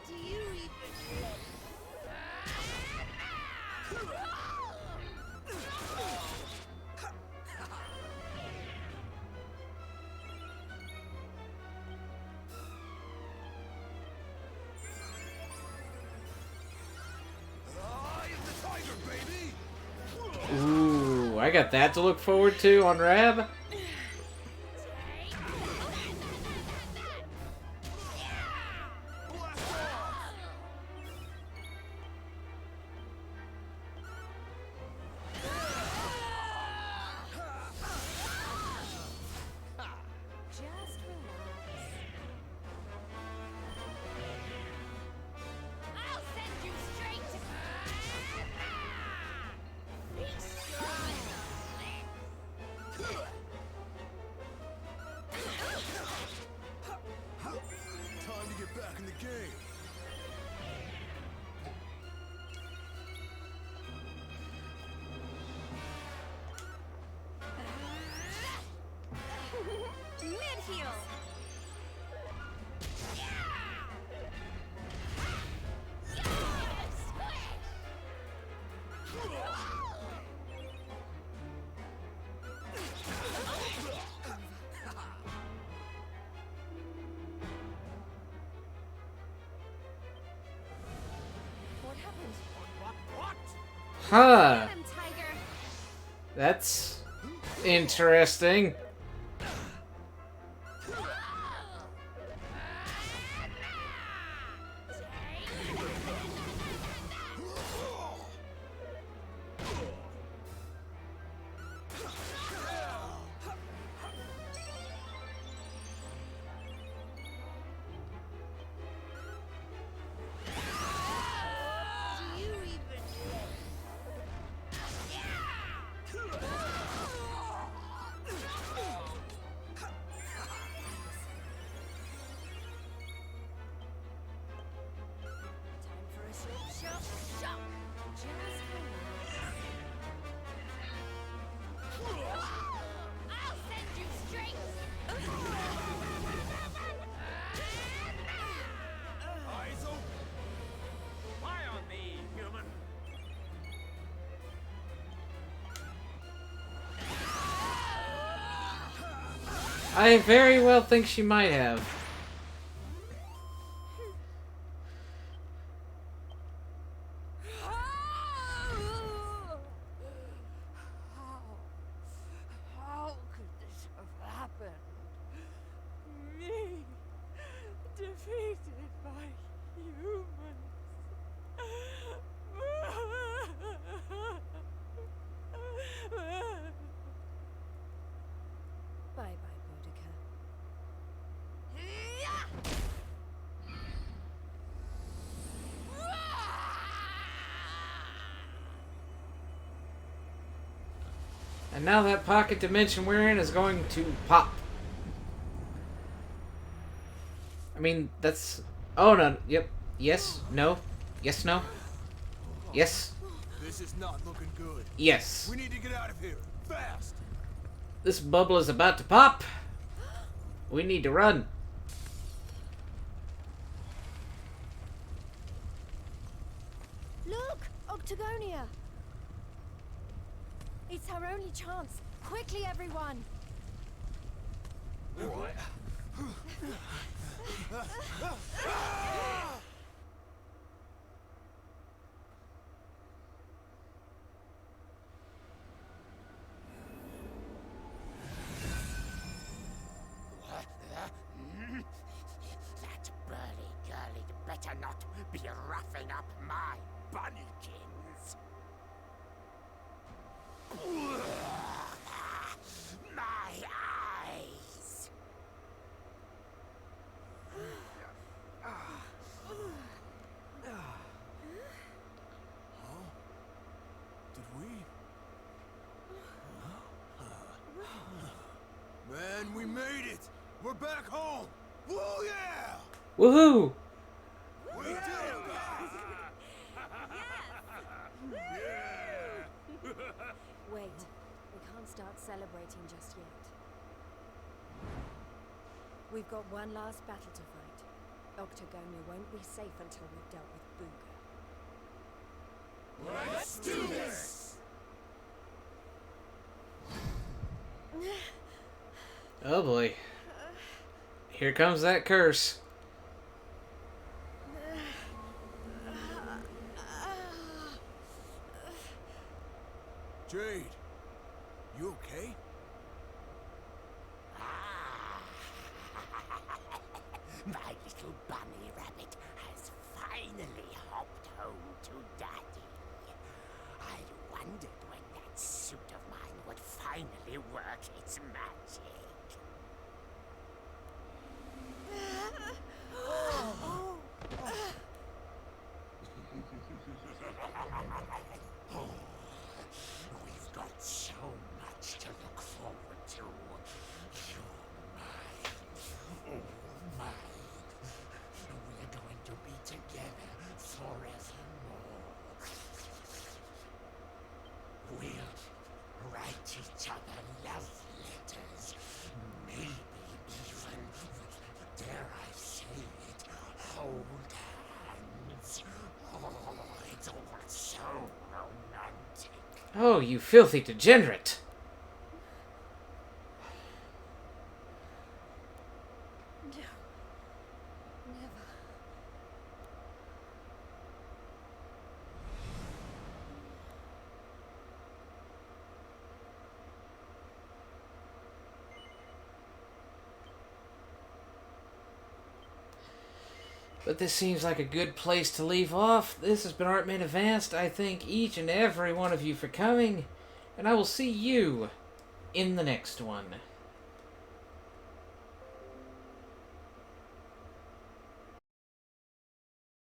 Do you even... Ooh, I got that to look forward to on Rab. Just relax. I'll send you straight to... Time to get back in the game. Mid-heal! What happened? Huh. Get him, Tiger! That's interesting. Do you even... Time for a short shock. Just I'll send you straight... Eyes open. Lie on me, human. I very well think she might have. How could this have happened? Me, defeated by humans. Bye-bye, Boudica. And now that pocket dimension we're in is going to pop. I mean, that's... Oh, no. Yep. Yes. No. Yes. No. Yes. This is not looking good. Yes. We need to get out of here. Fast! This bubble is about to pop. We need to run. Look! Octagonia! It's our only chance. Quickly, everyone! That burly girlie better not be roughing up my bunnykins. My eyes! Did we? Man, we made it! We're back home! Woo yeah! Woohoo! We did it, guys! Wait, we can't start celebrating just yet. We've got one last battle to fight. Octagonia won't be safe until we've dealt with Booga. Let's do this! Oh boy. Here comes that curse. Jade, you okay? My little bunny rabbit has finally hopped home to Daddy. I wondered when that suit of mine would finally work its magic. We've got so much to look forward to. You're mine. Oh, mine. We're going to be together forevermore. We'll write each other love letters. Maybe even, dare I say it, hold hands. Oh, it's all so romantic. Oh, you filthy degenerate. No. Never. But this seems like a good place to leave off. This has been Artman Advanced. I thank each and every one of you for coming, and I will see you in the next one.